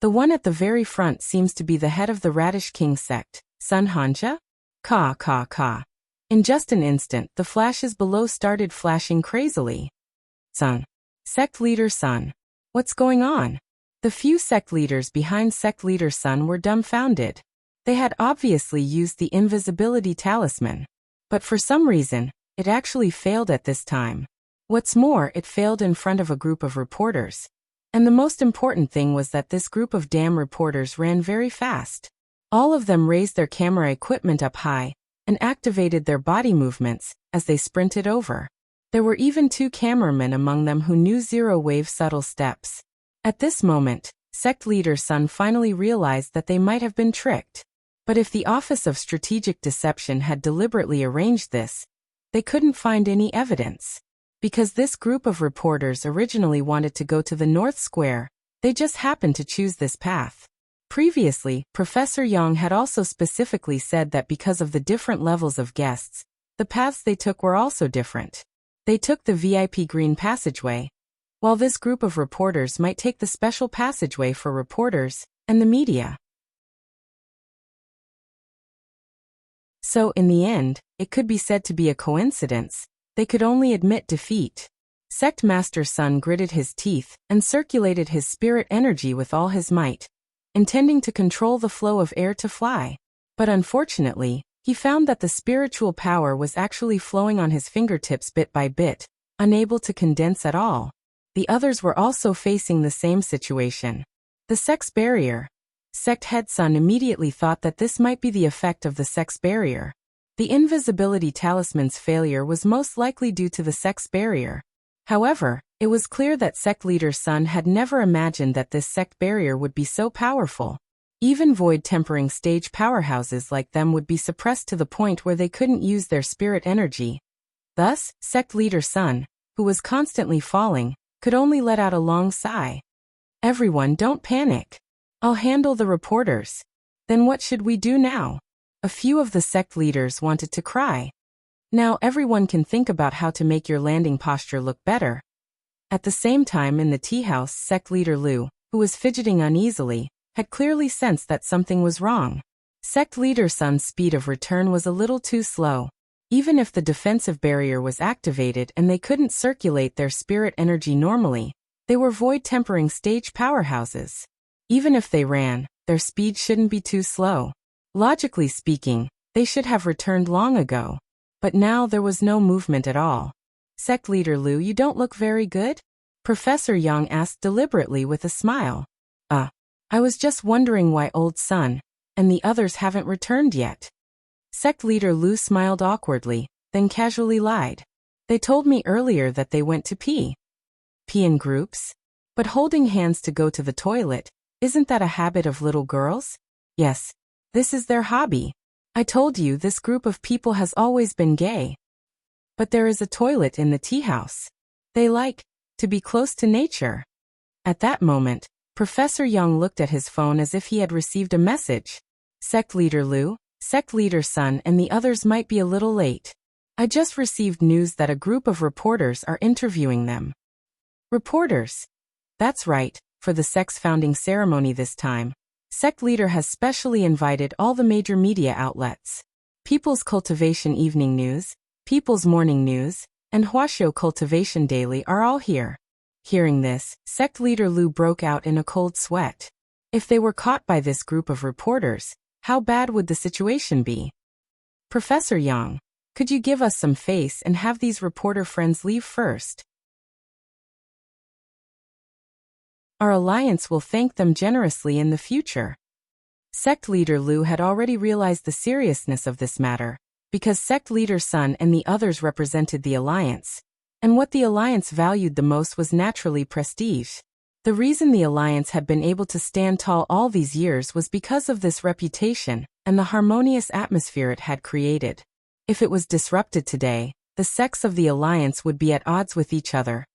The one at the very front seems to be the head of the Radish King sect, Sun Hanja? Ka ka ka. In just an instant, the flashes below started flashing crazily. Sun. Sect leader Sun. What's going on? The few sect leaders behind sect leader Sun were dumbfounded. They had obviously used the invisibility talisman. But for some reason, it actually failed at this time. What's more, it failed in front of a group of reporters. And the most important thing was that this group of damn reporters ran very fast. All of them raised their camera equipment up high and activated their body movements as they sprinted over. There were even 2 cameramen among them who knew zero-wave subtle steps. At this moment, sect leader Sun finally realized that they might have been tricked. But if the Office of Strategic Deception had deliberately arranged this, they couldn't find any evidence. Because this group of reporters originally wanted to go to the North Square, they just happened to choose this path. Previously, Professor Yang had also specifically said that because of the different levels of guests, the paths they took were also different. They took the VIP green passageway, while this group of reporters might take the special passageway for reporters and the media. So, in the end, it could be said to be a coincidence. They could only admit defeat. Sect Master Sun gritted his teeth and circulated his spirit energy with all his might, intending to control the flow of air to fly. But unfortunately, he found that the spiritual power was actually flowing on his fingertips bit by bit, unable to condense at all. The others were also facing the same situation. The sex barrier. Sect head Sun immediately thought that this might be the effect of the sex barrier. The invisibility talisman's failure was most likely due to the sex barrier. However, it was clear that sect leader Sun had never imagined that this sect barrier would be so powerful. Even void-tempering stage powerhouses like them would be suppressed to the point where they couldn't use their spirit energy. Thus, sect leader Sun, who was constantly falling, could only let out a long sigh. Everyone, don't panic. I'll handle the reporters. Then what should we do now? A few of the sect leaders wanted to cry. Now everyone can think about how to make your landing posture look better. At the same time in the tea house, sect leader Lu, who was fidgeting uneasily, had clearly sensed that something was wrong. Sect leader Sun's speed of return was a little too slow. Even if the defensive barrier was activated and they couldn't circulate their spirit energy normally, they were void-tempering stage powerhouses. Even if they ran, their speed shouldn't be too slow. Logically speaking, they should have returned long ago. But now there was no movement at all. Sect leader Lu, you don't look very good? Professor Yang asked deliberately with a smile. I was just wondering why old Sun and the others haven't returned yet. Sect leader Lu smiled awkwardly, then casually lied. They told me earlier that they went to pee. Pee in groups? But holding hands to go to the toilet, isn't that a habit of little girls? Yes. This is their hobby. I told you this group of people has always been gay. But there is a toilet in the tea house. They like to be close to nature. At that moment, Professor Yang looked at his phone as if he had received a message. Sect leader Lu, sect leader Sun and the others might be a little late. I just received news that a group of reporters are interviewing them. Reporters? That's right, for the sect's founding ceremony this time. Sect leader has specially invited all the major media outlets. People's Cultivation Evening News, People's Morning News, and Huaxiu Cultivation Daily are all here. Hearing this, sect leader Lu broke out in a cold sweat. If they were caught by this group of reporters, how bad would the situation be? Professor Yang, could you give us some face and have these reporter friends leave first? Our alliance will thank them generously in the future. Sect leader Lu had already realized the seriousness of this matter, because sect leader Sun and the others represented the alliance. And what the alliance valued the most was naturally prestige. The reason the alliance had been able to stand tall all these years was because of this reputation and the harmonious atmosphere it had created. If it was disrupted today, the sects of the alliance would be at odds with each other.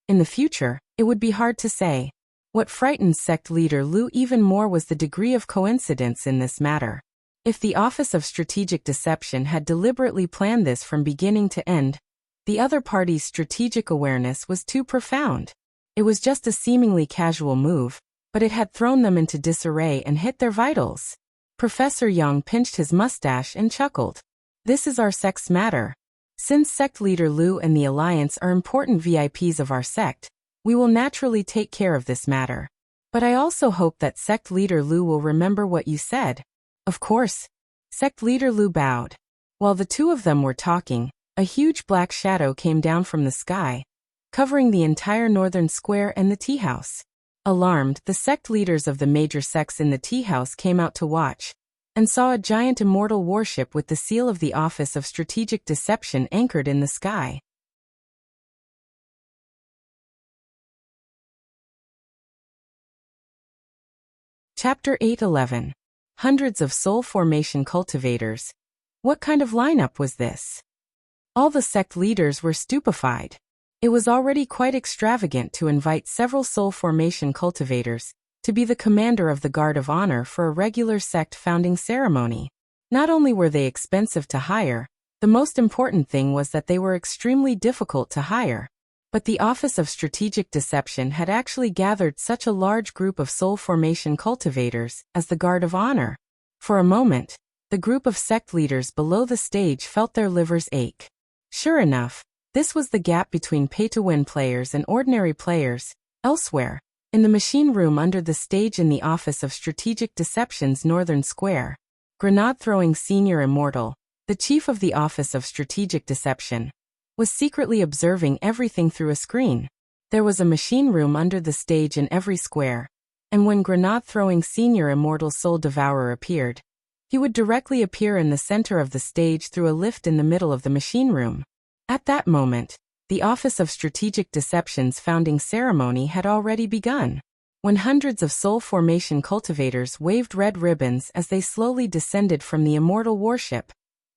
In the future, it would be hard to say. What frightened sect leader Lu even more was the degree of coincidence in this matter. If the Office of Strategic Deception had deliberately planned this from beginning to end, the other party's strategic awareness was too profound. It was just a seemingly casual move, but it had thrown them into disarray and hit their vitals. Professor Yang pinched his mustache and chuckled. This is our sect's matter. Since sect leader Lu and the alliance are important VIPs of our sect, we will naturally take care of this matter. But I also hope that sect leader Lu will remember what you said. Of course. Sect leader Lu bowed. While the two of them were talking, a huge black shadow came down from the sky, covering the entire northern square and the tea house. Alarmed, the sect leaders of the major sects in the tea house came out to watch, and saw a giant immortal warship with the seal of the Office of Strategic Deception anchored in the sky. Chapter 8:11. Hundreds of soul formation cultivators. What kind of lineup was this? All the sect leaders were stupefied. It was already quite extravagant to invite several soul formation cultivators to be the commander of the Guard of Honor for a regular sect founding ceremony. Not only were they expensive to hire, the most important thing was that they were extremely difficult to hire. But the Office of Strategic Deception had actually gathered such a large group of soul formation cultivators as the Guard of Honor. For a moment, the group of sect leaders below the stage felt their livers ache. Sure enough, this was the gap between pay-to-win players and ordinary players. Elsewhere, in the machine room under the stage in the Office of Strategic Deception's northern square, grenade-throwing senior immortal, the chief of the Office of Strategic Deception, was secretly observing everything through a screen. There was a machine room under the stage in every square, and when grenade-throwing senior immortal soul devourer appeared, he would directly appear in the center of the stage through a lift in the middle of the machine room. At that moment, the Office of Strategic Deception's founding ceremony had already begun. When hundreds of soul formation cultivators waved red ribbons as they slowly descended from the immortal warship,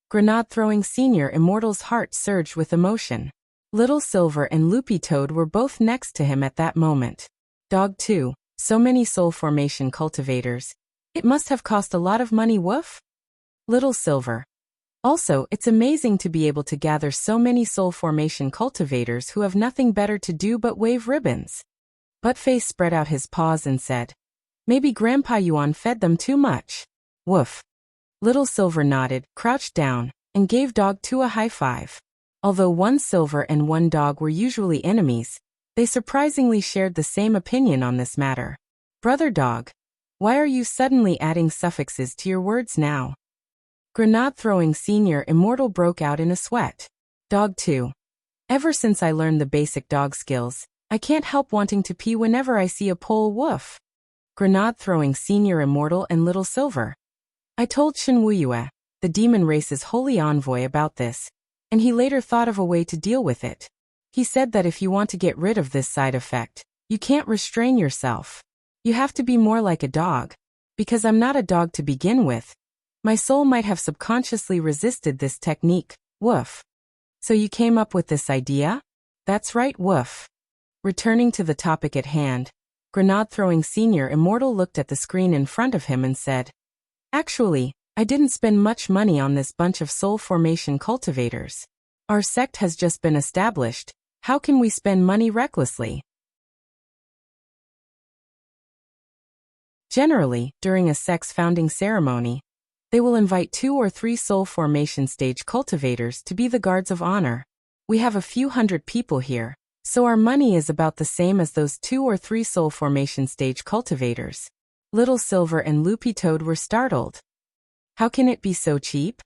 grenade-throwing senior immortal's heart surged with emotion. Little Silver and Loopy Toad were both next to him at that moment. Dog 2, so many soul formation cultivators. It must have cost a lot of money, woof? Little Silver. Also, it's amazing to be able to gather so many soul formation cultivators who have nothing better to do but wave ribbons. Buttface spread out his paws and said, "Maybe Grandpa Yuan fed them too much." Woof. Little Silver nodded, crouched down, and gave Dog 2 a high five. Although one Silver and one Dog were usually enemies, they surprisingly shared the same opinion on this matter. Brother Dog, why are you suddenly adding suffixes to your words now? Grenade-throwing senior immortal broke out in a sweat. Dog 2. Ever since I learned the basic dog skills, I can't help wanting to pee whenever I see a pole, woof. Grenade-throwing senior immortal and Little Silver. I told Shen Wuyue, the demon race's holy envoy, about this, and he later thought of a way to deal with it. He said that if you want to get rid of this side effect, you can't restrain yourself. You have to be more like a dog. Because I'm not a dog to begin with, my soul might have subconsciously resisted this technique, woof. So you came up with this idea? That's right, woof. Returning to the topic at hand, grenade-throwing senior immortal looked at the screen in front of him and said, "Actually, I didn't spend much money on this bunch of soul formation cultivators. Our sect has just been established. How can we spend money recklessly?" Generally, during a sect's founding ceremony, they will invite 2 or 3 soul formation stage cultivators to be the guards of honor. We have a few hundred people here, so our money is about the same as those 2 or 3 soul formation stage cultivators. Little Silver and Loopy Toad were startled. How can it be so cheap?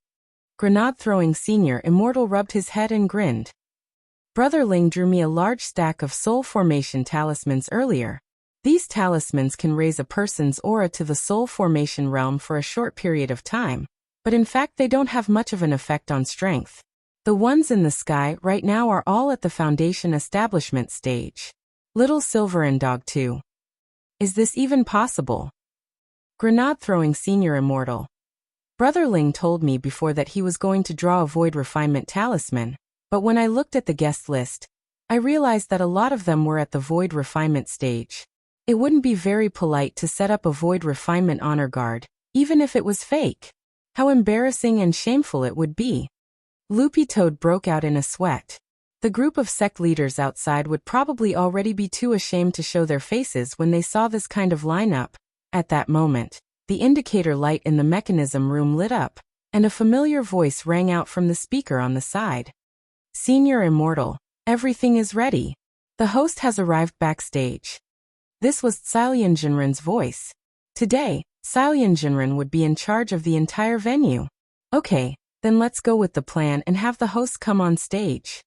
Grenade-throwing senior immortal rubbed his head and grinned. Brother Ling drew me a large stack of soul formation talismans earlier. These talismans can raise a person's aura to the soul formation realm for a short period of time, but in fact they don't have much of an effect on strength. The ones in the sky right now are all at the foundation establishment stage. Little Silver and Dog 2. Is this even possible? Grenade-throwing senior immortal. Brother Ling told me before that he was going to draw a void refinement talisman, but when I looked at the guest list, I realized that a lot of them were at the void refinement stage. It wouldn't be very polite to set up a void refinement honor guard, even if it was fake. How embarrassing and shameful it would be. Loopy Toad broke out in a sweat. The group of sect leaders outside would probably already be too ashamed to show their faces when they saw this kind of lineup. At that moment, the indicator light in the mechanism room lit up, and a familiar voice rang out from the speaker on the side. "Senior Immortal, everything is ready. The host has arrived backstage." This was Cilian Jinren's voice. Today, Cilian Jinren would be in charge of the entire venue. Okay, then let's go with the plan and have the host come on stage.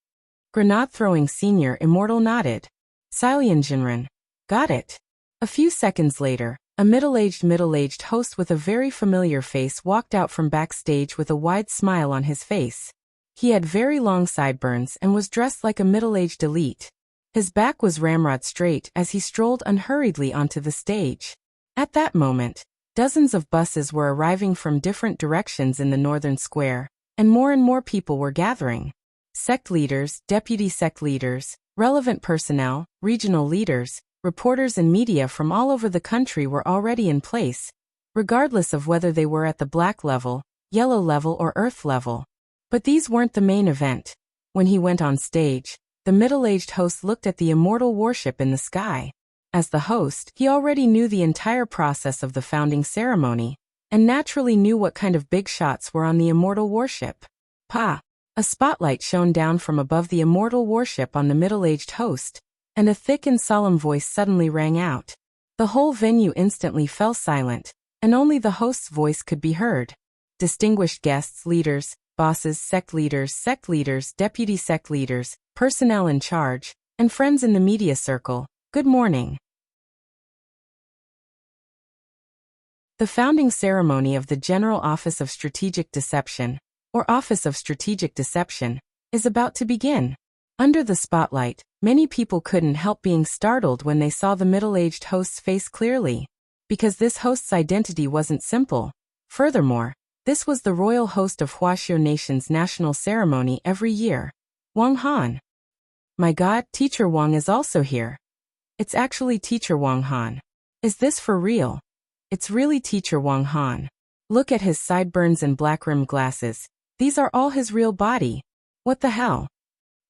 Grenade-throwing senior immortal nodded. Cilian Jinren. Got it. A few seconds later, a middle-aged host with a very familiar face walked out from backstage with a wide smile on his face. He had very long sideburns and was dressed like a middle-aged elite. His back was ramrod straight as he strolled unhurriedly onto the stage. At that moment, dozens of buses were arriving from different directions in the northern square, and more people were gathering. Sect leaders, deputy sect leaders, relevant personnel, regional leaders, reporters and media from all over the country were already in place, regardless of whether they were at the black level, yellow level or earth level. But these weren't the main event. When he went on stage, the middle-aged host looked at the immortal warship in the sky. As the host, he already knew the entire process of the founding ceremony, and naturally knew what kind of big shots were on the immortal warship. Pa! A spotlight shone down from above the immortal warship on the middle-aged host, and a thick and solemn voice suddenly rang out. The whole venue instantly fell silent, and only the host's voice could be heard. Distinguished guests, leaders, bosses, sect leaders, deputy sect leaders, personnel in charge, and friends in the media circle, good morning. The founding ceremony of the General Office of Strategic Deception, or Office of Strategic Deception, is about to begin. Under the spotlight, many people couldn't help being startled when they saw the middle-aged host's face clearly. Because this host's identity wasn't simple. Furthermore, this was the royal host of Huaxiu Nation's national ceremony every year, Wang Han. My God, Teacher Wang is also here. It's actually Teacher Wang Han. Is this for real? It's really Teacher Wang Han. Look at his sideburns and black-rimmed glasses. These are all his real body. What the hell?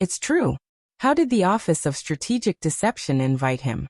It's true. How did the Office of Strategic Deception invite him?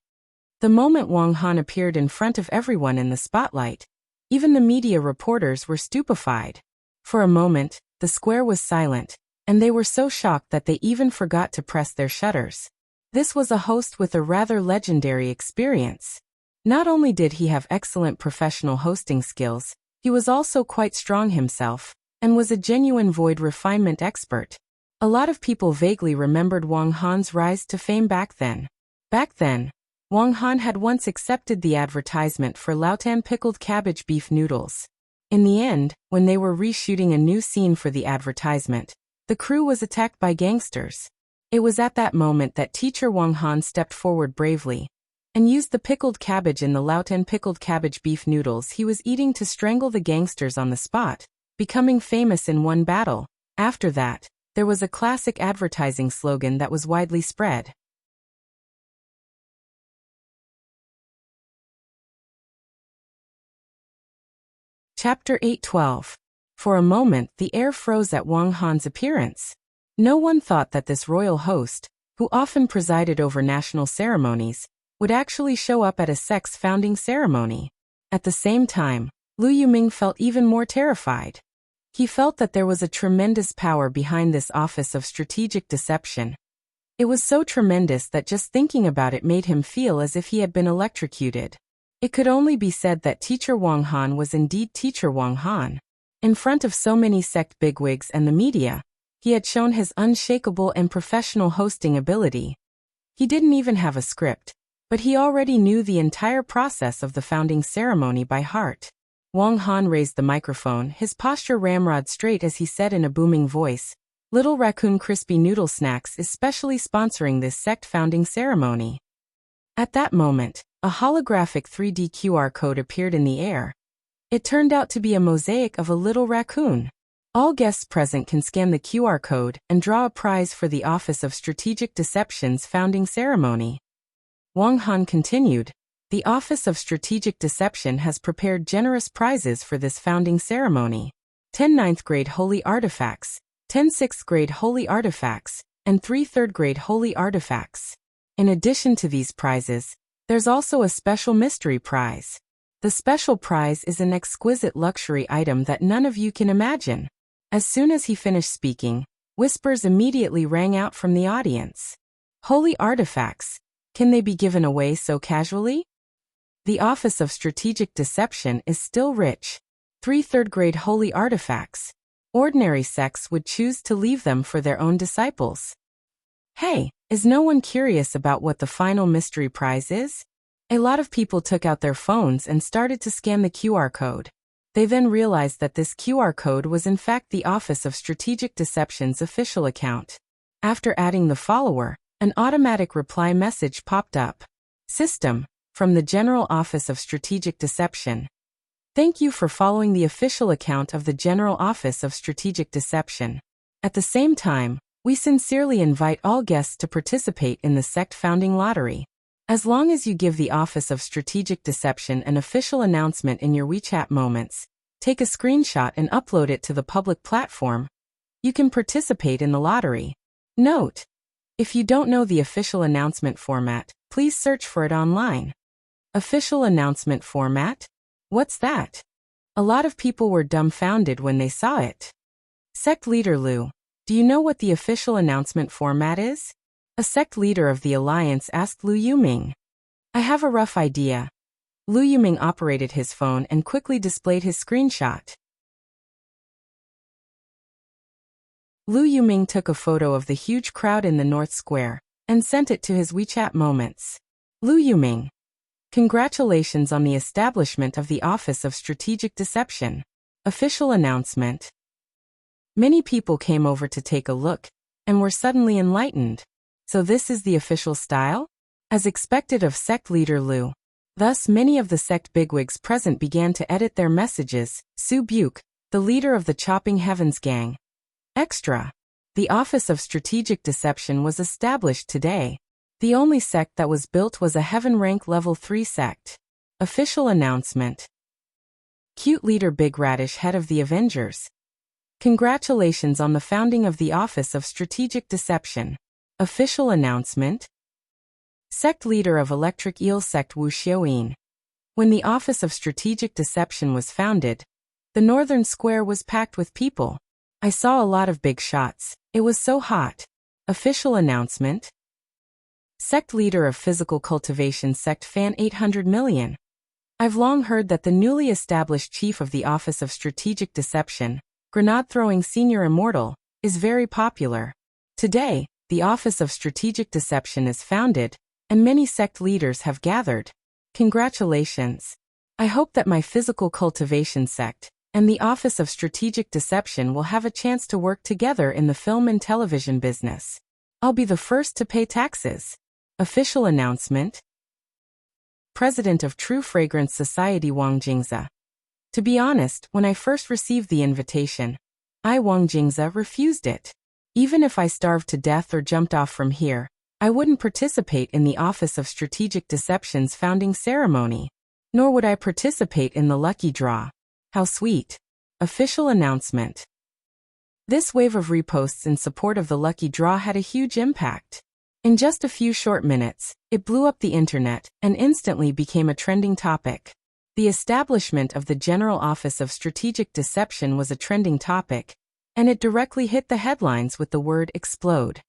The moment Wang Han appeared in front of everyone in the spotlight, even the media reporters were stupefied. For a moment, the square was silent, and they were so shocked that they even forgot to press their shutters. This was a host with a rather legendary experience. Not only did he have excellent professional hosting skills, he was also quite strong himself, and was a genuine void refinement expert. A lot of people vaguely remembered Wang Han's rise to fame back then. Back then, Wang Han had once accepted the advertisement for Lautan pickled cabbage beef noodles. In the end, when they were reshooting a new scene for the advertisement, the crew was attacked by gangsters. It was at that moment that Teacher Wang Han stepped forward bravely and used the pickled cabbage in the Lautan pickled cabbage beef noodles he was eating to strangle the gangsters on the spot, becoming famous in one battle. After that, there was a classic advertising slogan that was widely spread. Chapter 8:12. For a moment, the air froze at Wang Han's appearance. No one thought that this royal host, who often presided over national ceremonies, would actually show up at a sect's founding ceremony. At the same time, Lu Yuming felt even more terrified. He felt that there was a tremendous power behind this Office of Strategic Deception. It was so tremendous that just thinking about it made him feel as if he had been electrocuted. It could only be said that Teacher Wang Han was indeed Teacher Wang Han. In front of so many sect bigwigs and the media, he had shown his unshakable and professional hosting ability. He didn't even have a script, but he already knew the entire process of the founding ceremony by heart. Wang Han raised the microphone, his posture ramrod straight as he said in a booming voice, "Little Raccoon Crispy Noodle Snacks is specially sponsoring this sect founding ceremony." At that moment, a holographic 3D QR code appeared in the air. It turned out to be a mosaic of a little raccoon. All guests present can scan the QR code and draw a prize for the Office of Strategic Deception's founding ceremony. Wang Han continued, "The Office of Strategic Deception has prepared generous prizes for this founding ceremony. 10 ninth grade holy artifacts, 10 6th grade holy artifacts, and 3 3rd grade holy artifacts. In addition to these prizes, there's also a special mystery prize. The special prize is an exquisite luxury item that none of you can imagine." As soon as he finished speaking, whispers immediately rang out from the audience. Holy artifacts. Can they be given away so casually? The Office of Strategic Deception is still rich. 3 3rd grade holy artifacts. Ordinary sects would choose to leave them for their own disciples. Hey, is no one curious about what the final mystery prize is? A lot of people took out their phones and started to scan the QR code. They then realized that this QR code was in fact the Office of Strategic Deception's official account. After adding the follower, an automatic reply message popped up. System, from the General Office of Strategic Deception. Thank you for following the official account of the General Office of Strategic Deception. At the same time, we sincerely invite all guests to participate in the sect founding lottery. As long as you give the Office of Strategic Deception an official announcement in your WeChat moments, take a screenshot and upload it to the public platform, you can participate in the lottery. Note: if you don't know the official announcement format, please search for it online. Official announcement format? What's that? A lot of people were dumbfounded when they saw it. Sect leader Lu, do you know what the official announcement format is? A sect leader of the alliance asked Lu Yuming. I have a rough idea. Lu Yuming operated his phone and quickly displayed his screenshot. Lu Yuming took a photo of the huge crowd in the North Square and sent it to his WeChat moments. Lu Yuming. Congratulations on the establishment of the Office of Strategic Deception. Official announcement. Many people came over to take a look, and were suddenly enlightened. So this is the official style? As expected of sect leader Lu. Thus many of the sect bigwigs present began to edit their messages. Su Buke, the leader of the Chopping Heavens gang. Extra. The Office of Strategic Deception was established today. The only sect that was built was a Heaven Rank Level 3 sect. Official announcement. Cute leader Big Radish, head of the Avengers. Congratulations on the founding of the Office of Strategic Deception. Official announcement. Sect leader of Electric Eel Sect Wu Xiaoyin. When the Office of Strategic Deception was founded, the northern square was packed with people. I saw a lot of big shots. It was so hot. Official announcement. Sect leader of Physical Cultivation Sect Fan 800 million. I've long heard that the newly established chief of the Office of Strategic Deception, Grenade-throwing Senior Immortal, is very popular. Today, the Office of Strategic Deception is founded, and many sect leaders have gathered. Congratulations. I hope that my Physical Cultivation Sect and the Office of Strategic Deception will have a chance to work together in the film and television business. I'll be the first to pay taxes. Official announcement. President of True Fragrance Society Wang Jingze. To be honest, when I first received the invitation, Wang Jingze refused it. Even if I starved to death or jumped off from here, I wouldn't participate in the Office of Strategic Deception's founding ceremony. Nor would I participate in the lucky draw. How sweet. Official announcement. This wave of reposts in support of the lucky draw had a huge impact. In just a few short minutes, it blew up the internet and instantly became a trending topic. The establishment of the General Office of Strategic Deception was a trending topic, and it directly hit the headlines with the word explode.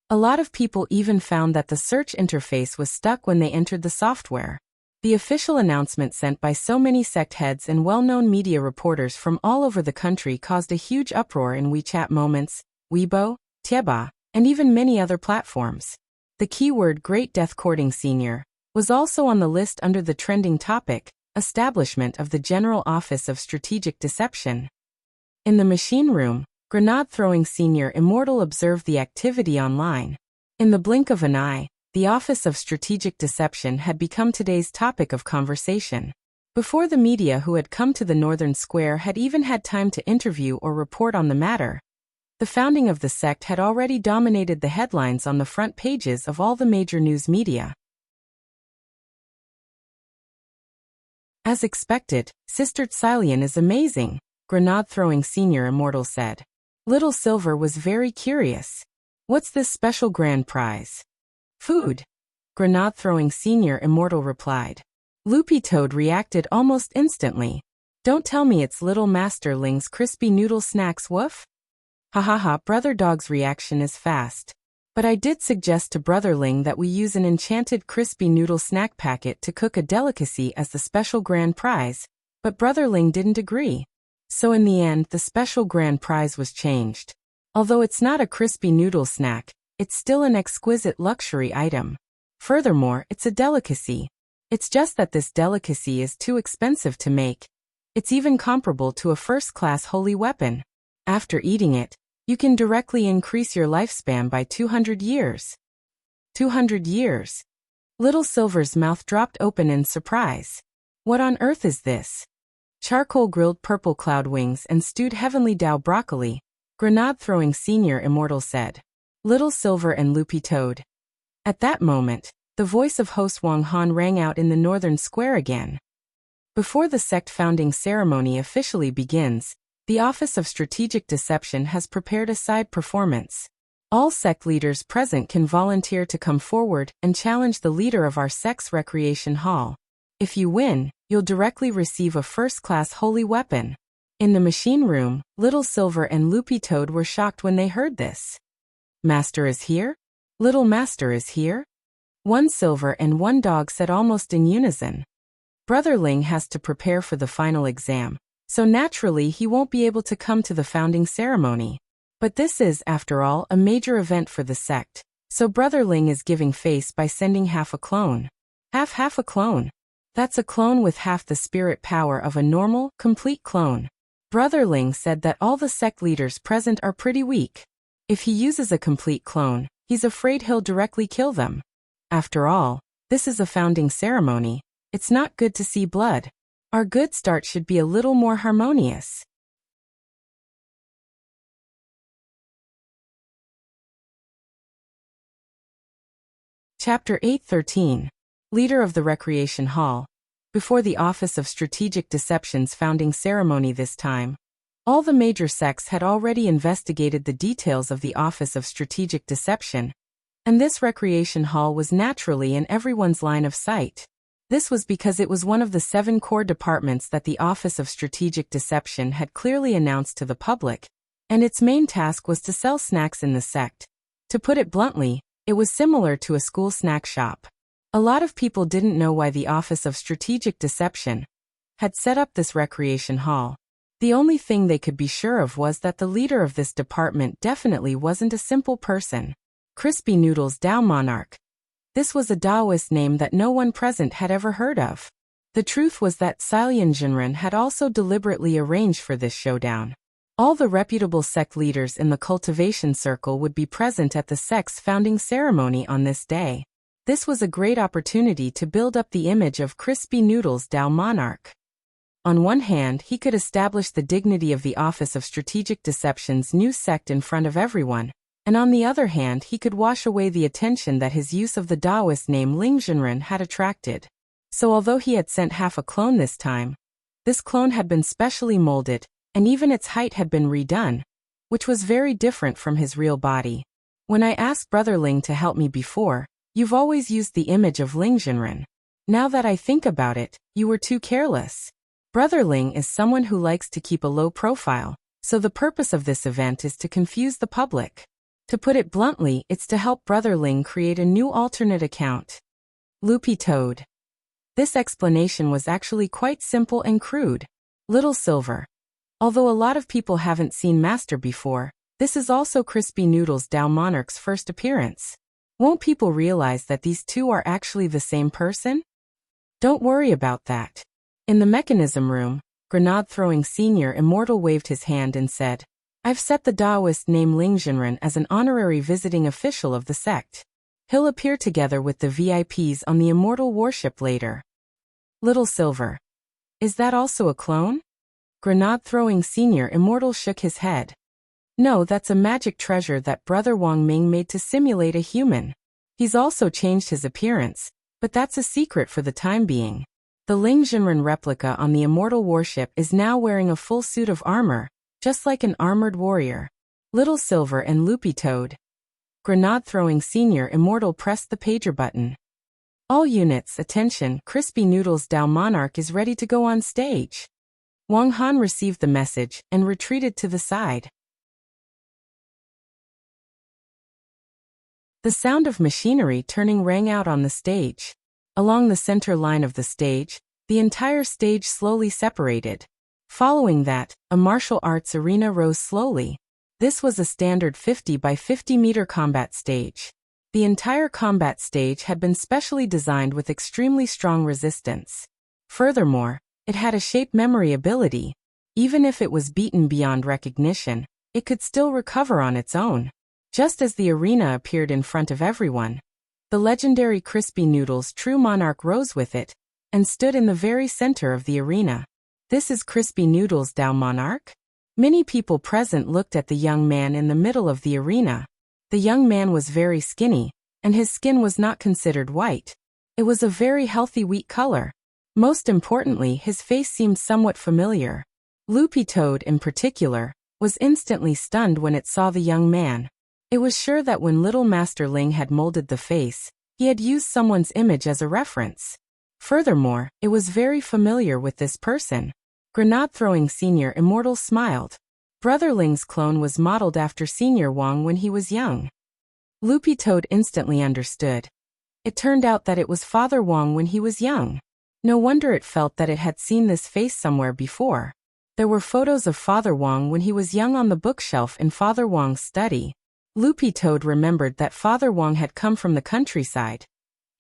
A lot of people even found that the search interface was stuck when they entered the software. The official announcement sent by so many sect heads and well-known media reporters from all over the country caused a huge uproar in WeChat Moments, Weibo, Tieba, and even many other platforms. The keyword Great Death Courting Senior was also on the list under the trending topic, establishment of the General Office of Strategic Deception. In the machine room, Grenade-throwing Senior Immortal observed the activity online. In the blink of an eye, the Office of Strategic Deception had become today's topic of conversation. Before the media who had come to the Northern Square had even had time to interview or report on the matter, the founding of the sect had already dominated the headlines on the front pages of all the major news media. As expected, Sister Tsilian is amazing, Grenade-throwing Senior Immortal said. Little Silver was very curious. What's this special grand prize? Food. Grenade-throwing Senior Immortal replied. Loopy Toad reacted almost instantly. Don't tell me it's Little Master Ling's crispy noodle snacks, woof? Hahaha, Brother Dog's reaction is fast. But I did suggest to Brother Ling that we use an enchanted crispy noodle snack packet to cook a delicacy as the special grand prize, but Brother Ling didn't agree. So in the end, the special grand prize was changed. Although it's not a crispy noodle snack, it's still an exquisite luxury item. Furthermore, it's a delicacy. It's just that this delicacy is too expensive to make. It's even comparable to a first-class holy weapon. After eating it, you can directly increase your lifespan by 200 years. 200 years. Little Silver's mouth dropped open in surprise. What on earth is this? Charcoal grilled purple cloud wings and stewed heavenly Dao broccoli, Grenade-throwing Senior Immortal said. Little Silver and Loopy Toad. At that moment, the voice of host Wang Han rang out in the Northern Square again. Before the sect founding ceremony officially begins, the Office of Strategic Deception has prepared a side performance. All sect leaders present can volunteer to come forward and challenge the leader of our sect's recreation hall. If you win, you'll directly receive a first-class holy weapon. In the machine room, Little Silver and Loopy Toad were shocked when they heard this. Master is here? Little Master is here? One Silver and one Dog said almost in unison. Brother Ling has to prepare for the final exam, so naturally he won't be able to come to the founding ceremony. But this is, after all, a major event for the sect, so Brother Ling is giving face by sending half a clone. Half a clone. That's a clone with half the spirit power of a normal, complete clone. Brother Ling said that all the sect leaders present are pretty weak. If he uses a complete clone, he's afraid he'll directly kill them. After all, this is a founding ceremony. It's not good to see blood. Our good start should be a little more harmonious. Chapter 8:13. Leader of the Recreation Hall. Before the Office of Strategic Deception's founding ceremony this time, all the major sects had already investigated the details of the Office of Strategic Deception, and this recreation hall was naturally in everyone's line of sight. This was because it was one of the 7 core departments that the Office of Strategic Deception had clearly announced to the public, and its main task was to sell snacks in the sect. To put it bluntly, it was similar to a school snack shop. A lot of people didn't know why the Office of Strategic Deception had set up this recreation hall. The only thing they could be sure of was that the leader of this department definitely wasn't a simple person. Crispy Noodles Tao Monarch. This was a Taoist name that no one present had ever heard of. The truth was that Silian Jinren had also deliberately arranged for this showdown. All the reputable sect leaders in the cultivation circle would be present at the sect's founding ceremony on this day. This was a great opportunity to build up the image of Crispy Noodles Tao Monarch. On one hand, he could establish the dignity of the Office of Strategic Deception's new sect in front of everyone, and on the other hand he could wash away the attention that his use of the Taoist name Ling Jinren had attracted. So although he had sent half a clone this time, this clone had been specially molded, and even its height had been redone, which was very different from his real body. When I asked Brother Ling to help me before, you've always used the image of Ling Jinren. Now that I think about it, you were too careless. Brother Ling is someone who likes to keep a low profile, so the purpose of this event is to confuse the public. To put it bluntly, it's to help Brother Ling create a new alternate account. Loopy Toad. This explanation was actually quite simple and crude. Little Silver. Although a lot of people haven't seen Master before, this is also Crispy Noodles Tao Monarch's first appearance. Won't people realize that these two are actually the same person? Don't worry about that. In the mechanism room, Grenade-throwing Senior Immortal waved his hand and said, I've set the Taoist name Ling Jinren as an honorary visiting official of the sect. He'll appear together with the VIPs on the Immortal Warship later. Little Silver. Is that also a clone? Grenade-throwing Senior Immortal shook his head. No, that's a magic treasure that Brother Wang Ming made to simulate a human. He's also changed his appearance, but that's a secret for the time being. The Ling Jinren replica on the Immortal Warship is now wearing a full suit of armor, just like an armored warrior. Little Silver and Loopy Toad. Grenade-throwing Senior Immortal pressed the pager button. All units, attention, Crispy Noodles Tao Monarch is ready to go on stage. Wang Han received the message and retreated to the side. The sound of machinery turning rang out on the stage. Along the center line of the stage, the entire stage slowly separated. Following that, a martial arts arena rose slowly. This was a standard 50 by 50 meter combat stage. The entire combat stage had been specially designed with extremely strong resistance. Furthermore, it had a shape memory ability. Even if it was beaten beyond recognition, it could still recover on its own. Just as the arena appeared in front of everyone, the legendary Crispy Noodles True Monarch rose with it, and stood in the very center of the arena. This is Crispy Noodles Tao Monarch? Many people present looked at the young man in the middle of the arena. The young man was very skinny, and his skin was not considered white. It was a very healthy wheat color. Most importantly, his face seemed somewhat familiar. Loopy Toad, in particular, was instantly stunned when it saw the young man. It was sure that when Little Master Ling had molded the face, he had used someone's image as a reference. Furthermore, it was very familiar with this person. Grenade-throwing Senior Immortal smiled. Brother Ling's clone was modeled after Senior Wang when he was young. Loopy Toad instantly understood. It turned out that it was Father Wang when he was young. No wonder it felt that it had seen this face somewhere before. There were photos of Father Wang when he was young on the bookshelf in Father Wang's study. Loopy Toad remembered that Father Wang had come from the countryside,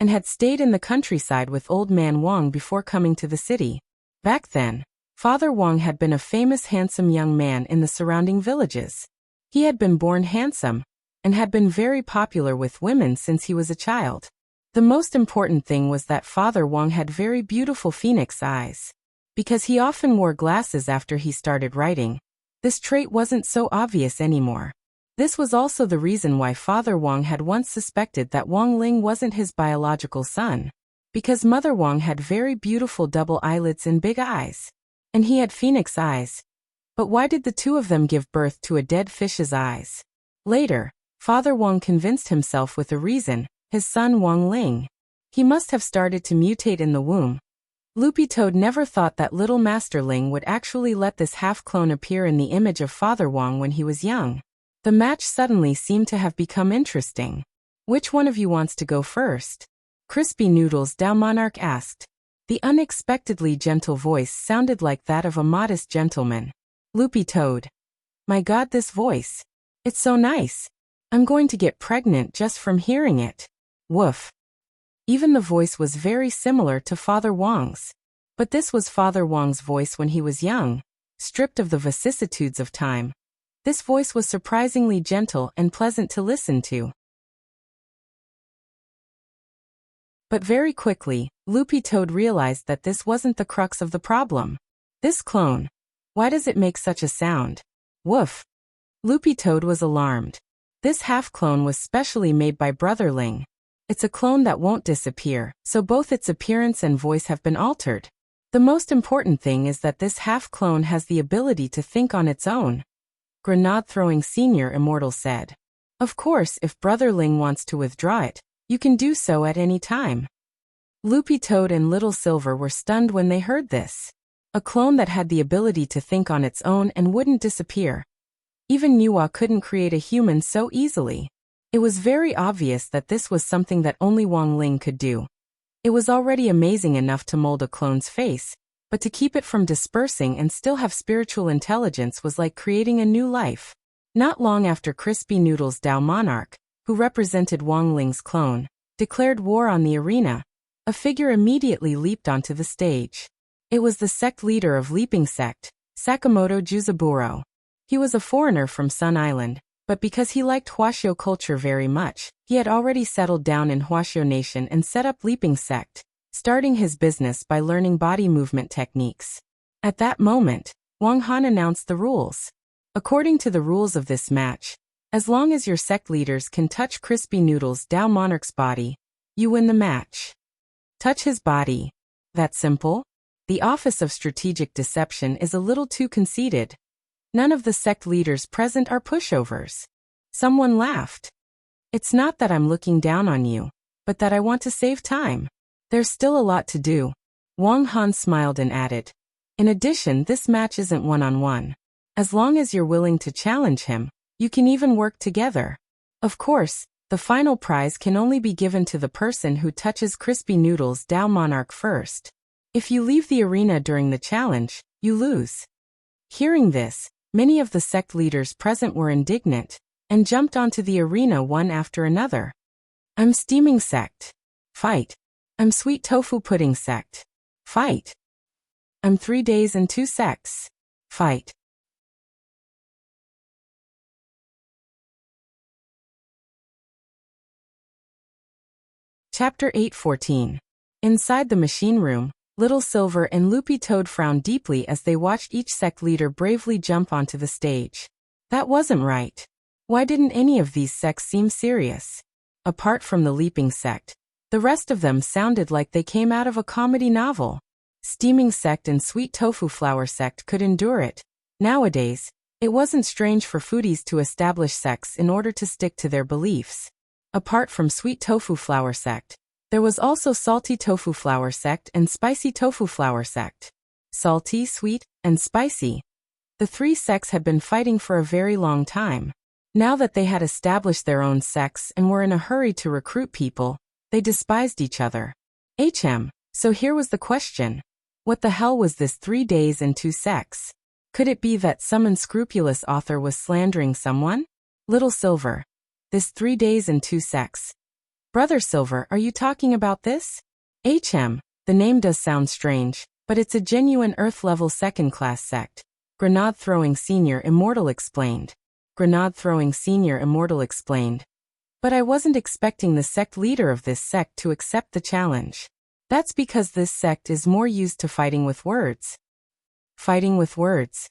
and had stayed in the countryside with Old Man Wang before coming to the city. Back then, Father Wang had been a famous handsome young man in the surrounding villages. He had been born handsome, and had been very popular with women since he was a child. The most important thing was that Father Wang had very beautiful phoenix eyes. Because he often wore glasses after he started writing, this trait wasn't so obvious anymore. This was also the reason why Father Wang had once suspected that Wang Ling wasn't his biological son. Because Mother Wang had very beautiful double eyelids and big eyes. And he had phoenix eyes. But why did the two of them give birth to a dead fish's eyes? Later, Father Wang convinced himself with a reason: his son Wang Ling. He must have started to mutate in the womb. Loopy Toad never thought that little Master Ling would actually let this half-clone appear in the image of Father Wang when he was young. The match suddenly seemed to have become interesting. Which one of you wants to go first? Crispy Noodles Dao Monarch asked. The unexpectedly gentle voice sounded like that of a modest gentleman. Loopy Toad. My God, this voice. It's so nice. I'm going to get pregnant just from hearing it. Woof. Even the voice was very similar to Father Wang's. But this was Father Wang's voice when he was young, stripped of the vicissitudes of time. This voice was surprisingly gentle and pleasant to listen to. But very quickly, Loopy Toad realized that this wasn't the crux of the problem. This clone. Why does it make such a sound? Woof. Loopy Toad was alarmed. This half-clone was specially made by Brother Ling. It's a clone that won't disappear, so both its appearance and voice have been altered. The most important thing is that this half-clone has the ability to think on its own. Grenade-throwing Senior Immortal said. Of course, if Brother Ling wants to withdraw it, you can do so at any time. Loopy Toad and Little Silver were stunned when they heard this. A clone that had the ability to think on its own and wouldn't disappear. Even Nuwa couldn't create a human so easily. It was very obvious that this was something that only Wang Ling could do. It was already amazing enough to mold a clone's face, but to keep it from dispersing and still have spiritual intelligence was like creating a new life. Not long after Crispy Noodles Dao Monarch, who represented Wang Ling's clone, declared war on the arena, a figure immediately leaped onto the stage. It was the sect leader of Leaping Sect, Sakamoto Juzaburo. He was a foreigner from Sun Island, but because he liked Huashio culture very much, he had already settled down in Huashio Nation and set up Leaping Sect, starting his business by learning body movement techniques. At that moment, Wang Han announced the rules. According to the rules of this match, as long as your sect leaders can touch Crispy Noodles Dao Monarch's body, you win the match. Touch his body. That simple? The Office of Strategic Deception is a little too conceited. None of the sect leaders present are pushovers. Someone laughed. It's not that I'm looking down on you, but that I want to save time. There's still a lot to do. Wang Han smiled and added. In addition, this match isn't one-on-one. As long as you're willing to challenge him, you can even work together. Of course, the final prize can only be given to the person who touches Crispy Noodles Dao Monarch first. If you leave the arena during the challenge, you lose. Hearing this, many of the sect leaders present were indignant, and jumped onto the arena one after another. I'm Steaming Sect. Fight. I'm Sweet Tofu Pudding Sect. Fight. I'm 3 Days and 2 Sects. Fight. Chapter 8:14. Inside the machine room, Little Silver and Loopy Toad frowned deeply as they watched each sect leader bravely jump onto the stage. That wasn't right. Why didn't any of these sects seem serious? Apart from the Leaping Sect, the rest of them sounded like they came out of a comedy novel. Steaming Sect and Sweet Tofu Flower Sect could endure it. Nowadays, it wasn't strange for foodies to establish sects in order to stick to their beliefs. Apart from Sweet Tofu Flower Sect, there was also Salty Tofu Flower Sect and Spicy Tofu Flower Sect. Salty, sweet, and spicy. The three sects had been fighting for a very long time. Now that they had established their own sects and were in a hurry to recruit people, they despised each other. So here was the question. What the hell was this 3 days and 2 sects? Could it be that some unscrupulous author was slandering someone? Little Silver. This 3 days and 2 sects. Brother Silver, are you talking about this? The name does sound strange, but it's a genuine Earth-level second-class sect. Grenade-throwing Senior Immortal explained. Grenade-throwing Senior Immortal explained. But I wasn't expecting the sect leader of this sect to accept the challenge. That's because this sect is more used to fighting with words. Fighting with words.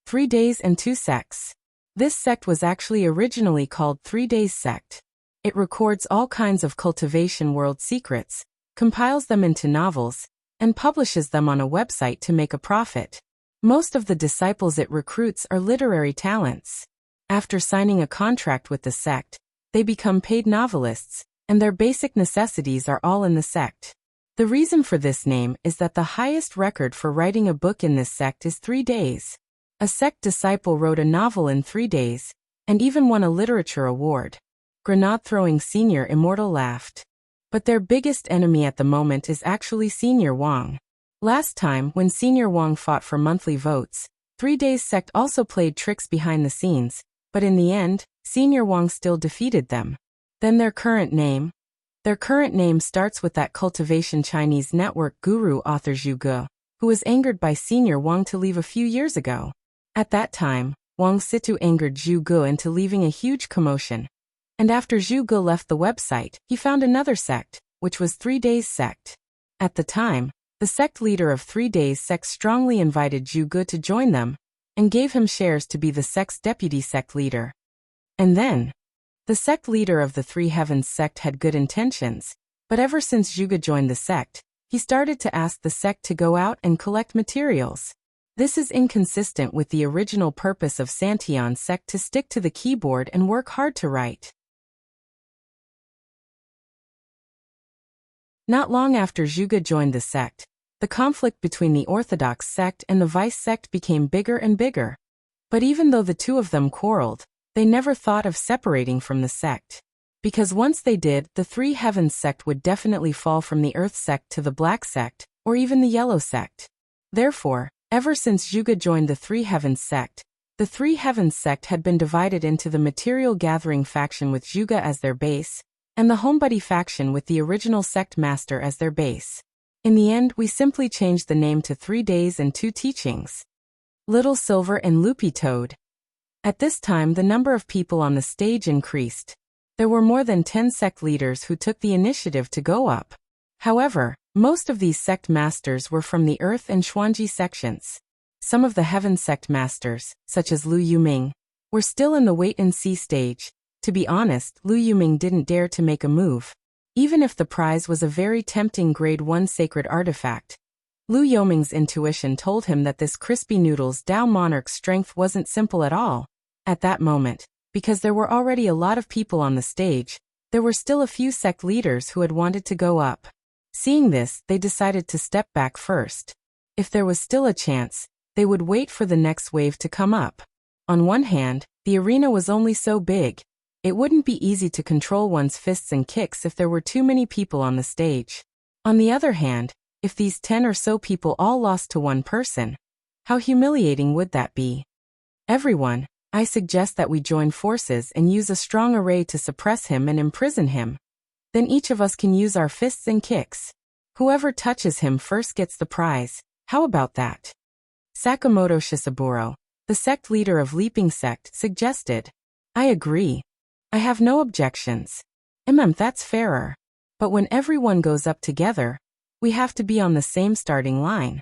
3 days and 2 sects. This sect was actually originally called 3 Days Sect. It records all kinds of cultivation world secrets, compiles them into novels, and publishes them on a website to make a profit. Most of the disciples it recruits are literary talents. After signing a contract with the sect, they become paid novelists, and their basic necessities are all in the sect. The reason for this name is that the highest record for writing a book in this sect is 3 days. A sect disciple wrote a novel in 3 days, and even won a literature award. Grenade-throwing Senior Immortal laughed. But their biggest enemy at the moment is actually Senior Wang. Last time, when Senior Wang fought for monthly votes, 3 Days Sect also played tricks behind the scenes, but in the end, Senior Wang still defeated them. Then their current name? Their current name starts with that cultivation Chinese network guru author Zhu Ge, who was angered by Senior Wang to leave a few years ago. At that time, Wang Situ angered Zhu Ge into leaving a huge commotion. And after Zhu Ge left the website, he found another sect, which was 3 Days Sect. At the time, the sect leader of 3 Days Sect strongly invited Zhu Ge to join them, and gave him shares to be the sect's deputy sect leader. And then, the sect leader of the 3 Heavens sect had good intentions, but ever since Zhu Ge joined the sect, he started to ask the sect to go out and collect materials. This is inconsistent with the original purpose of Santian sect to stick to the keyboard and work hard to write. Not long after Zhu Ge joined the sect, the conflict between the Orthodox sect and the Vice sect became bigger and bigger. But even though the two of them quarreled, they never thought of separating from the sect. Because once they did, the 3 Heavens sect would definitely fall from the Earth sect to the Black sect, or even the Yellow sect. Therefore, ever since Zhu Ge joined the 3 Heavens sect, the 3 Heavens sect had been divided into the Material Gathering faction with Zhu Ge as their base, and the Homebuddy faction with the original sect master as their base. In the end, we simply changed the name to 3 Days and 2 Teachings. Little Silver and Loopy Toad. At this time, the number of people on the stage increased. There were more than 10 sect leaders who took the initiative to go up. However, most of these sect masters were from the Earth and Xuanji sections. Some of the Heaven sect masters, such as Lu Yuming, were still in the wait-and-see stage. To be honest, Lu Yuming didn't dare to make a move. Even if the prize was a very tempting Grade 1 sacred artifact, Lu Yuming's intuition told him that this Crispy Noodle's Dao Monarch's strength wasn't simple at all. At that moment, because there were already a lot of people on the stage, there were still a few sect leaders who had wanted to go up. Seeing this, they decided to step back first. If there was still a chance, they would wait for the next wave to come up. On one hand, the arena was only so big. It wouldn't be easy to control one's fists and kicks if there were too many people on the stage. On the other hand, if these 10 or so people all lost to one person, how humiliating would that be? Everyone, I suggest that we join forces and use a strong array to suppress him and imprison him. Then each of us can use our fists and kicks. Whoever touches him first gets the prize. How about that? Sakamoto Shisaburo, the sect leader of Leaping Sect, suggested. I agree. I have no objections. That's fairer. But when everyone goes up together, we have to be on the same starting line.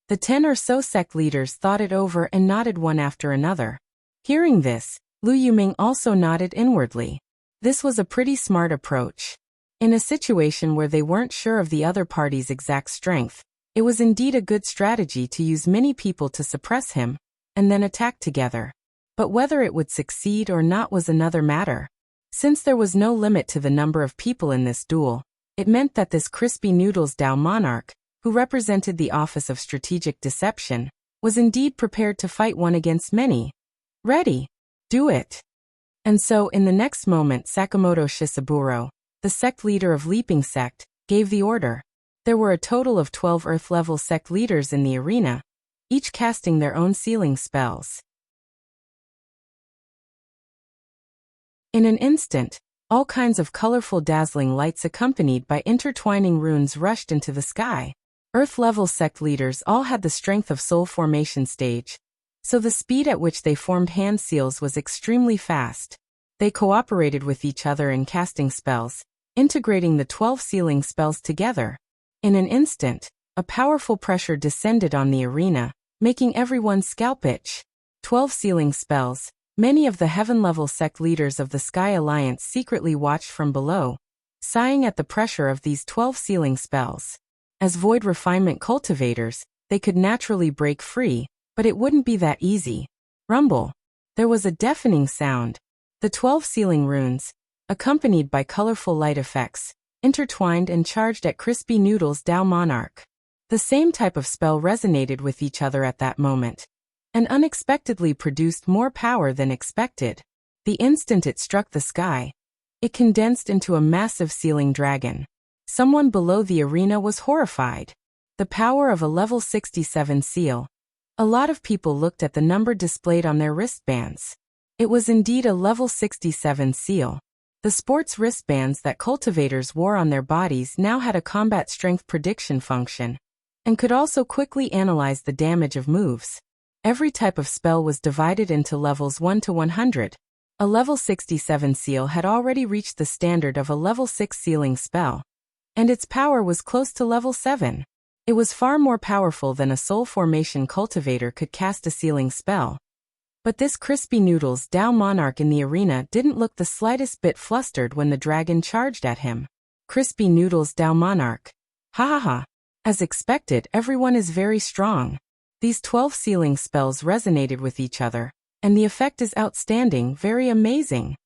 The 10 or so sect leaders thought it over and nodded one after another. Hearing this, Lu Yuming also nodded inwardly. This was a pretty smart approach. In a situation where they weren't sure of the other party's exact strength, it was indeed a good strategy to use many people to suppress him, and then attack together. But whether it would succeed or not was another matter. Since there was no limit to the number of people in this duel, it meant that this Crispy Noodles Dao Monarch, who represented the Office of Strategic Deception, was indeed prepared to fight one against many. Ready? Do it. And so in the next moment Sakamoto Shisaburo, the sect leader of Leaping Sect, gave the order. There were a total of 12 Earth-level sect leaders in the arena, each casting their own sealing spells. In an instant, All kinds of colorful dazzling lights accompanied by intertwining runes rushed into the sky. Earth-level sect leaders all had the strength of soul formation stage, so the speed at which they formed hand seals was extremely fast. They cooperated with each other in casting spells, integrating the 12 sealing spells together. In an instant, a powerful pressure descended on the arena, making everyone's scalp itch. 12 sealing spells. Many of the heaven-level sect leaders of the Sky Alliance secretly watched from below, sighing at the pressure of these 12 sealing spells. As void refinement cultivators, they could naturally break free, but it wouldn't be that easy. Rumble. There was a deafening sound. The 12 sealing runes, accompanied by colorful light effects, intertwined and charged at Crispy Noodle's Tao Monarch. The same type of spell resonated with each other at that moment, and unexpectedly produced more power than expected. The instant it struck the sky, it condensed into a massive sealing dragon. Someone below the arena was horrified. The power of a level 67 seal. A lot of people looked at the number displayed on their wristbands. It was indeed a level 67 seal. The sports wristbands that cultivators wore on their bodies now had a combat strength prediction function, and could also quickly analyze the damage of moves. Every type of spell was divided into levels 1 to 100. A level 67 seal had already reached the standard of a level 6 sealing spell, and its power was close to level 7. It was far more powerful than a soul formation cultivator could cast a sealing spell. But this Crispy Noodle's Tao Monarch in the arena didn't look the slightest bit flustered when the dragon charged at him. Crispy Noodle's Tao Monarch. Ha ha ha. As expected, everyone is very strong. These 12 sealing spells resonated with each other, and the effect is outstanding, very amazing.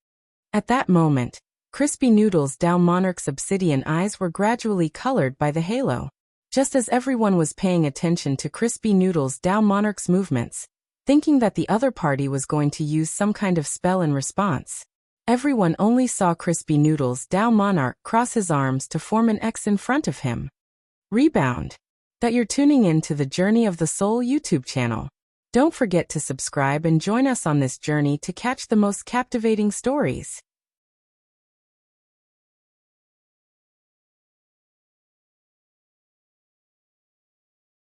At that moment, Crispy Noodle's Tao Monarch's obsidian eyes were gradually colored by the halo. Just as everyone was paying attention to Crispy Noodle's Tao Monarch's movements, thinking that the other party was going to use some kind of spell in response, everyone only saw Crispy Noodle's Tao Monarch cross his arms to form an X in front of him. Rebound. That you're tuning in to the Journey of the Soul YouTube channel. Don't forget to subscribe and join us on this journey to catch the most captivating stories.